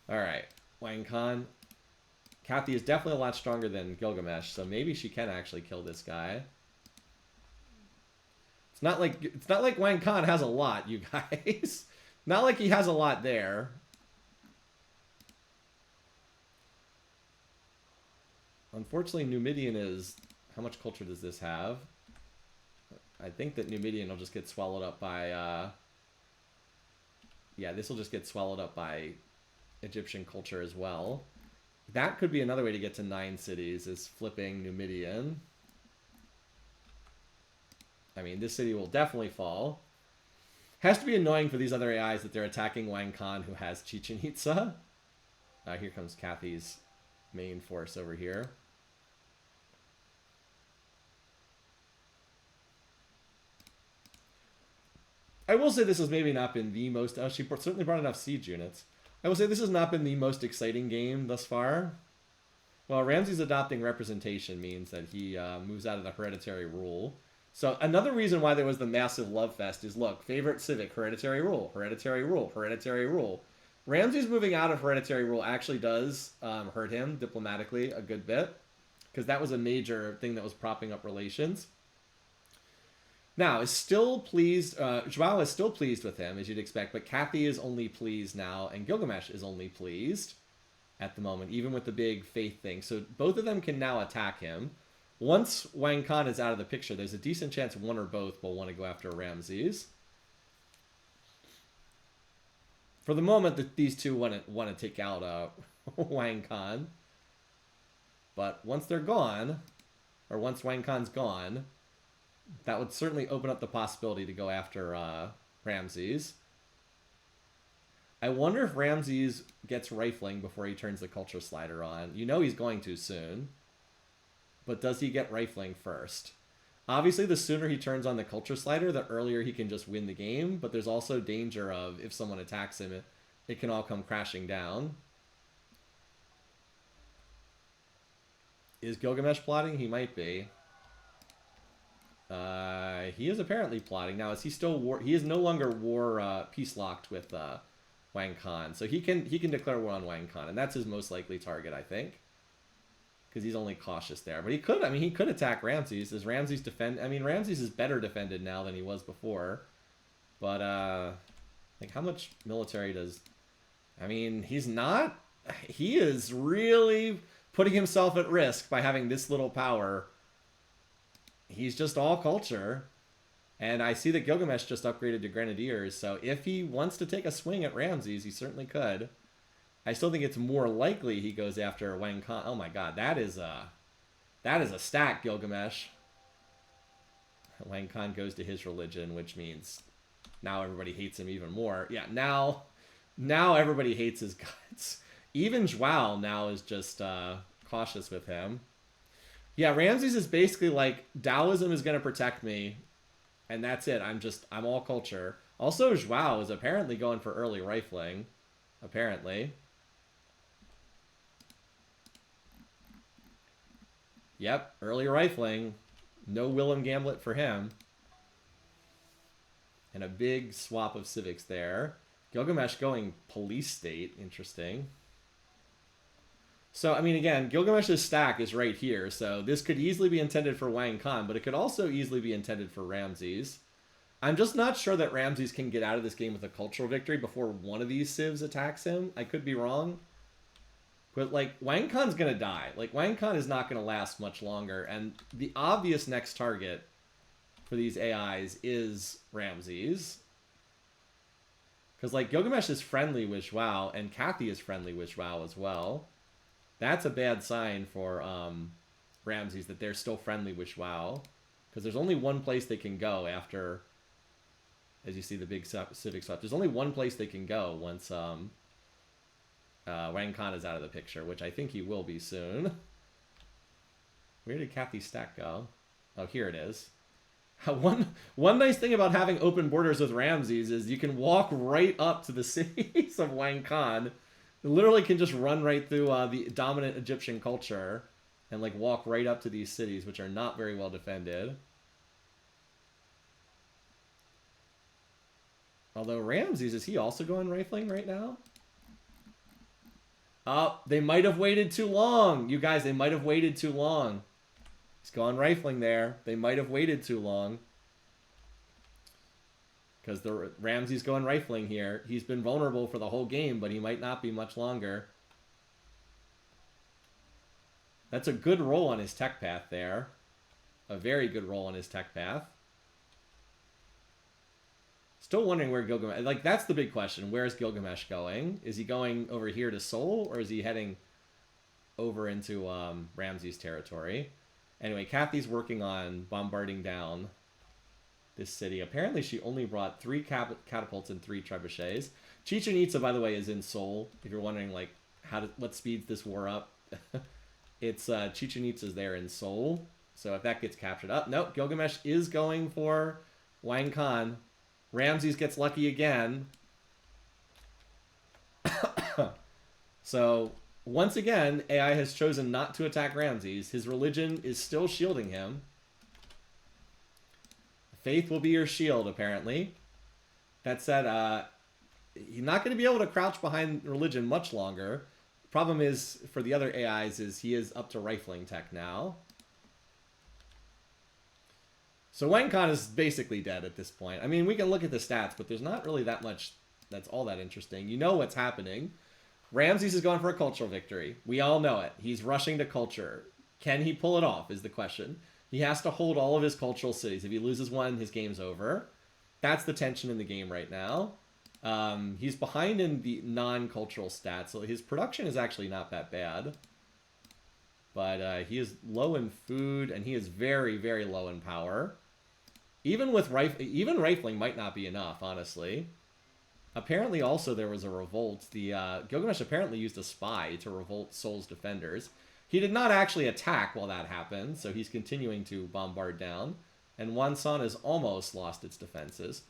Alright. Wang Khan. Kathy is definitely a lot stronger than Gilgamesh, so maybe she can actually kill this guy. It's not like Wang Khan has a lot, you guys. Not like he has a lot there. Unfortunately, Numidian is... How much culture does this have? I think that Numidian will just get swallowed up by... Yeah, this will just get swallowed up by Egyptian culture as well. That could be another way to get to 9 cities, is flipping Numidian. I mean, this city will definitely fall. Has to be annoying for these other AIs that they're attacking Wang Khan, who has Chichen Itza. Here comes Kathy's main force over here. I will say this has maybe not been the most... Oh, she certainly brought enough siege units. I will say this has not been the most exciting game thus far. Well, Ramses adopting representation means that he moves out of the hereditary rule. So another reason why there was the massive love fest is, look, favorite civic, hereditary rule, hereditary rule, hereditary rule. Ramses moving out of hereditary rule actually does hurt him diplomatically a good bit, because that was a major thing that was propping up relations. Now, is still pleased, Joao is still pleased with him, as you'd expect, but Kathy is only pleased now, and Gilgamesh is only pleased at the moment, even with the big faith thing. So both of them can now attack him. Once Wang Khan is out of the picture, there's a decent chance one or both will want to go after Ramses. For the moment, these two want to take out Wang Khan. But once they're gone, or once Wang Khan's gone... That would certainly open up the possibility to go after Ramses. I wonder if Ramses gets rifling before he turns the culture slider on. You know he's going to soon. But does he get rifling first? Obviously, the sooner he turns on the culture slider, the earlier he can just win the game. But there's also danger of, if someone attacks him, it can all come crashing down. Is Gilgamesh plotting? He might be. He is apparently plotting. Now, is he still war? He is no longer peace locked with Wang Khan, so he can declare war on Wang Khan, and that's his most likely target, I think, because he's only cautious there. But he could, I mean, he could attack Ramses. Does Ramses defend? I mean, Ramses is better defended now than he was before, but like, how much military does? I mean, he's not. He is really putting himself at risk by having this little power. He's just all culture. And I see that Gilgamesh just upgraded to Grenadiers, so if he wants to take a swing at Ramses, he certainly could. I still think it's more likely he goes after Wang Khan. Oh my god, that is a stack, Gilgamesh. Wang Khan goes to his religion, which means now everybody hates him even more. Yeah, now everybody hates his guts. Even Joao now is just cautious with him. Yeah, Ramses is basically like, Taoism is going to protect me, and that's it. I'm all culture. Also, Joao is apparently going for early rifling. Apparently. Yep, early rifling. No Willem Gamblet for him. And a big swap of civics there. Gilgamesh going police state. Interesting. So, I mean, again, Gilgamesh's stack is right here, so this could easily be intended for Wang Khan, but it could also easily be intended for Ramses. I'm just not sure that Ramses can get out of this game with a cultural victory before one of these civs attacks him. I could be wrong. But, like, Wang Khan's gonna die. Like, Wang Khan is not gonna last much longer, and the obvious next target for these AIs is Ramses. Because, like, Gilgamesh is friendly with Joao, and Kathy is friendly with Joao as well. That's a bad sign for Ramses, that they're still friendly with Joao. Because there's only one place they can go after, as you see the big civic swap. There's only one place they can go once Wang Khan is out of the picture, which I think he will be soon. Where did Kathy's stack go? Oh, here it is. One nice thing about having open borders with Ramses is you can walk right up to the cities of Wang Khan literally can just run right through the dominant Egyptian culture and like walk right up to these cities, which are not very well defended. Although Ramses, is he also going rifling right now? Oh, they might have waited too long. You guys, they might have waited too long. He's going rifling there. They might have waited too long. Because the Ramses going rifling here. He's been vulnerable for the whole game, but he might not be much longer. That's a good roll on his tech path there. A very good roll on his tech path. Still wondering where Gilgamesh... Like, that's the big question. Where is Gilgamesh going? Is he going over here to Seoul, or is he heading over into Ramses' territory? Anyway, Kathy's working on bombarding down this city. Apparently, she only brought 3 catapults and 3 trebuchets. Chichen Itza, by the way, is in Seoul. If you're wondering, like, what speeds this war up, it's Chichen Itza's there in Seoul. So if that gets captured up, nope, Gilgamesh is going for Wang Khan. Ramses gets lucky again. So, once again, AI has chosen not to attack Ramses. His religion is still shielding him. Faith will be your shield, apparently. That said, he's not going to be able to crouch behind religion much longer. Problem is, for the other AIs, is he is up to rifling tech now. So Wang Khan is basically dead at this point. I mean, we can look at the stats, but there's not really that much that's all that interesting. You know what's happening. Ramses is going for a cultural victory. We all know it. He's rushing to culture. Can he pull it off is the question. He has to hold all of his cultural cities. If he loses one, his game's over. That's the tension in the game right now. He's behind in the non-cultural stats, so his production is actually not that bad. But he is low in food, and he is very, very low in power. Even rifling might not be enough, honestly. Apparently, also, there was a revolt. Gilgamesh apparently used a spy to revolt Seoul's defenders. He did not actually attack while that happened, so he's continuing to bombard down. And Wonsan has almost lost its defenses.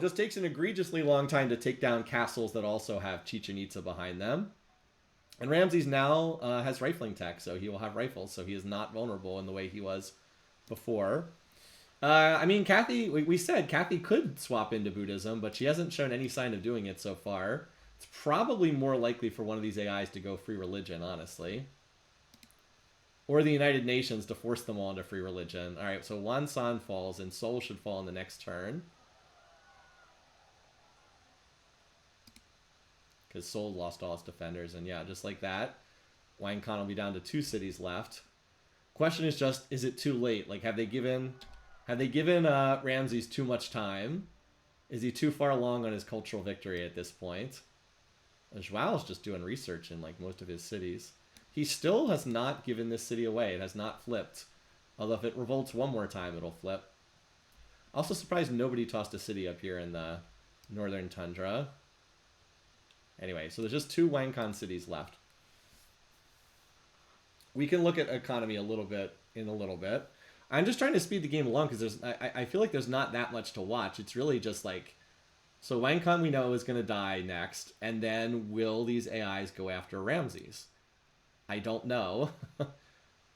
Just takes an egregiously long time to take down castles that also have Chichen Itza behind them. And Ramses now has rifling tech, so he will have rifles, so he is not vulnerable in the way he was before. I mean, Kathy, we said Kathy could swap into Buddhism, but she hasn't shown any sign of doing it so far. It's probably more likely for one of these AIs to go free religion, honestly. Or the United Nations to force them all into free religion. Alright, so Wonsan falls, and Seoul should fall in the next turn. Because Seoul lost all its defenders, and yeah, just like that, Wang Khan will be down to 2 cities left. Question is just, is it too late? Like, have they given Ramses too much time? Is he too far along on his cultural victory at this point? Joao is just doing research in like most of his cities. He still has not given this city away. It has not flipped. Although if it revolts one more time, it'll flip. Also surprised nobody tossed a city up here in the northern tundra. Anyway, so there's just 2 Wang Khan cities left. We can look at economy a little bit in a little bit. I'm just trying to speed the game along because I feel like there's not that much to watch. It's really just like, so Wang Khan we know is going to die next, and then will these AIs go after Ramses? I don't know.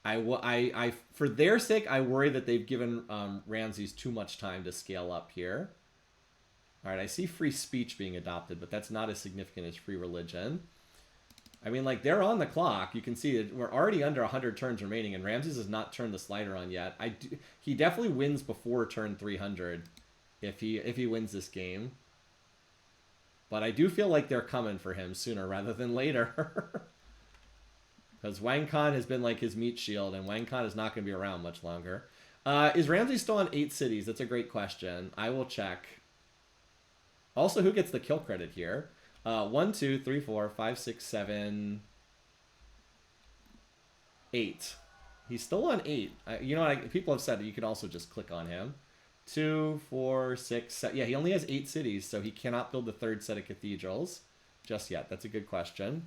I for their sake, I worry that they've given Ramses too much time to scale up here. All right, I see free speech being adopted, but that's not as significant as free religion. I mean, like, they're on the clock. You can see that we're already under 100 turns remaining, and Ramses has not turned the slider on yet. He definitely wins before turn 300 if he wins this game. But I do feel like they're coming for him sooner rather than later. Because Wang Khan has been like his meat shield, and Wang Khan is not going to be around much longer. Is Ramses still on 8 cities? That's a great question. I will check. Also, who gets the kill credit here? 1, 2, 3, 4, 5, 6, 7, 8. He's still on 8. You know, people have said that you can also just click on him. 2, 4, 6, 7. Yeah, he only has 8 cities, so he cannot build the 3rd set of cathedrals just yet. That's a good question.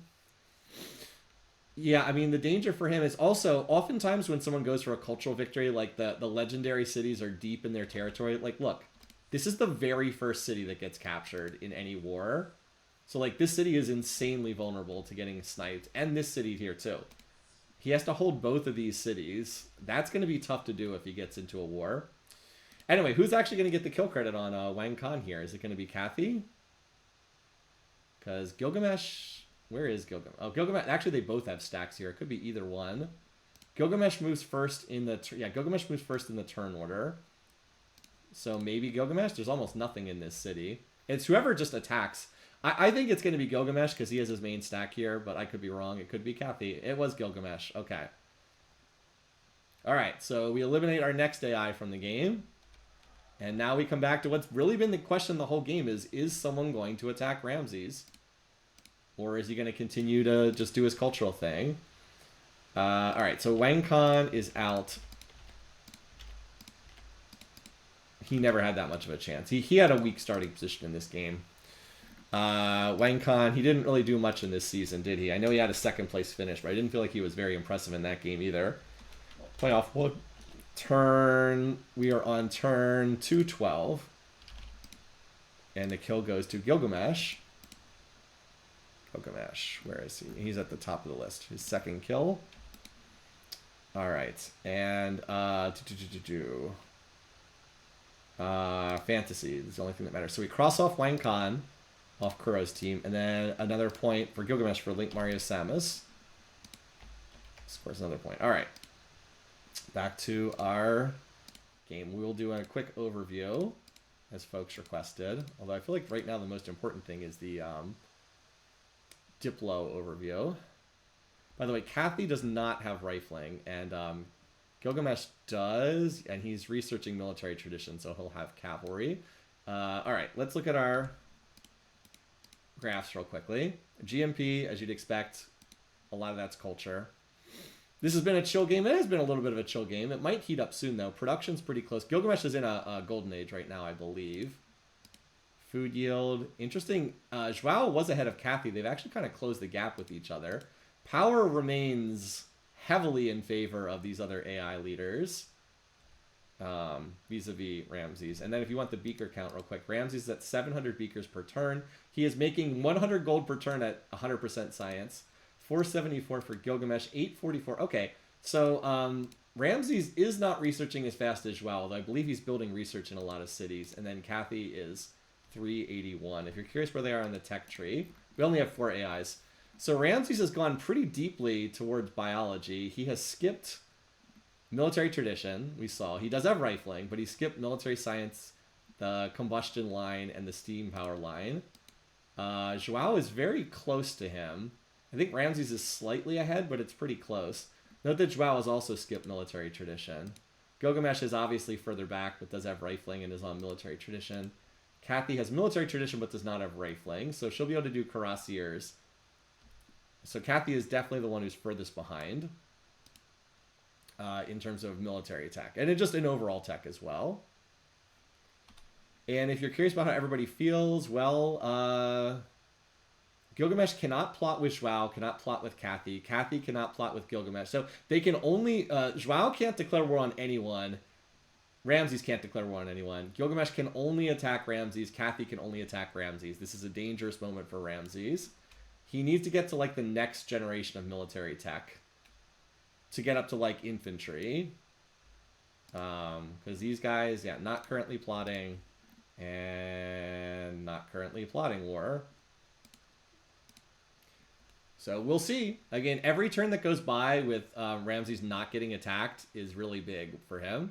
Yeah, I mean, the danger for him is also, oftentimes when someone goes for a cultural victory, like the legendary cities are deep in their territory. Like, look, this is the very first city that gets captured in any war. So like this city is insanely vulnerable to getting sniped, and this city here too. He has to hold both of these cities. That's going to be tough to do if he gets into a war. Anyway, who's actually going to get the kill credit on Wang Khan here? Is it going to be Kathy? Because Gilgamesh... Where is Gilgamesh? Oh, Gilgamesh... Actually, they both have stacks here. It could be either one. Gilgamesh moves first in the... Yeah, Gilgamesh moves first in the turn order. So maybe Gilgamesh? There's almost nothing in this city. It's whoever just attacks. I think it's going to be Gilgamesh because he has his main stack here, but I could be wrong. It could be Kathy. It was Gilgamesh. Okay. All right, so we eliminate our next AI from the game. And now we come back to what's really been the question the whole game is someone going to attack Ramses? Or is he going to continue to just do his cultural thing? All right, so Wang Khan is out. He never had that much of a chance. He had a weak starting position in this game. Wang Khan, he didn't really do much in this season, did he? I know he had a second place finish, but I didn't feel like he was very impressive in that game either. Playoff one. We are on turn 212. And the kill goes to Gilgamesh. Gilgamesh, where is he? He's at the top of the list. His second kill. All right. And fantasy is the only thing that matters. So we cross off Wang Khan off Kuro's team, and then another point for Gilgamesh for Link Mario Samus. Scores another point. All right. Back to our game. We will do a quick overview, as folks requested. Although I feel like right now the most important thing is the Diplo overview. By the way, Kathy does not have rifling, and Gilgamesh does, and he's researching military tradition, so he'll have cavalry. All right, let's look at our graphs real quickly. GMP, as you'd expect, a lot of that's culture. This has been a chill game. It has been a little bit of a chill game. It might heat up soon, though. Production's pretty close. Gilgamesh is in a golden age right now, I believe. Food yield. Interesting. Joao was ahead of Kathy. They've actually kind of closed the gap with each other. Power remains heavily in favor of these other AI leaders. Vis-a-vis Ramses. And then if you want the beaker count real quick, Ramses is at 700 beakers per turn. He is making 100 gold per turn at 100% science. 474 for Gilgamesh, 844. Okay, so Ramses is not researching as fast as Joao, although I believe he's building research in a lot of cities. And then Kathy is 381. If you're curious where they are on the tech tree, we only have 4 AIs. So Ramses has gone pretty deeply towards biology. He has skipped military tradition, we saw. He does have rifling, but he skipped military science, the combustion line, and the steam power line. Joao is very close to him. I think Ramses is slightly ahead, but it's pretty close. Note that Joao has also skipped military tradition. Gilgamesh is obviously further back, but does have rifling and is on military tradition. Kathy has military tradition, but does not have rifling, so she'll be able to do cuirassiers. So Kathy is definitely the one who's furthest behind in terms of military attack. And just in overall tech as well. And if you're curious about how everybody feels, well, Gilgamesh cannot plot with Joao, cannot plot with Kathy. Kathy cannot plot with Gilgamesh. So they can only... Joao can't declare war on anyone. Ramses can't declare war on anyone. Gilgamesh can only attack Ramses. Kathy can only attack Ramses. This is a dangerous moment for Ramses. He needs to get to, like, the next generation of military tech to get up to, like, infantry. Because these guys, yeah, not currently plotting and not currently plotting war. So we'll see. Again, every turn that goes by with Ramses not getting attacked is really big for him.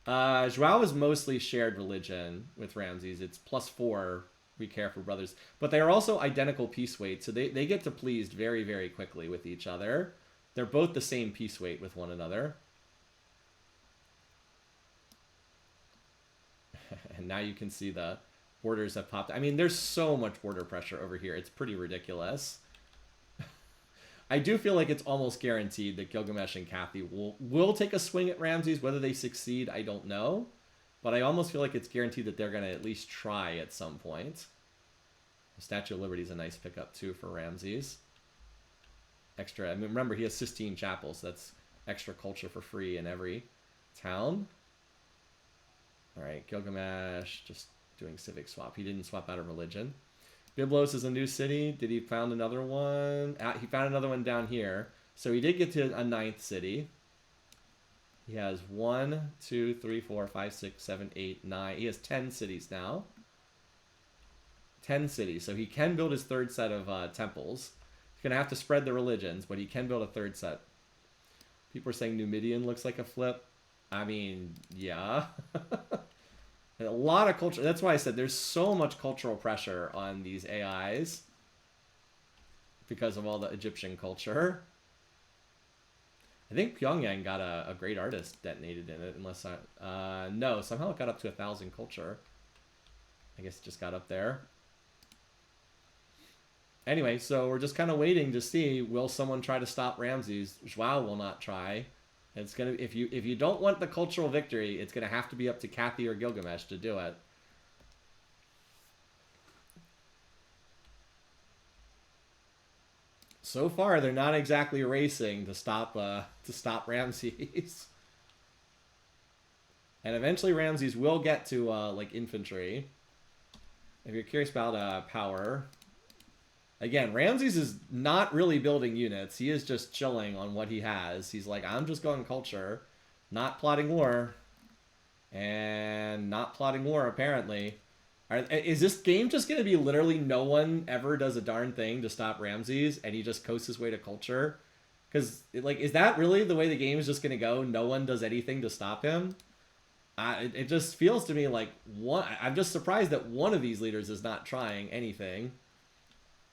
Joao is mostly shared religion with Ramses. It's +4, we care for brothers. But they are also identical piece weight, so they get to pleased very, very quickly with each other. They're both the same piece weight with one another. And now you can see the borders have popped. I mean, there's so much border pressure over here. It's pretty ridiculous. I do feel like it's almost guaranteed that Gilgamesh and Kathy will take a swing at Ramses. Whether they succeed, I don't know. But I almost feel like it's guaranteed that they're going to at least try at some point. The Statue of Liberty is a nice pickup, too, for Ramses. Extra, I mean, remember, he has Sistine Chapel, so that's extra culture for free in every town. All right, Gilgamesh just doing civic swap. He didn't swap out of religion. Byblos is a new city. Did he found another one? He found another one down here. So he did get to a 9th city. He has 1, 2, 3, 4, 5, 6, 7, 8, 9. He has 10 cities now. 10 cities. So he can build his 3rd set of temples. He's going to have to spread the religions, but he can build a 3rd set. People are saying Numidian looks like a flip. I mean, yeah. A lot of culture. That's why I said there's so much cultural pressure on these AIs because of all the Egyptian culture. I think Pyongyang got a great artist detonated in it, unless no, somehow it got up to 1,000 culture. I guess it just got up there. Anyway, so we're just kind of waiting to see, will someone try to stop Ramses? Joao will not try. It's gonna, if you don't want the cultural victory, it's gonna have to be up to Kathy or Gilgamesh to do it. So far, they're not exactly racing to stop Ramses. And eventually, Ramses will get to like infantry. If you're curious about power, again, Ramses is not really building units. He is just chilling on what he has. He's like, I'm just going culture, not plotting war, and not plotting war apparently. Is this game just going to be literally no one ever does a darn thing to stop Ramses, and he just coasts his way to culture? Because, like, is that really the way the game is just going to go? No one does anything to stop him? It just feels to me like I'm just surprised that one of these leaders is not trying anything.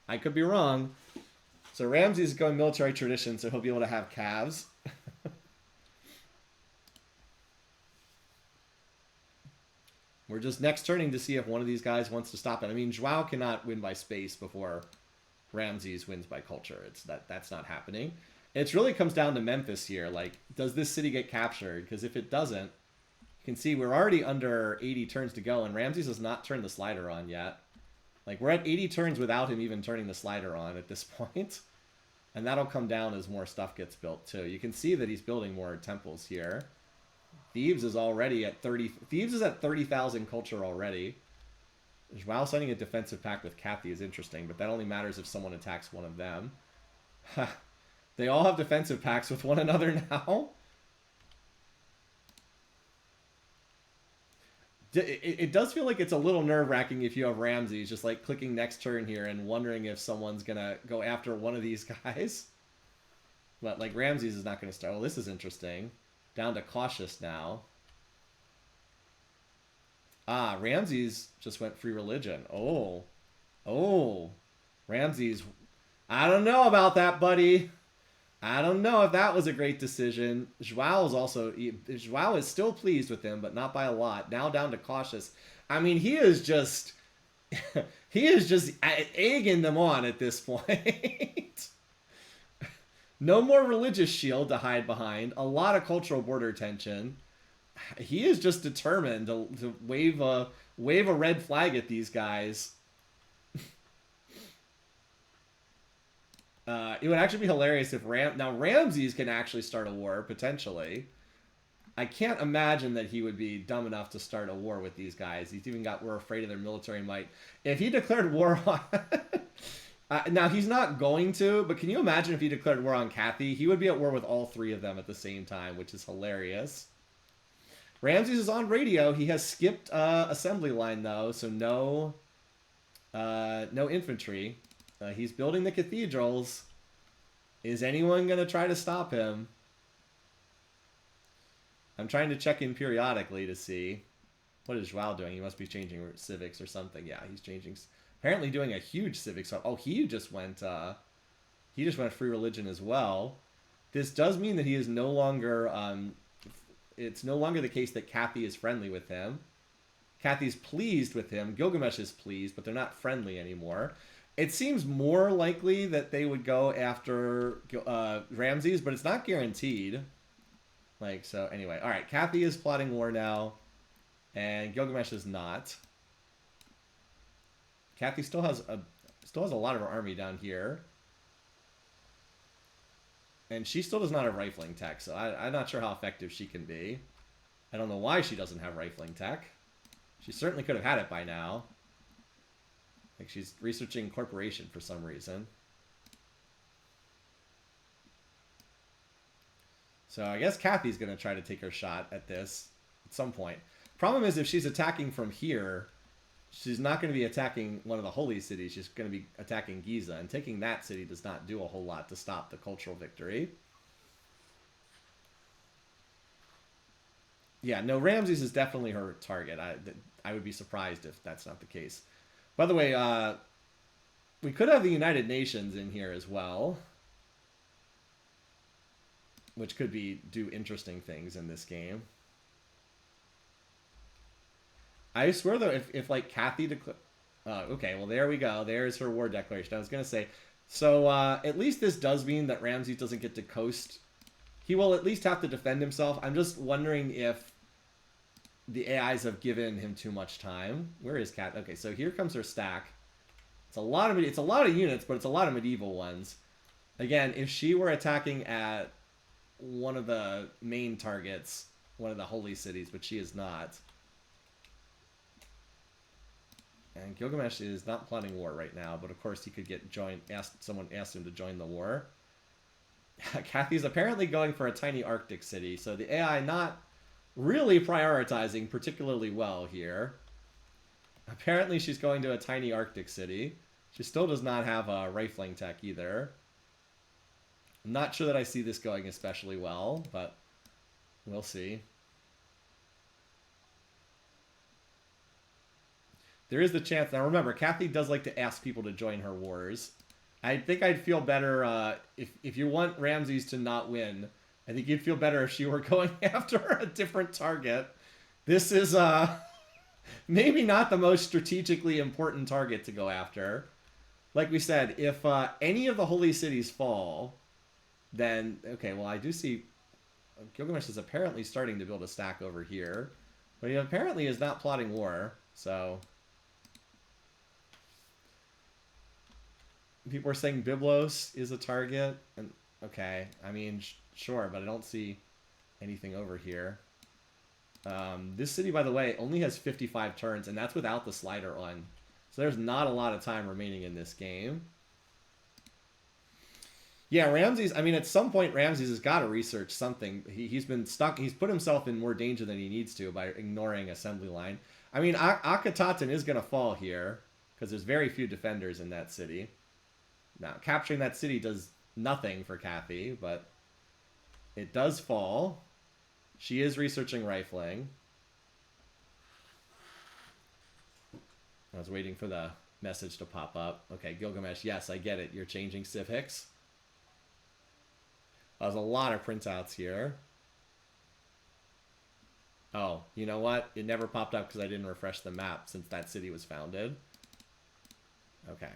I could be wrong. So Ramses is going military tradition, so he'll be able to have calves. We're just next turning to see if one of these guys wants to stop it. I mean, Joao cannot win by space before Ramses wins by culture. That's not happening. It really comes down to Memphis here. Like, does this city get captured? Because if it doesn't, you can see we're already under 80 turns to go, and Ramses has not turned the slider on yet. Like, we're at 80 turns without him even turning the slider on at this point. And that'll come down as more stuff gets built, too. You can see that he's building more temples here. Thebes is already at 30... Thebes is at 30,000 culture already. Joao signing a defensive pact with Kathy is interesting, but that only matters if someone attacks one of them. They all have defensive pacts with one another now? It does feel like it's a little nerve-wracking if you have Ramses just like clicking next turn here and wondering if someone's gonna go after one of these guys. But like Ramses is not gonna start. Oh, this is interesting. Down to cautious now. Ah, Ramses just went free religion. Oh, Ramses. I don't know about that, buddy. I don't know if that was a great decision. Joao is still pleased with him, but not by a lot. Now down to cautious. I mean, he is just egging them on at this point. No more religious shield to hide behind. A lot of cultural border tension. He is just determined to wave a red flag at these guys. It would actually be hilarious if Ramses can actually start a war, potentially. I can't imagine that he would be dumb enough to start a war with these guys. We're afraid of their military might. If he declared war on... now, he's not going to, but can you imagine if he declared war on Kathy? He would be at war with all three of them at the same time, which is hilarious. Ramses is on radio. He has skipped assembly line, though, so no infantry. He's building the cathedrals. Is anyone going to try to stop him? I'm trying to check in periodically to see. What is Joao doing? He must be changing civics or something. Yeah, he's changing. Apparently doing a huge civics. Oh, he just went free religion as well. This does mean that he is no longer... it's no longer the case that Kathy is friendly with him. Kathy's pleased with him. Gilgamesh is pleased, but they're not friendly anymore. It seems more likely that they would go after Ramses, but it's not guaranteed. Like, so anyway. All right, Kathy is plotting war now, and Gilgamesh is not. Kathy still has a lot of her army down here. And she still does not have rifling tech, so I'm not sure how effective she can be. I don't know why she doesn't have rifling tech. She certainly could have had it by now. Like she's researching corporation for some reason. So I guess Kathy's going to try to take her shot at this at some point. Problem is, if she's attacking from here, she's not going to be attacking one of the holy cities. She's going to be attacking Giza. And taking that city does not do a whole lot to stop the cultural victory. Yeah, no, Ramses is definitely her target. I would be surprised if that's not the case. By the way, we could have the United Nations in here as well, which could do interesting things in this game. I swear though, if like Kathy okay, well there we go. There's her war declaration. I was gonna say, so at least this does mean that Ramses doesn't get to coast. He will at least have to defend himself. I'm just wondering if the AIs have given him too much time. Where is Kat? Okay, so here comes her stack. It's a lot of units, but it's a lot of medieval ones. Again, if she were attacking at one of the main targets, one of the holy cities, but she is not. And Gilgamesh is not plotting war right now, but of course he could get someone asked him to join the war. Kathy's apparently going for a tiny Arctic city, so the AI not really prioritizing particularly well here. Apparently she's going to a tiny Arctic city. She still does not have a rifling tech either. I'm not sure that I see this going especially well, but we'll see. There is the chance. Now remember, Kathy does like to ask people to join her wars. I think I'd feel better if you want Ramses to not win. I think you'd feel better if she were going after a different target. This is maybe not the most strategically important target to go after. Like we said, if any of the holy cities fall, then okay. Well, I do see Gilgamesh is apparently starting to build a stack over here, but he apparently is not plotting war. So people are saying Byblos is a target, and okay, I mean sure, but I don't see anything over here. This city, by the way, only has 55 turns, and that's without the slider on. So there's not a lot of time remaining in this game. Yeah, Ramses, I mean, at some point, Ramses has got to research something. He's been stuck. He's put himself in more danger than he needs to by ignoring assembly line. I mean, Akhenaten is going to fall here because there's very few defenders in that city. Now, capturing that city does nothing for Kathy, but it does fall. She is researching rifling. I was waiting for the message to pop up. Okay, Gilgamesh, yes, I get it. You're changing Civ4. There's a lot of printouts here. Oh, you know what? It never popped up because I didn't refresh the map since that city was founded. Okay.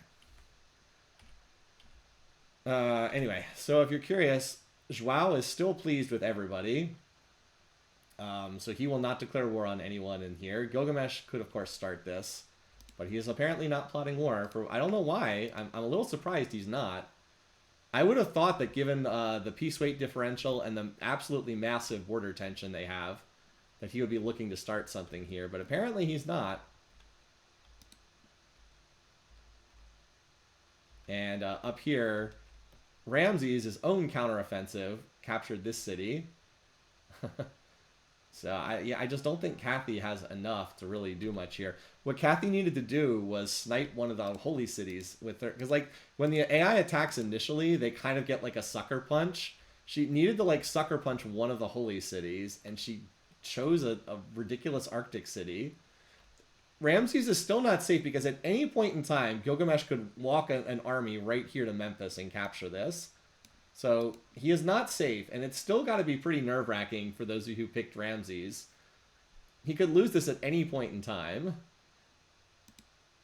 Anyway, so if you're curious, Joao is still pleased with everybody. So he will not declare war on anyone in here. Gilgamesh could, of course, start this. But he is apparently not plotting war. I don't know why. I'm a little surprised he's not. I would have thought that given the peace weight differential and the absolutely massive border tension they have, that he would be looking to start something here. But apparently he's not. And up here, Ramses, his own counteroffensive, captured this city. So I just don't think Kathy has enough to really do much here. What Kathy needed to do was snipe one of the holy cities with her, because like when the AI attacks initially, they kind of get like a sucker punch. She needed to like sucker punch one of the holy cities, and she chose a ridiculous Arctic city. Ramses is still not safe because at any point in time, Gilgamesh could walk an army right here to Memphis and capture this. So he is not safe, and it's still got to be pretty nerve-wracking for those of you who picked Ramses. He could lose this at any point in time.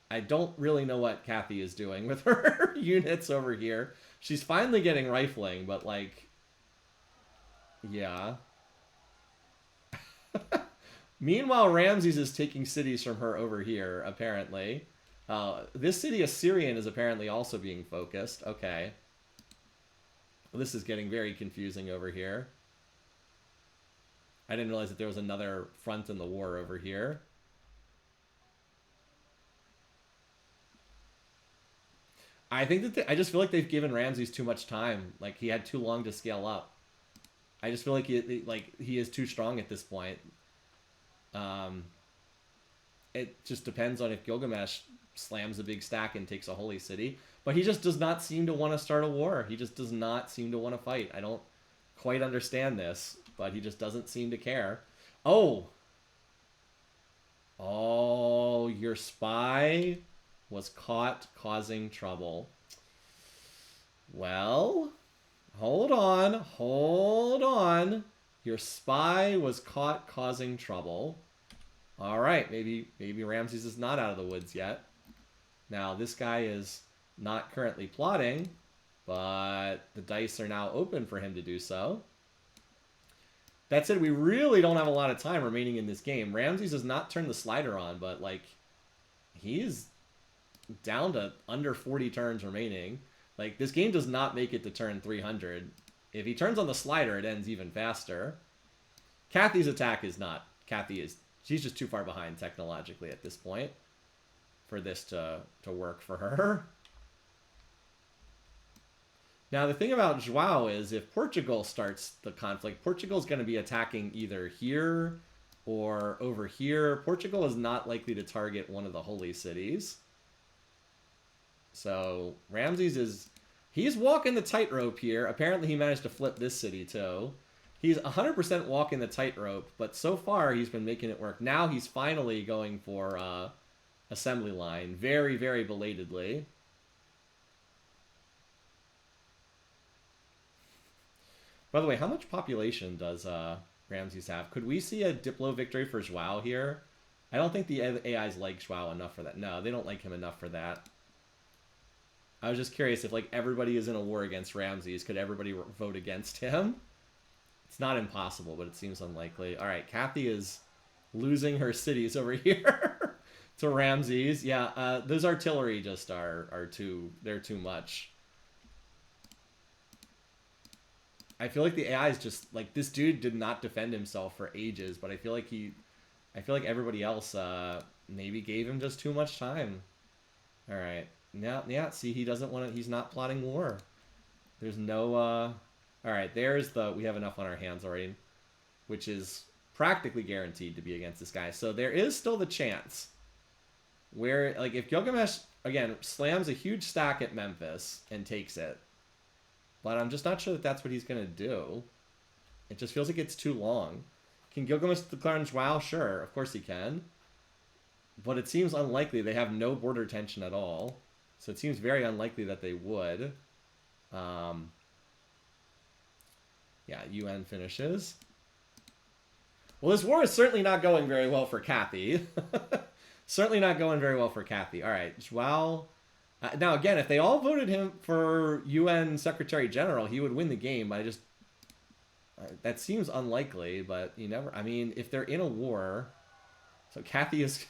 I don't really know what Kathy is doing with her units over here. She's finally getting rifling, but like, yeah. Meanwhile, Ramses is taking cities from her over here, apparently. This city, Assyrian, is apparently also being focused. Okay. This is getting very confusing over here. I didn't realize that there was another front in the war over here. I think that I just feel like they've given Ramses too much time. Like he had too long to scale up. I just feel like he is too strong at this point. Um, it just depends on if Gilgamesh slams a big stack and takes a holy city. But he just does not seem to want to start a war. He just does not seem to want to fight. I don't quite understand this, but he just doesn't seem to care. Oh, oh, your spy was caught causing trouble. Well, hold on, hold on. Your spy was caught causing trouble. All right, maybe Ramses is not out of the woods yet. Now, this guy is not currently plotting, but the dice are now open for him to do so. That said, we really don't have a lot of time remaining in this game. Ramses has not turned the slider on, but, like, he's down to under 40 turns remaining. Like, this game does not make it to turn 300. If he turns on the slider, it ends even faster. Kathy's attack is not. She's just too far behind technologically at this point for this to work for her. Now, the thing about Joao is if Portugal starts the conflict, Portugal's going to be attacking either here or over here. Portugal is not likely to target one of the holy cities. So Ramses he's walking the tightrope here. Apparently he managed to flip this city too. He's 100% walking the tightrope, but so far he's been making it work. Now he's finally going for assembly line, very, very belatedly. By the way, how much population does Ramses have? Could we see a Diplo victory for Joao here? I don't think the AIs like Joao enough for that. No, they don't like him enough for that. I was just curious if like everybody is in a war against Ramses, could everybody vote against him? It's not impossible, but it seems unlikely. All right, Kathy is losing her cities over here to Ramses. Yeah, those artillery just are they're too much. I feel like the AI is just like this dude did not defend himself for ages, but I feel like everybody else maybe gave him just too much time. All right. Now, yeah, see, he doesn't want to, he's not plotting war. There's no, all right, we have enough on our hands already, which is practically guaranteed to be against this guy. So there is still the chance where, like, if Gilgamesh, again, slams a huge stack at Memphis and takes it, but I'm just not sure that that's what he's going to do. It just feels like it's too long. Can Gilgamesh declare Joao? Sure, of course he can. But it seems unlikely. They have no border tension at all. So it seems very unlikely that they would. Yeah, UN finishes. Well, this war is certainly not going very well for Kathy. Certainly not going very well for Kathy. All right, Joao. Now, again, if they all voted him for UN Secretary General, he would win the game. That seems unlikely, but you never... I mean, if they're in a war... So Kathy is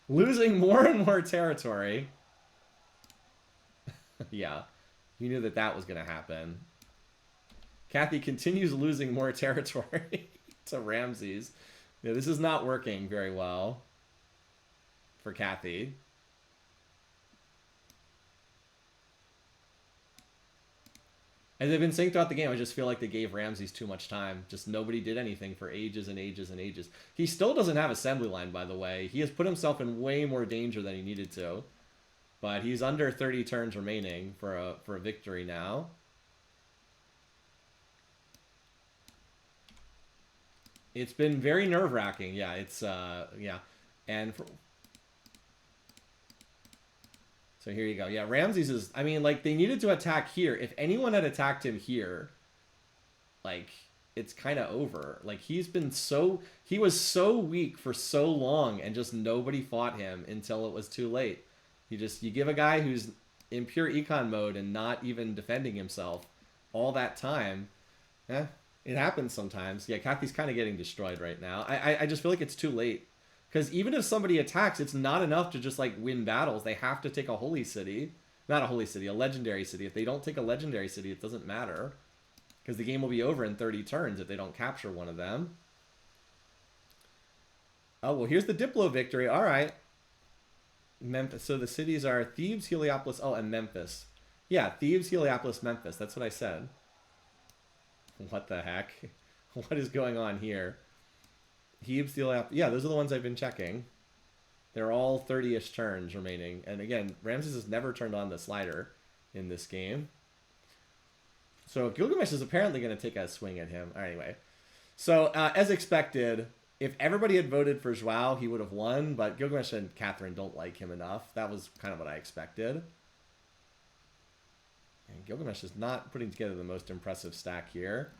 losing more and more territory. Yeah, you knew that was going to happen. Kathy continues losing more territory to Ramses. Yeah, this is not working very well for Kathy. As I've been saying throughout the game, I just feel like they gave Ramses too much time. Just nobody did anything for ages and ages and ages. He still doesn't have assembly line, by the way. He has put himself in way more danger than he needed to. But he's under 30 turns remaining for a victory now. It's been very nerve-wracking. Yeah, it's yeah. And so here you go. Yeah, Ramses is... I mean, like, they needed to attack here. If anyone had attacked him here, like, it's kind of over. Like, he was so weak for so long, and just nobody fought him until it was too late. You give a guy who's in pure econ mode and not even defending himself all that time. It happens sometimes. Yeah, Kathy's kind of getting destroyed right now. I just feel like it's too late. Because even if somebody attacks, it's not enough to just, like, win battles. They have to take a holy city. Not a holy city, a legendary city. If they don't take a legendary city, it doesn't matter. Because the game will be over in 30 turns if they don't capture one of them. Oh, well, here's the Diplo victory. All right. Memphis. So the cities are Thebes, Heliopolis, and Memphis. Yeah, Thebes, Heliopolis, Memphis. That's what I said. What the heck? What is going on here? Thebes, Heliopolis. Yeah, those are the ones I've been checking. They're all 30-ish turns remaining. And again, Ramses has never turned on the slider in this game. So Gilgamesh is apparently going to take a swing at him. Anyway. So, as expected, if everybody had voted for Joao, he would have won. But Gilgamesh and Catherine don't like him enough. That was kind of what I expected. And Gilgamesh is not putting together the most impressive stack here.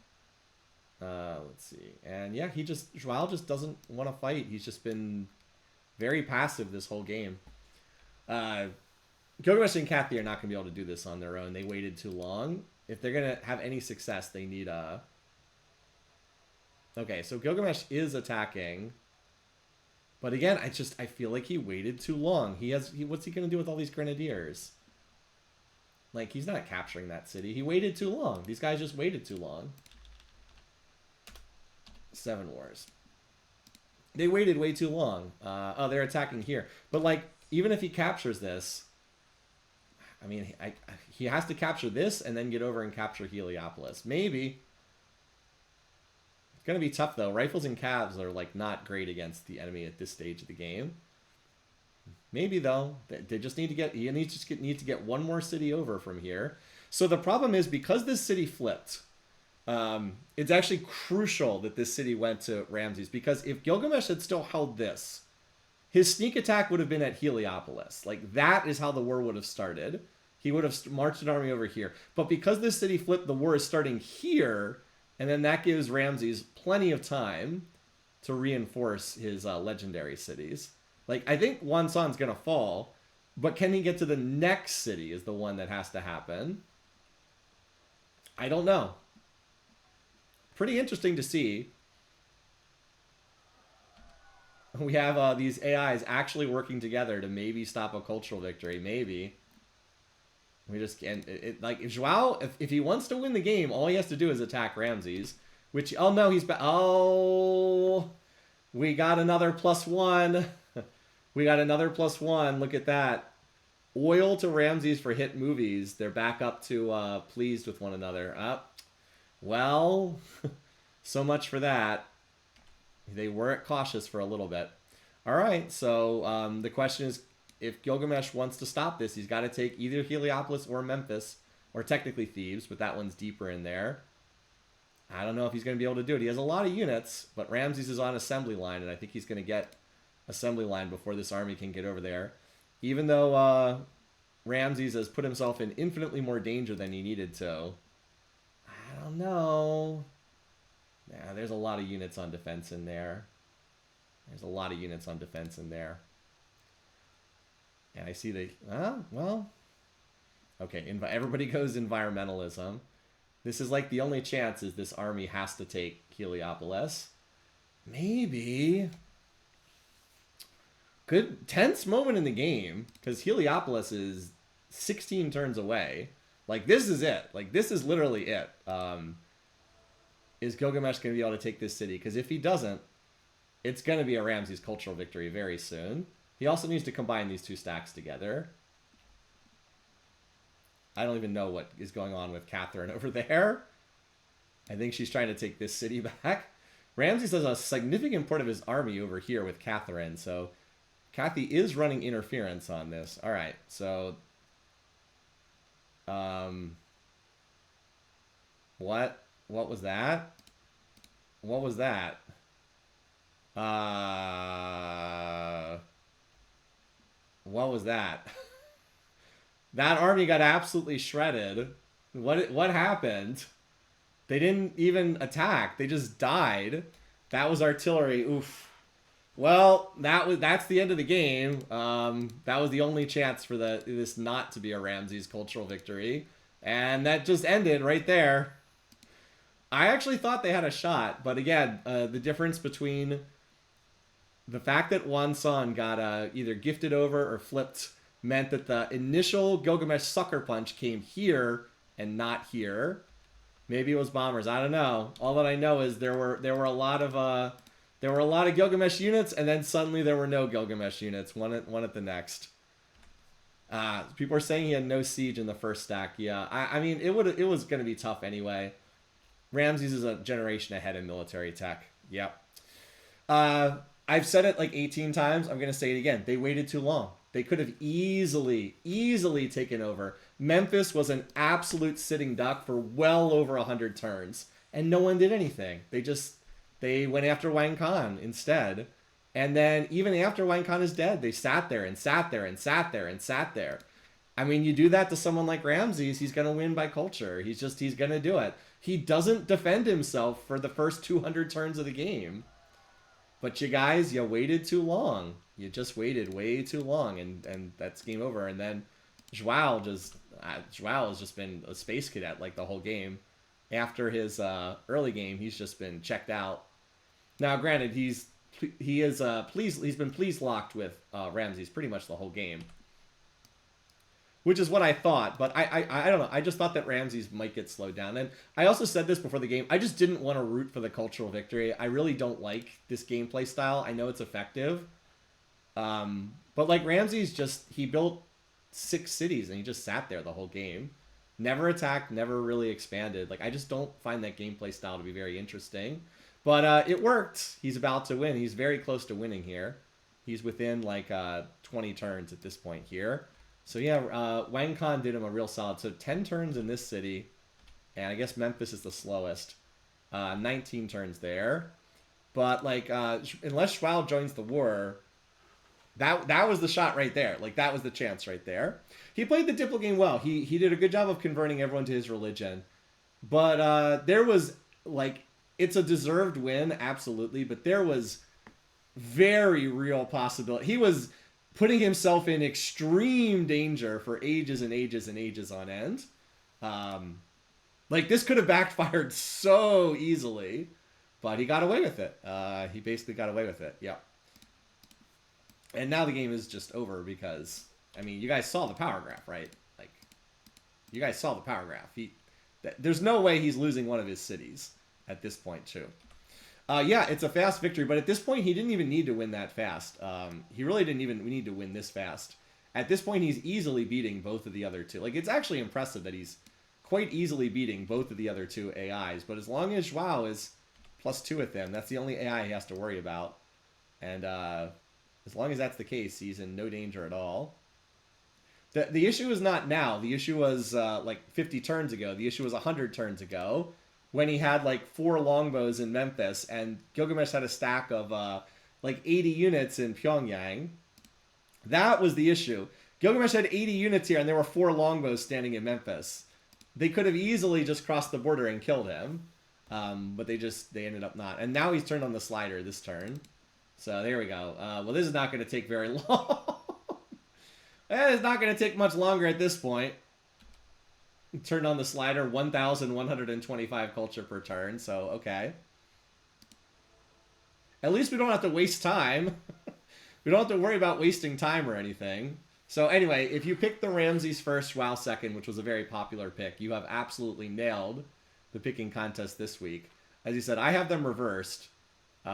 Let's see. And yeah, Joao just doesn't want to fight. He's just been very passive this whole game. Gilgamesh and Kathy are not going to be able to do this on their own. They waited too long. If they're going to have any success, they need a... Okay, so Gilgamesh is attacking. But again, I feel like he waited too long. What's he going to do with all these grenadiers? Like, he's not capturing that city. He waited too long. These guys just waited too long. 7 wars. They waited way too long. Oh, they're attacking here. But, like, even if he captures this... I mean, he has to capture this and then get over and capture Heliopolis. Maybe. It's going to be tough, though. Rifles and calves are, like, not great against the enemy at this stage of the game. Maybe, though. They just need to get... You need to get one more city over from here. So the problem is, because this city flipped, it's actually crucial that this city went to Ramses. Because if Gilgamesh had still held this, his sneak attack would have been at Heliopolis. Like, that is how the war would have started. He would have marched an army over here. But because this city flipped, the war is starting here, and then that gives Ramses plenty of time to reinforce his legendary cities. Like, I think Wonsan's going to fall, but can he get to the next city is the one that has to happen. I don't know. Pretty interesting to see. We have these AIs actually working together to maybe stop a cultural victory. Maybe. We just can't... like, if Joao... If he wants to win the game, all he has to do is attack Ramses. Which... Oh, no, he's... Oh... We got another +1. We got another +1. Look at that. Oil to Ramses for hit movies. They're back up to pleased with one another. Well, so much for that. They were cautious for a little bit. All right, so the question is, if Gilgamesh wants to stop this, he's got to take either Heliopolis or Memphis, or technically Thebes, but that one's deeper in there. I don't know if he's going to be able to do it. He has a lot of units, but Ramses is on assembly line, and I think he's going to get assembly line before this army can get over there. Even though Ramses has put himself in infinitely more danger than he needed to. I don't know. Yeah, there's a lot of units on defense in there. There's a lot of units on defense in there. And I see the... well... Okay, everybody goes environmentalism. This is like the only chance is this army has to take Heliopolis. Maybe. Good tense moment in the game, because Heliopolis is 16 turns away. Like, this is it. Like, this is literally it. Is Gilgamesh going to be able to take this city? Because if he doesn't, it's going to be a Ramses cultural victory very soon. He also needs to combine these two stacks together. I don't even know what is going on with Catherine over there. I think she's trying to take this city back. Ramses has a significant part of his army over here with Catherine, so Kathy is running interference on this. All right, so... What? What was that? What was that? What was that? That army got absolutely shredded. What happened? They didn't even attack. They just died. That was artillery. Oof. Well, that's the end of the game. That was the only chance for this not to be a Ramses cultural victory. And that just ended right there. I actually thought they had a shot, but again, the difference between the fact that Wonsan got either gifted over or flipped meant that the initial Gilgamesh sucker punch came here and not here. Maybe it was bombers. I don't know. All that I know is there were a lot of Gilgamesh units, and then suddenly there were no Gilgamesh units. One at the next. People are saying he had no siege in the first stack. Yeah, I mean, it was going to be tough anyway. Ramses is a generation ahead in military tech. Yep. I've said it like 18 times. I'm going to say it again. They waited too long. They could have easily taken over. Memphis was an absolute sitting duck for well over 100 turns, and no one did anything. They went after Wang Khan instead. And then even after Wang Khan is dead, they sat there and sat there and sat there and sat there. I mean, you do that to someone like Ramses, he's going to win by culture. He's going to do it. He doesn't defend himself for the first 200 turns of the game. But you guys, you waited too long. You just waited way too long, and that's game over. And then Joao has just been a space cadet like the whole game. After his early game, he's just been checked out. Now, granted, he's been please locked with Ramses pretty much the whole game, which is what I thought. But I don't know. I just thought that Ramses might get slowed down. And I also said this before the game. I just didn't want to root for the cultural victory. I really don't like this gameplay style. I know it's effective. But like Ramses he built 6 cities and he just sat there the whole game. Never attacked, never really expanded. Like, I just don't find that gameplay style to be very interesting. But it worked. He's about to win. He's very close to winning here. He's within like 20 turns at this point here. So yeah, Wang Khan did him a real solid. So 10 turns in this city. And I guess Memphis is the slowest. 19 turns there. But like, unless Schwal joins the war, that was the shot right there. Like, that was the chance right there. He played the Diplo game well. He did a good job of converting everyone to his religion. But there was like, it's a deserved win, absolutely. But there was very real possibility. He was putting himself in extreme danger for ages and ages and ages on end. Like, this could have backfired so easily, but he got away with it. He basically got away with it. Yeah. And now the game is just over because, I mean, you guys saw the power graph, right? Like, you guys saw the power graph. There's no way he's losing one of his cities at this point, too. Yeah, it's a fast victory, but at this point, he didn't even need to win that fast. He really didn't even need to win this fast. At this point, he's easily beating both of the other two. Like, it's actually impressive that he's quite easily beating both of the other two AIs. But as long as Joao is +2 with them, that's the only AI he has to worry about. And as long as that's the case, he's in no danger at all. The issue is not now. The issue was like 50 turns ago. The issue was 100 turns ago, when he had like 4 longbows in Memphis, and Gilgamesh had a stack of like 80 units in Pyongyang. That was the issue. Gilgamesh had 80 units here, and there were 4 longbows standing in Memphis. They could have easily just crossed the border and killed him, but they ended up not. And now he's turned on the slider this turn. So there we go. Well, this is not going to take very long. It's not going to take much longer at this point. Turned on the slider, 1,125 culture per turn, so okay. At least we don't have to waste time. We don't have to worry about wasting time or anything. So anyway, if you pick the Ramses first, Schwal second, which was a very popular pick, you have absolutely nailed the picking contest this week. As you said, I have them reversed. So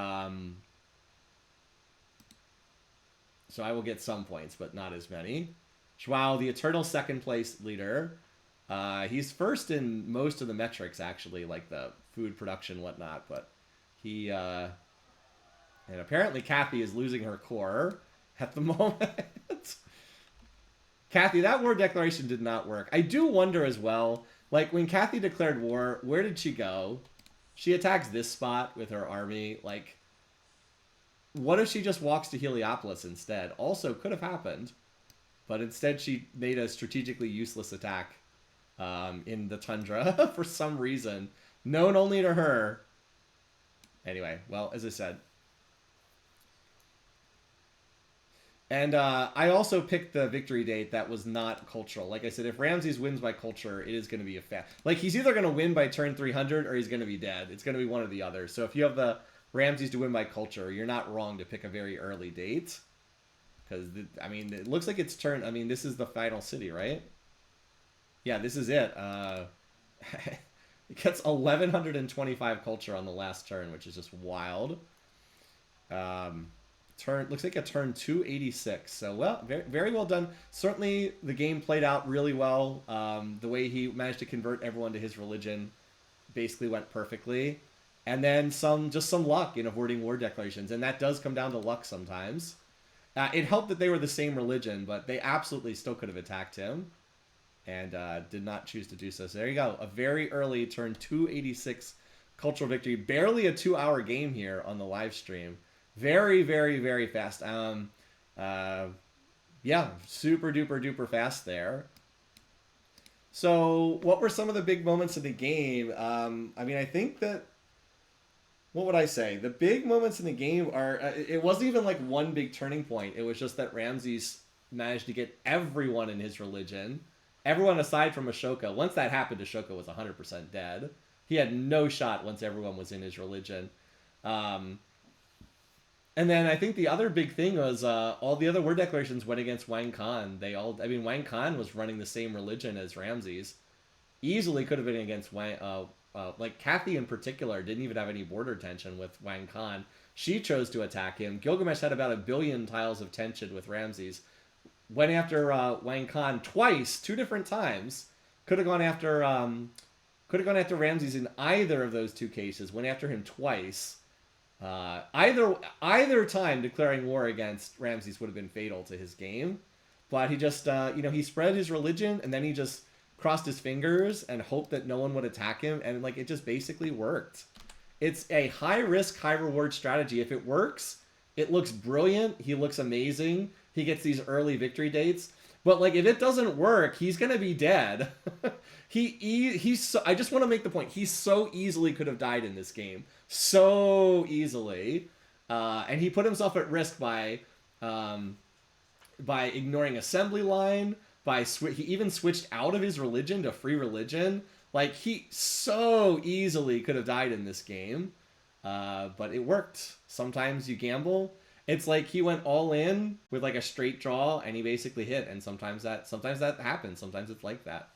I will get some points, but not as many. Schwal, the eternal second place leader. He's first in most of the metrics, actually, like the food production and whatnot, but he, and apparently Kathy is losing her core at the moment. Kathy, that war declaration did not work. I do wonder as well, like, when Kathy declared war, where did she go? She attacks this spot with her army. Like, what if she just walks to Heliopolis instead? Also could have happened, but instead she made a strategically useless attack in the tundra for some reason, known only to her. Anyway, well, as I said. And I also picked the victory date that was not cultural. Like I said, if Ramses wins by culture, it is going to be a fact. Like, he's either going to win by turn 300 or he's going to be dead. It's going to be one or the other. So if you have the Ramses to win by culture, you're not wrong to pick a very early date. Because, I mean, it looks like it's turn... I mean, this is the final city, right? Yeah, this is it. It gets 1,125 culture on the last turn, which is just wild. Turn looks like a turn 286. So well, very very well done. Certainly the game played out really well. The way he managed to convert everyone to his religion basically went perfectly. And then some luck in avoiding war declarations, and that does come down to luck sometimes. It helped that they were the same religion, but they absolutely still could have attacked him, and did not choose to do so. So there you go, a very early turn 286 cultural victory. Barely a 2-hour game here on the live stream. Very, very, very fast. Yeah, super duper duper fast there. So, what were some of the big moments of the game? I mean, I think that, what would I say? The big moments in the game are, it wasn't even like one big turning point. It was just that Ramses managed to get everyone in his religion. Everyone aside from Ashoka. Once that happened, Ashoka was 100% dead. He had no shot once everyone was in his religion. And then I think the other big thing was all the other war declarations went against Wang Khan. Wang Khan was running the same religion as Ramses. Easily could have been against Wang. Like Kathy in particular didn't even have any border tension with Wang Khan. She chose to attack him. Gilgamesh had about 1 billion tiles of tension with Ramses. Went after Wang Khan twice, 2 different times. Could have gone after Ramses in either of those 2 cases. Went after him twice. Either time declaring war against Ramses would have been fatal to his game, but he just he spread his religion, and then he just crossed his fingers and hoped that no one would attack him, and like it just basically worked. It's a high risk, high reward strategy. If it works, it looks brilliant. He looks amazing. He gets these early victory dates. But like if it doesn't work, he's gonna be dead. I just want to make the point. He so easily could have died in this game, so easily, and he put himself at risk by ignoring assembly line. He even switched out of his religion to free religion. Like he so easily could have died in this game, but it worked. Sometimes you gamble. It's like he went all in with like a straight draw and he basically hit, and sometimes that happens. Sometimes it's like that.